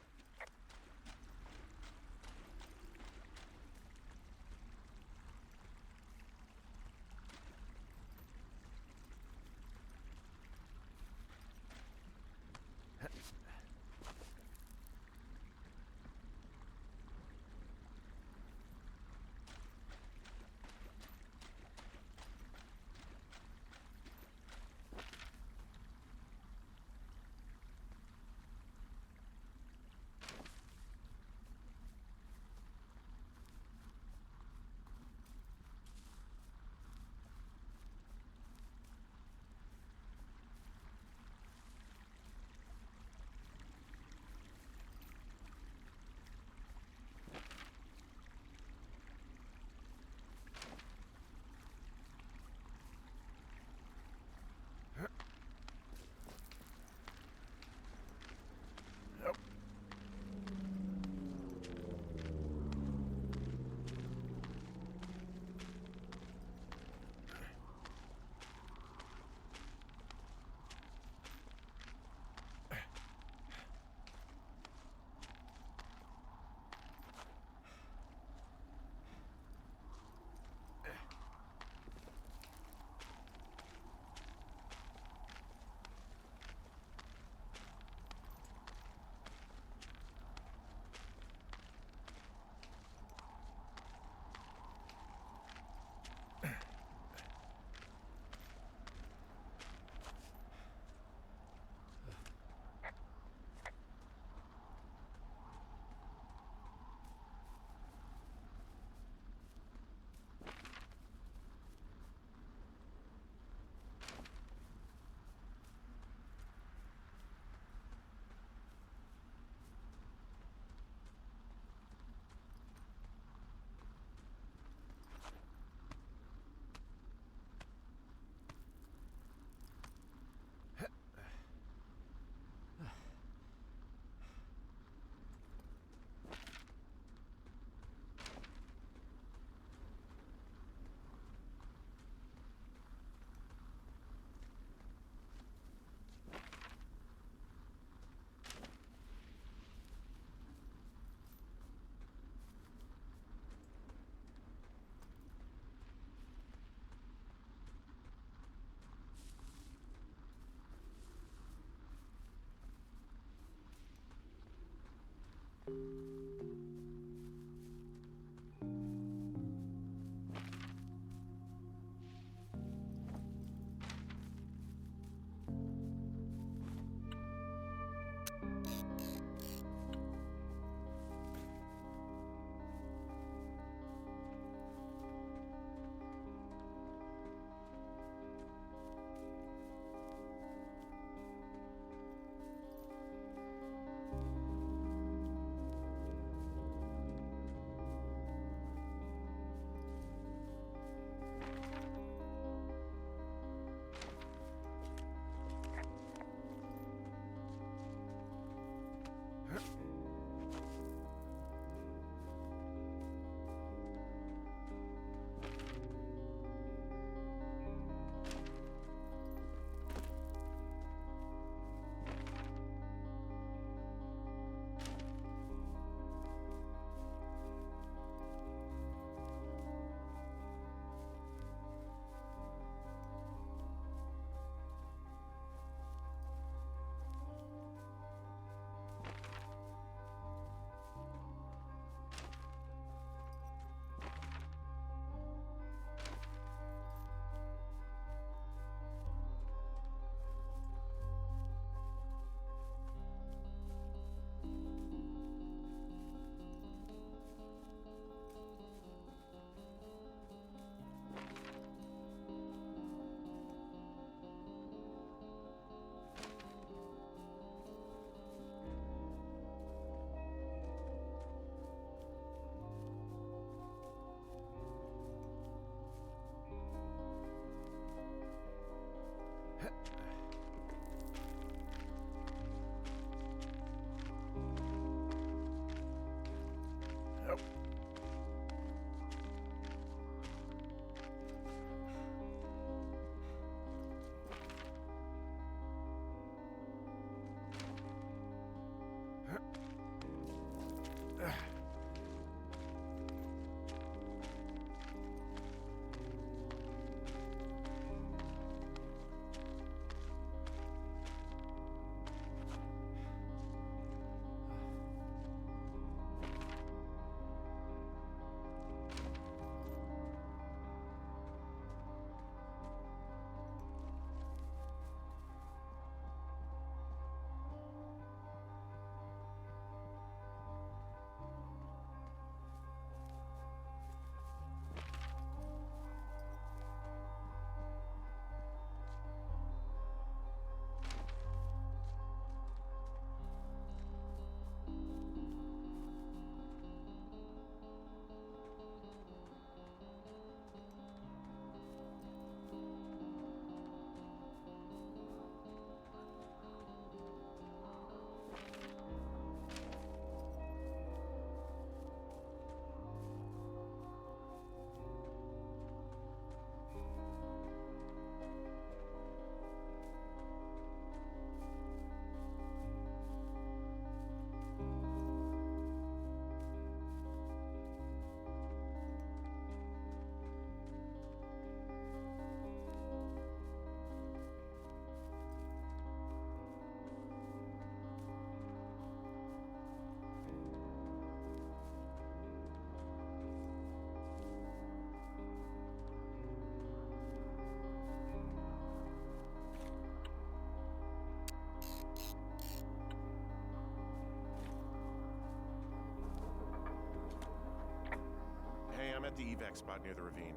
at the evac spot near the ravine.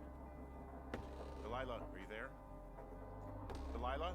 Delilah, are you there? Delilah?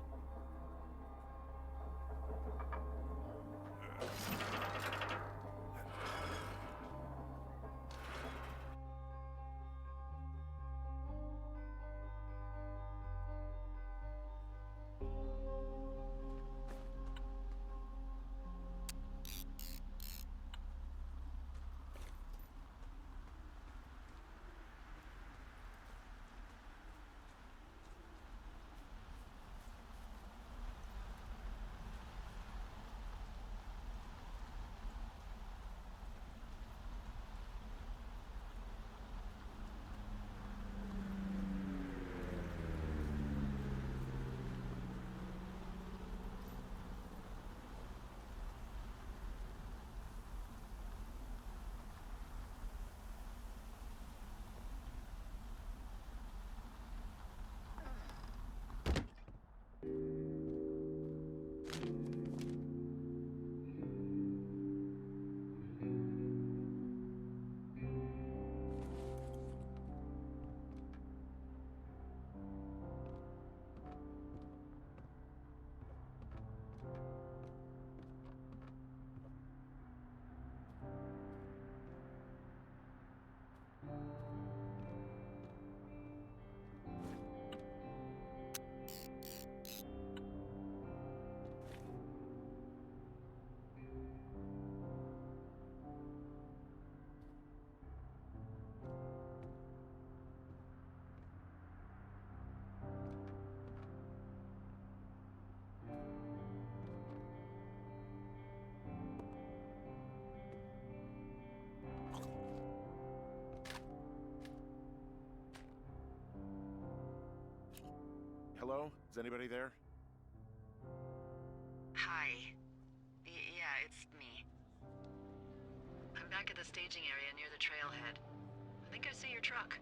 Hello? Is anybody there? Hi. Yeah, it's me. I'm back at the staging area near the trailhead. I think I see your truck.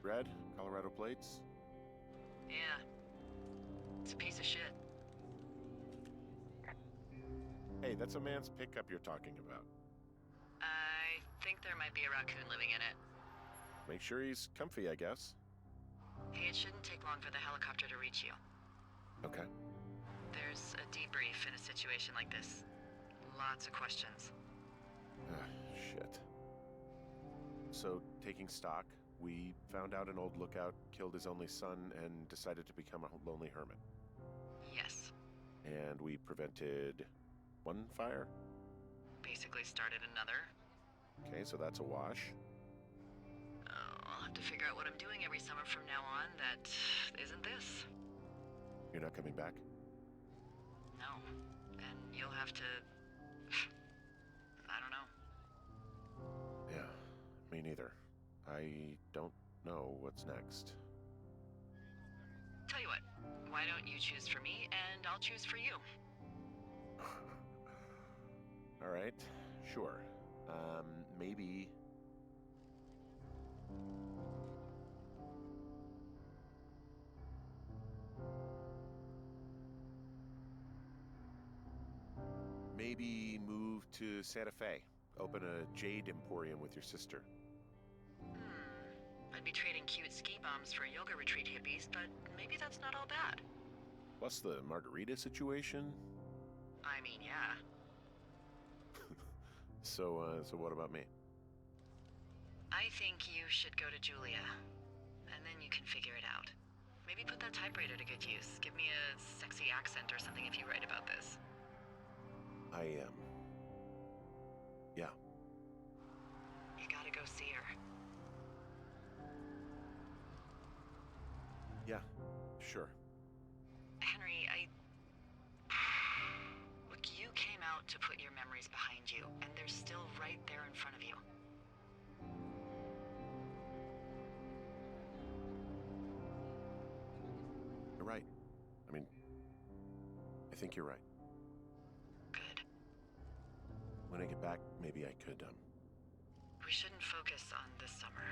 Red? Colorado plates? Yeah. It's a piece of shit. Hey, that's a man's pickup you're talking about. I think there might be a raccoon living in it. Make sure he's comfy, I guess. Hey, it shouldn't take long for the helicopter to reach you. Okay. There's a debrief in a situation like this. Lots of questions. Shit. So, taking stock, we found out an old lookout killed his only son and decided to become a lonely hermit. Yes. And we prevented one fire? Basically started another. Okay, so that's a wash. Oh, I'll have to figure out what I'm doing every summer from now on that isn't this. You're not coming back? No. And you'll have to... I don't know. Yeah, me neither. I don't know what's next. Tell you what, why don't you choose for me and I'll choose for you? All right, sure. Maybe... Maybe move to Santa Fe. Open a jade emporium with your sister. I'd be trading cute ski bums for yoga retreat hippies, but maybe that's not all bad. Plus the margarita situation. I mean, yeah. So what about me? I think you should go to Julia, and then you can figure it out. Maybe put that typewriter to good use. Give me a sexy accent or something if you write about this. I am. Yeah. You gotta go see her. Yeah, sure. Henry, Look, you came out to put your memories behind you, and they're still right there in front of you. You're right. I mean, I think you're right. Good. When I get back, maybe I could, We shouldn't focus on this summer.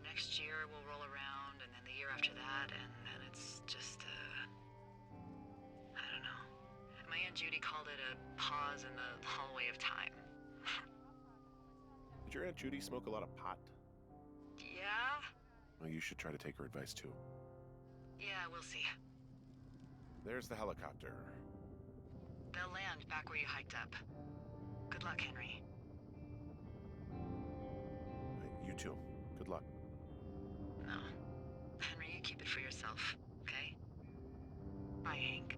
Next year will roll around, and then the year after that, and then it's just, I don't know. My Aunt Judy called it a pause in the hallway of time. Did your Aunt Judy smoke a lot of pot? Yeah, Yeah? Well, you should try to take her advice too. Yeah, we'll see. There's the helicopter. They'll land back where you hiked up. Good luck, Henry. You too. Good luck. No. Henry, you keep it for yourself, okay? Bye, Hank.